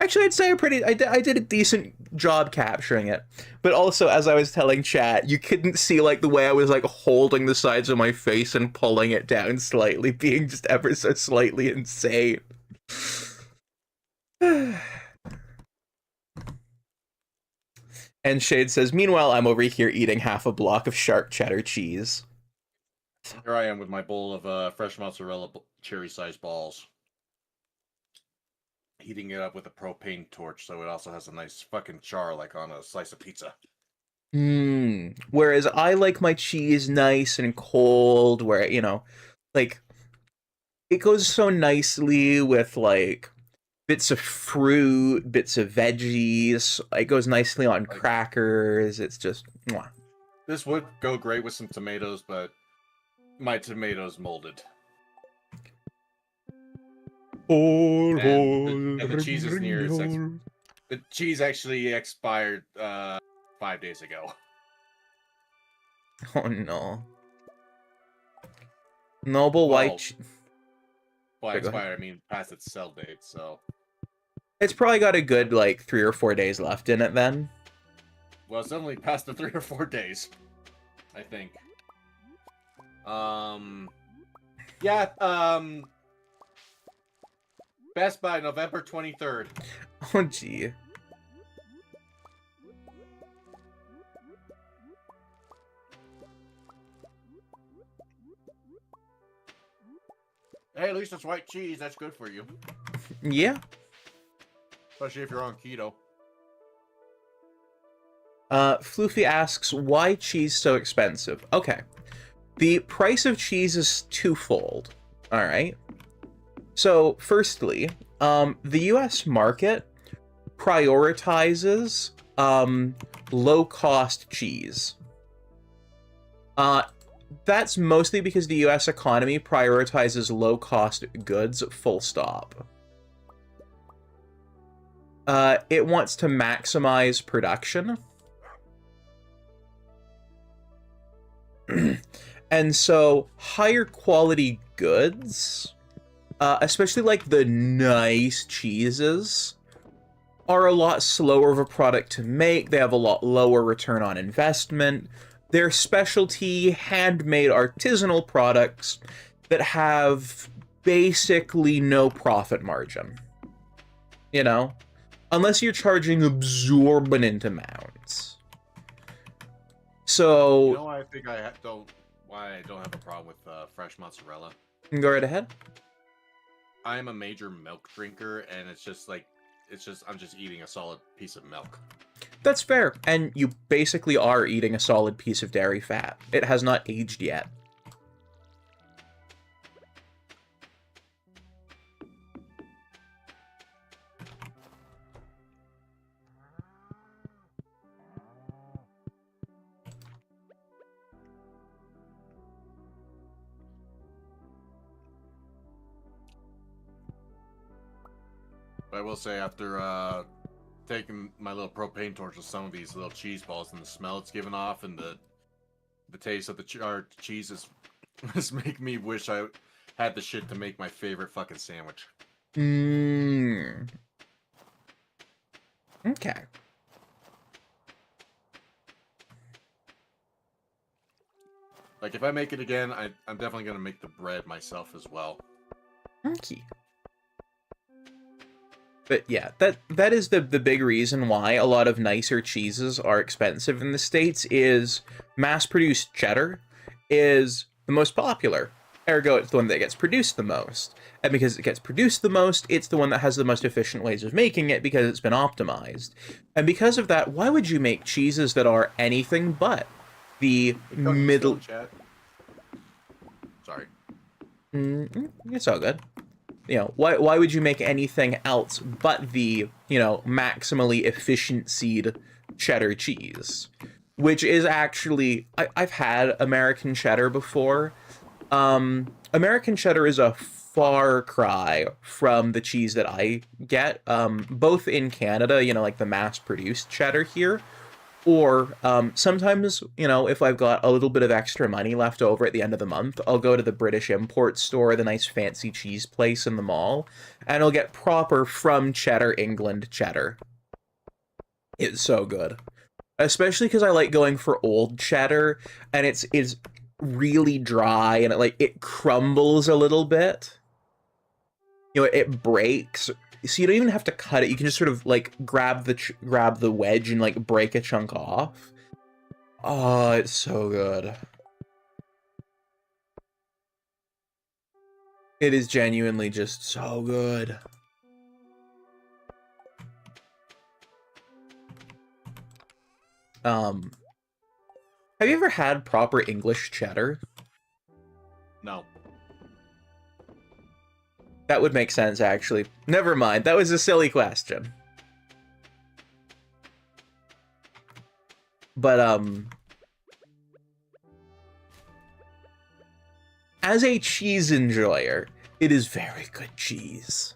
Actually, I'd say I did a decent job capturing it. But also, as I was telling chat, you couldn't see like the way I was like holding the sides of my face and pulling it down slightly, being just ever so slightly insane. And Shade says, meanwhile, I'm over here eating half a block of sharp cheddar cheese. Here I am with my bowl of fresh mozzarella cherry-sized balls. Heating it up with a propane torch so it also has a nice fucking char like on a slice of pizza. Whereas I like my cheese nice and cold, where, like, it goes so nicely with, like, bits of fruit, bits of veggies. It goes nicely on crackers. It's just, mwah. This would go great with some tomatoes, but my tomatoes molded. And the cheese is near its the cheese actually expired 5 days ago. Oh no. Noble white. By expired, I mean past its sell date, so. It's probably got a good, like, 3 or 4 days left in it then. Well, it's definitely past the 3 or 4 days, I think. Yeah, Best Buy, November 23rd. Oh, gee. Hey, at least it's white cheese. That's good for you. Yeah. Especially if you're on keto. Floofy asks, why cheese so expensive? Okay. The price of cheese is twofold. All right. So, firstly, the US market prioritizes low-cost cheese. That's mostly because the US economy prioritizes low-cost goods, full stop. It wants to maximize production. And so, higher quality goods, especially like the nice cheeses, are a lot slower of a product to make. They have a lot lower return on investment. They're specialty, handmade, artisanal products that have basically no profit margin. You know? Unless you're charging exorbitant amounts. So... You know why I think why I don't have a problem with fresh mozzarella? Go right ahead. I'm a major milk drinker, and it's just like, I'm just eating a solid piece of milk. That's fair, and you basically are eating a solid piece of dairy fat. It has not aged yet. But I will say, after taking my little propane torch with some of these little cheese balls, and the smell it's giving off, and the taste of the cheese is making me wish I had the shit to make my favorite fucking sandwich. Mmm. Okay. Like, if I make it again, I'm definitely gonna make the bread myself as well. Okay. But yeah, that is the big reason why a lot of nicer cheeses are expensive in the States, is mass-produced cheddar is the most popular. Ergo, it's the one that gets produced the most. And because it gets produced the most, it's the one that has the most efficient ways of making it because it's been optimized. And because of that, why would you make cheeses that are anything but the middle... Sorry. It's all good. You know, why would you make anything else but the, you know, maximally efficiencyed cheddar cheese? Which is actually... I've had American cheddar before. American cheddar is a far cry from the cheese that I get, both in Canada, you know, like the mass-produced cheddar here, or sometimes, you know, if I've got a little bit of extra money left over at the end of the month, I'll go to the British import store, the nice fancy cheese place in the mall, and I'll get proper from Cheddar, England cheddar. It's so good. Especially because I like going for old cheddar, and it's really dry, and it crumbles a little bit. You know, it breaks. So you don't even have to cut it. You can just sort of like grab the wedge and like break a chunk off. Oh, it's so good. It is genuinely just so good. Have you ever had proper English cheddar? No. That would make sense, actually. Never mind, that was a silly question. But, as a cheese enjoyer, it is very good cheese.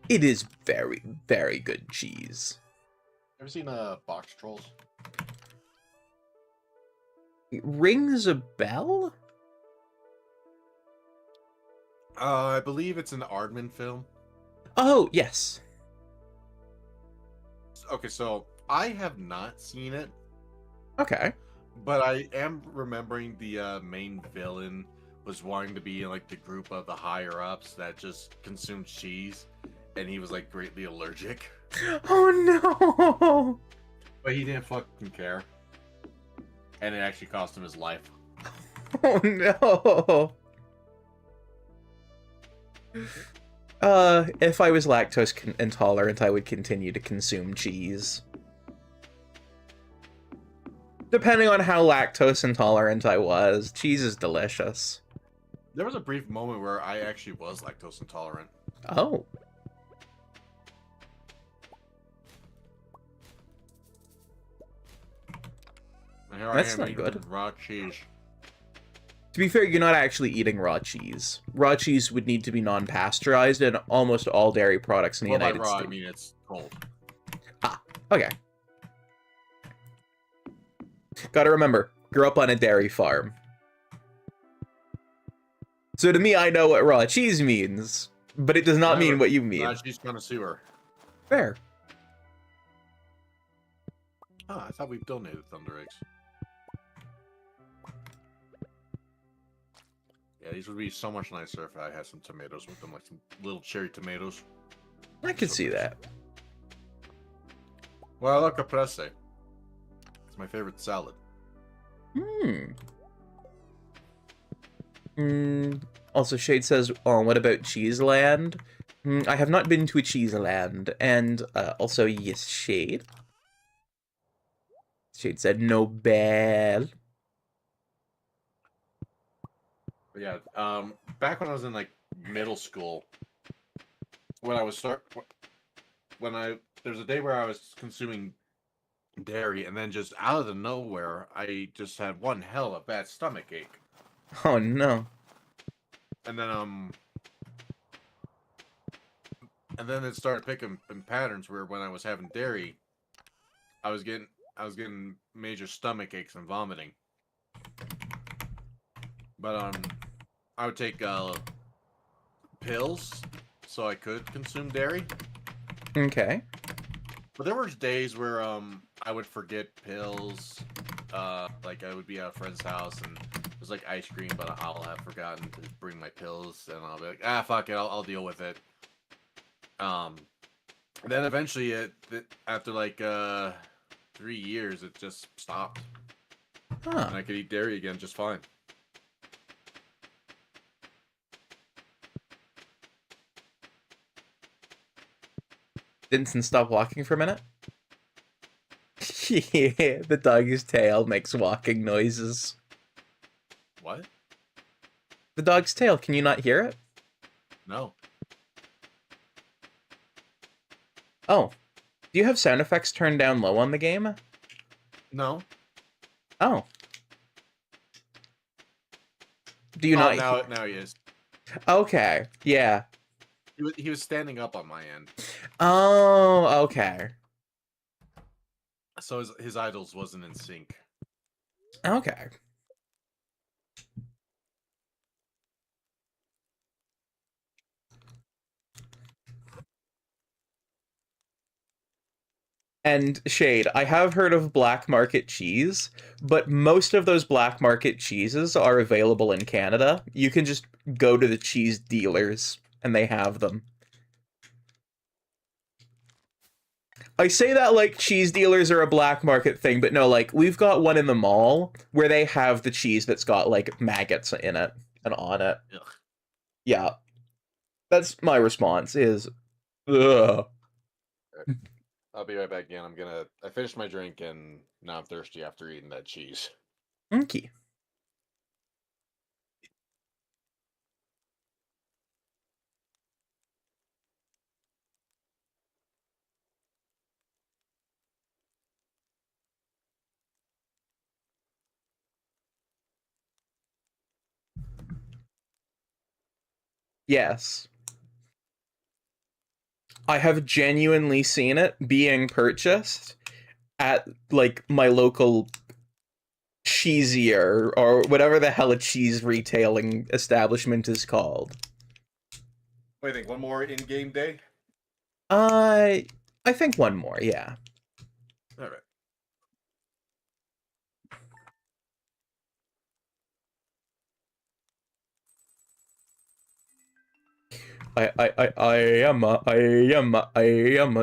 It is very, very good cheese. Ever seen Box Trolls? It rings a bell? I believe it's an Aardman film. Oh, yes. Okay, so I have not seen it. Okay. But I am remembering the main villain was wanting to be in like the group of the higher ups that just consumed cheese, and he was like greatly allergic. Oh no! But he didn't fucking care, and it actually cost him his life. Oh no! If I was lactose intolerant, I would continue to consume cheese. Depending on how lactose intolerant I was, cheese is delicious. There was a brief moment where I actually was lactose intolerant. Oh. And here That's I am not eating good. raw cheese. To be fair, you're not actually eating raw cheese. Raw cheese would need to be non-pasteurized, and almost all dairy products in the Well, by United raw, States. I mean it's cold. Ah, okay. Gotta remember, grew up on a dairy farm. So to me, I know what raw cheese means, but it does not mean what you mean. Raw cheese connoisseur. Fair. Oh, I thought we donated Thunder Eggs. Yeah, these would be so much nicer if I had some tomatoes with them, like some little cherry tomatoes. I could So see good. that. Well, look, caprese. It's my favorite salad. Also, Shade says, oh, what about Cheeseland? I have not been to a Cheeseland. And also, yes, Shade. Shade said, Nobel. But yeah, back when I was in like middle school, when I was there's a day where I was consuming dairy, and then just out of the nowhere, I just had one hell of a bad stomach ache. Oh, no. And then it started picking in patterns where when I was having dairy, I was getting major stomach aches and vomiting. But I would take pills so I could consume dairy. Okay. But there were days where I would forget pills. Like I would be at a friend's house and it was like ice cream, but I'll have forgotten to bring my pills, and I'll be like, ah, fuck it, I'll deal with it. Then eventually, after like 3 years, it just stopped, and Huh. I could eat dairy again just fine. Vincent stop walking for a minute. Yeah, the dog's tail makes walking noises. What? The dog's tail, can you not hear it? No. Oh. Do you have sound effects turned down low on the game? No. Oh. Do you not? Now he is. Okay. Yeah. He was standing up on my end, Oh, okay. so his idols wasn't in sync. Okay. And Shade, I have heard of black market cheese, but most of those black market cheeses are available in Canada. You can just go to the cheese dealers and they have them. I say that like cheese dealers are a black market thing, but no, like we've got one in the mall where they have the cheese that's got like maggots in it and on it. Ugh. Yeah. That's my response is ugh. I'll be right back again. I finished my drink and now I'm thirsty after eating that cheese. Okay. Yes. I have genuinely seen it being purchased at like my local cheesier or whatever the hell a cheese retailing establishment is called. What do you think? One more in-game day? I think one more, yeah. All right. I am a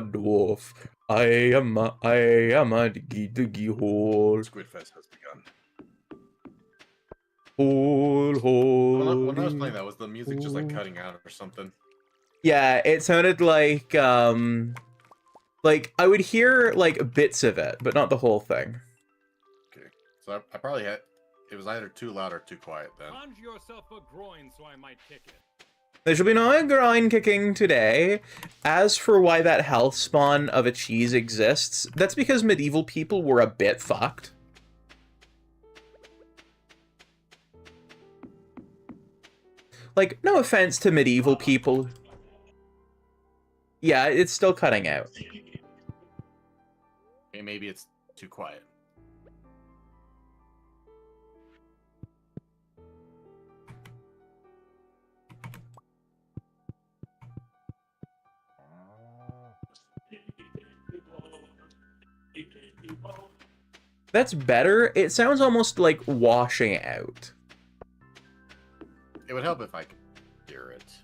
dwarf. I am a diggy hole. Squidfest has begun. Hole, When I was playing that, was the music just like hole. cutting out or something? Yeah, it sounded like I would hear like bits of it, but not the whole thing. Okay, so I probably had. It was either too loud or too quiet then. Conjure yourself a groin so I might kick it. There shall be no groin kicking today. As for why that health spawn of a cheese exists, that's because medieval people were a bit fucked. Like, no offense to medieval people. Yeah, it's still cutting out. Okay, maybe it's too quiet. That's better. It sounds almost like washing out. It would help if I could hear it.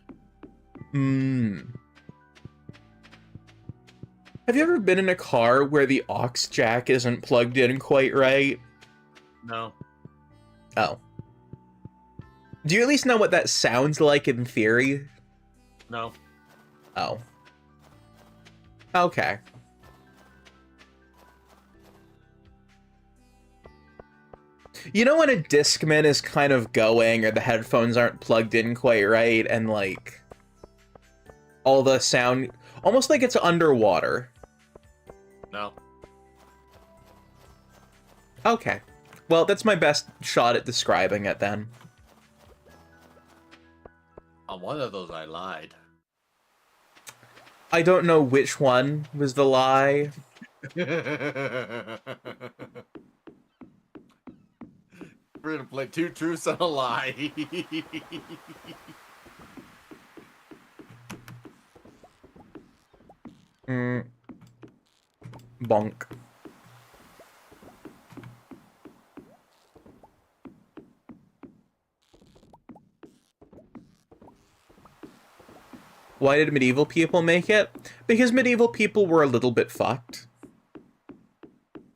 Have you ever been in a car where the aux jack isn't plugged in quite right? No. Oh. Do you at least know what that sounds like in theory? No. Oh. Okay. You know when a Discman is kind of going, or the headphones aren't plugged in quite right, and like all the sound, almost like it's underwater. No. Okay. Well, that's my best shot at describing it then. On one of those, I lied. I don't know which one was the lie. We're gonna play 2 truths and a lie. Bonk. Why did medieval people make it? Because medieval people were a little bit fucked.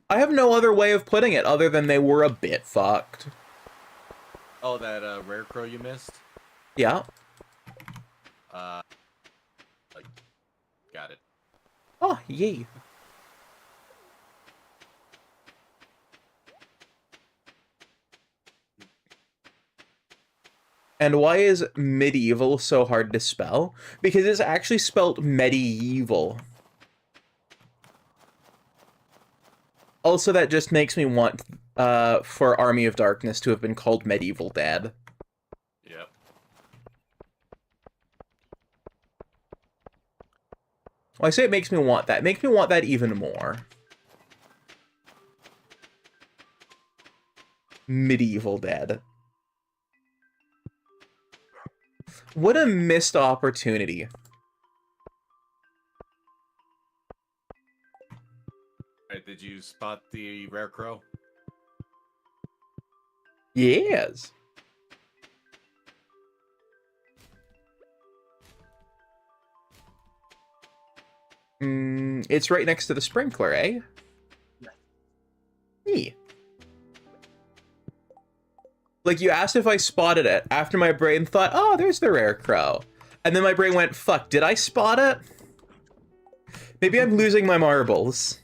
I have no other way of putting it other than they were a bit fucked. Oh, that rare crow you missed? Yeah. Got it. Oh, yay. And why is medieval so hard to spell? Because it's actually spelt medieval. Also, that just makes me want for Army of Darkness to have been called Medieval Dad. Yep. Well, I say it makes me want that. It makes me want that even more. Medieval Dad. What a missed opportunity. Alright, did you spot the rare crow? Yes. It's right next to the sprinkler, eh? Yeah. Like, you asked if I spotted it after my brain thought, oh, there's the rare crow. And then my brain went, fuck, did I spot it? Maybe I'm losing my marbles.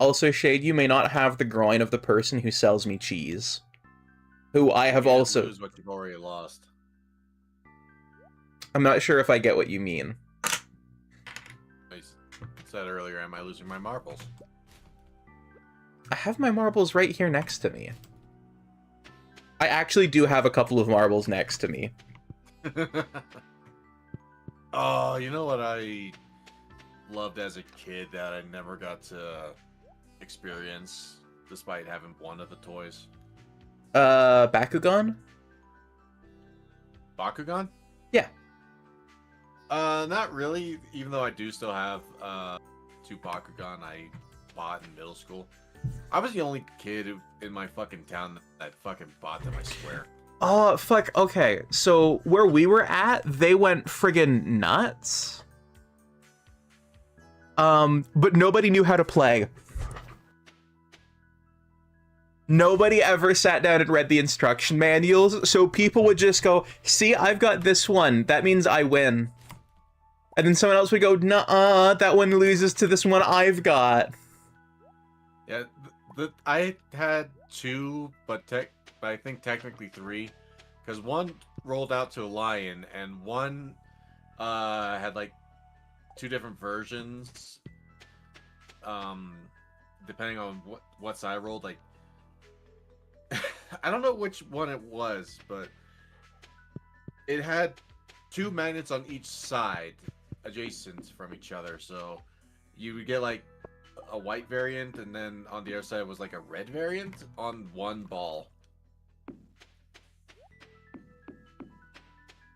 Also, Shade, you may not have the groin of the person who sells me cheese. Who I have also... lose what you've already lost. I'm not sure if I get what you mean. I said earlier, am I losing my marbles? I have my marbles right here next to me. I actually do have a couple of marbles next to me. Oh, you know what I loved as a kid that I never got to experience, despite having one of the toys? Bakugan? Bakugan? Yeah. Not really. Even though I do still have 2 Bakugan I bought in middle school. I was the only kid in my fucking town that fucking bought them, I swear. Oh, fuck. Okay, so where we were at, they went friggin' nuts. But nobody knew how to play. Nobody ever sat down and read the instruction manuals, so people would just go, see, I've got this one. That means I win. And then someone else would go, nuh-uh, that one loses to this one I've got. Yeah, I had 2, but I think technically 3, because one rolled out to a lion, and one had like 2 different versions. Depending on what side I rolled, like I don't know which one it was, but it had 2 magnets on each side, adjacent from each other. So you would get like a white variant, and then on the other side was like a red variant on one ball.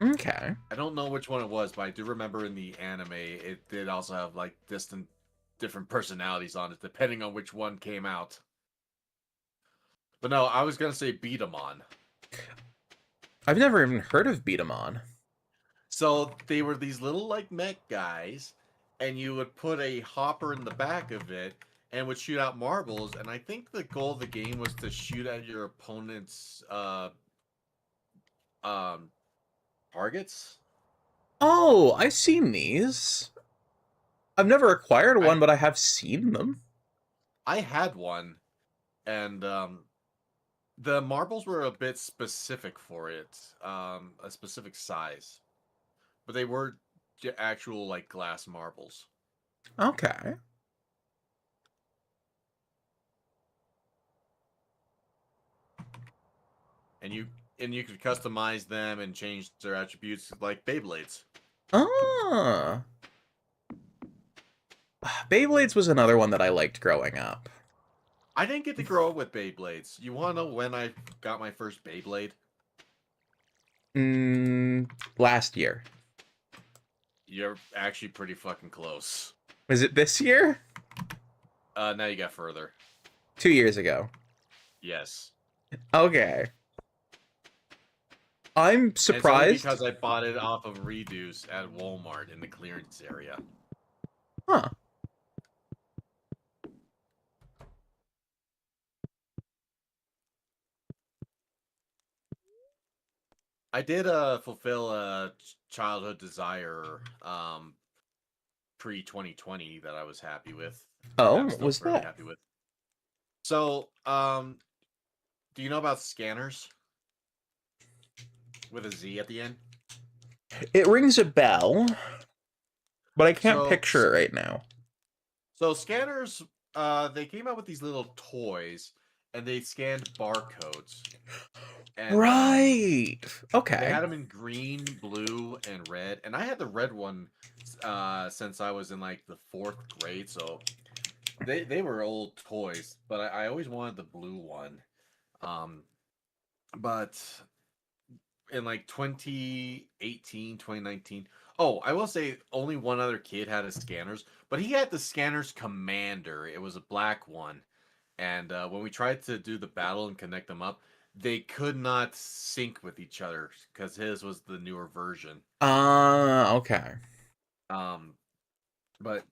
Okay. I don't know which one it was, but I do remember in the anime it did also have like different personalities on it, depending on which one came out. But no, I was gonna say Beatamon. I've never even heard of Beatamon. So they were these little like mech guys, and you would put a hopper in the back of it and would shoot out marbles. And I think the goal of the game was to shoot at your opponent's targets. Oh, I've seen these. I've never acquired one, but I have seen them. I had one, and the marbles were a bit specific for it, a specific size, but they were actual like glass marbles. Okay. And you could customize them and change their attributes like Beyblades. Ah. Beyblades was another one that I liked growing up. I didn't get to grow up with Beyblades. You want to know when I got my first Beyblade? Last year. You're actually pretty fucking close. Was it this year? Now you got further. 2 years ago. Yes. Okay. I'm surprised. It's only because I bought it off of Reduce at Walmart in the clearance area. Huh. I did fulfill a childhood desire pre 2020 that I was happy with. Oh, I'm what still was very that? happy with. So, do you know about scanners? With a Z at the end? It rings a bell, but I can't So- picture it right now. So scanners, they came out with these little toys, and they scanned barcodes. And, Right. They Okay. had them in green, blue, and red, and I had the red one since I was in like the 4th grade. So they were old toys, but I always wanted the blue one. But in like 2018, 2019. Oh, I will say only one other kid had a scanners, but he had the scanners commander. It was a black one. And when we tried to do the battle and connect them up, they could not sync with each other because his was the newer version. Okay. But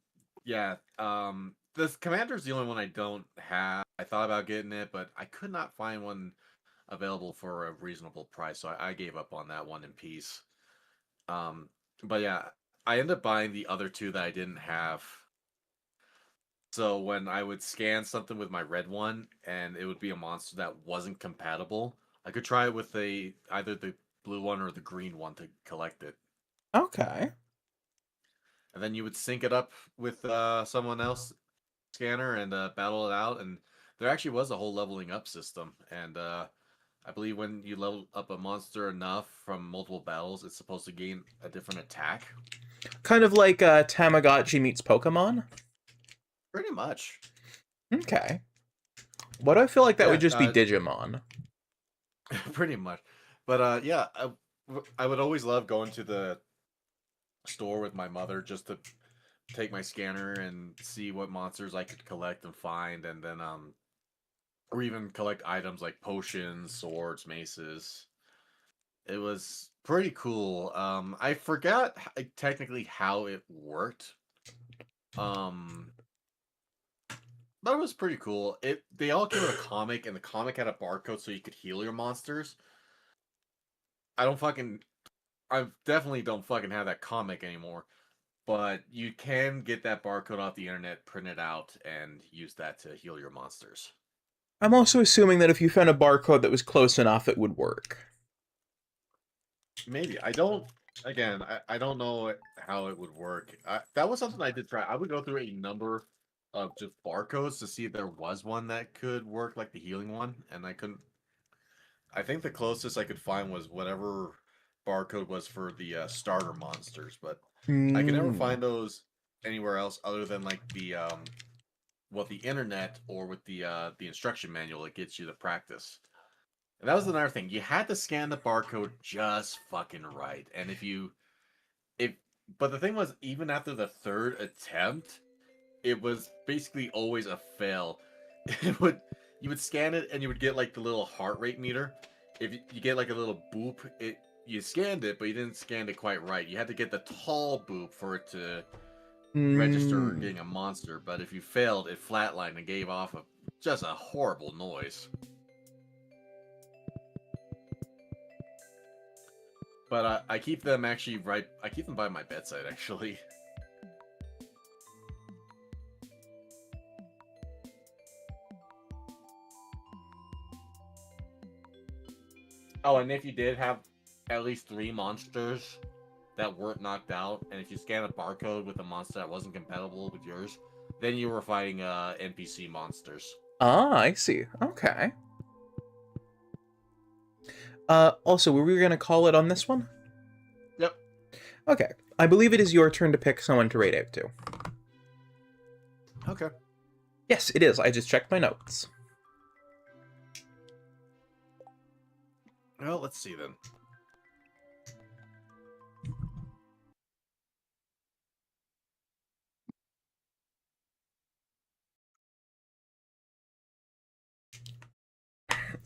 yeah, the commander's the only one I don't have. I thought about getting it, but I could not find one available for a reasonable price, so I gave up on that one in peace. But yeah, I ended up buying the other 2 that I didn't have. So when I would scan something with my red one and it would be a monster that wasn't compatible, I could try it with either the blue one or the green one to collect it. Okay. And then you would sync it up with someone else scanner and battle it out. And there actually was a whole leveling up system. And I believe when you level up a monster enough from multiple battles, it's supposed to gain a different attack. Kind of like Tamagotchi meets Pokemon. Pretty much. Okay. Why do I feel like that Yeah, would just be Digimon? Pretty much. But yeah, I would always love going to the store with my mother just to take my scanner and see what monsters I could collect and find, and then or even collect items like potions, swords, maces. It was pretty cool. I forgot technically how it worked. Um, but it was pretty cool. They all came with a comic, and the comic had a barcode so you could heal your monsters. I definitely don't fucking have that comic anymore. But you can get that barcode off the internet, print it out, and use that to heal your monsters. I'm also assuming that if you found a barcode that was close enough, it would work. Maybe. I don't know how it would work. That was something I did try. I would go through a number of just barcodes to see if there was one that could work like the healing one, and I couldn't. I think the closest I could find was whatever barcode was for the starter monsters, but I could never find those anywhere else other than like the internet or with the instruction manual that gets you the practice. And that was another thing. You had to scan the barcode just fucking right. And if but the thing was, even after the third attempt, it was basically always a fail. It would You would scan it and you would get like the little heart rate meter. If you get like a little boop, you scanned it, but you didn't scan it quite right. You had to get the tall boop for it to register getting a monster. But if you failed, it flatlined and gave off just a horrible noise. But I keep them actually right. I keep them by my bedside actually. Oh, and if you did have at least 3 monsters that weren't knocked out, and if you scan a barcode with a monster that wasn't compatible with yours, then you were fighting NPC monsters. Ah, I see. Okay. Also, were we going to call it on this one? Yep. Okay. I believe it is your turn to pick someone to raid out to. Okay. Yes, it is. I just checked my notes. Well, let's see then.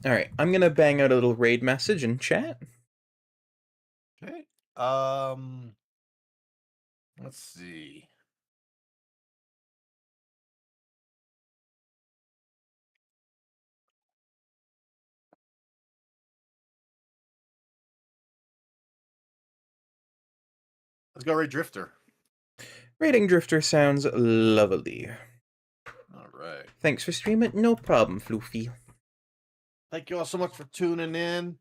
Alright, I'm gonna bang out a little raid message in chat. Okay. Let's see. Let's go raid Drifter. Raiding Drifter sounds lovely. All right. Thanks for streaming. No problem, Floofy. Thank you all so much for tuning in.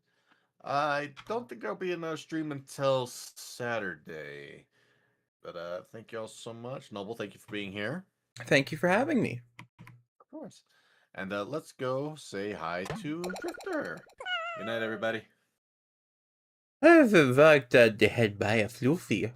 I don't think there'll be another stream until Saturday. But thank you all so much. Noble, thank you for being here. Thank you for having me. Of course. And let's go say hi to Drifter. Good night, everybody. I've walked the head by a Floofy.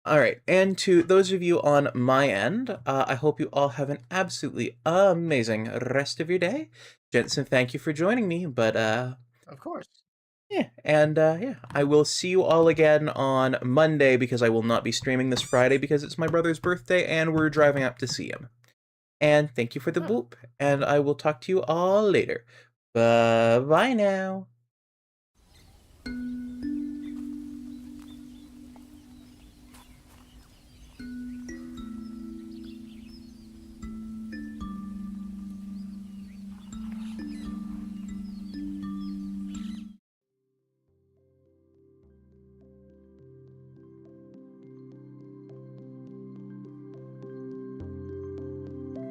Alright, and to those of you on my end, I hope you all have an absolutely amazing rest of your day. Jensen, thank you for joining me, but Of course. yeah, and yeah, I will see you all again on Monday because I will not be streaming this Friday because it's my brother's birthday and we're driving up to see him. And thank you for the boop, and I will talk to you all later. Bye-bye now.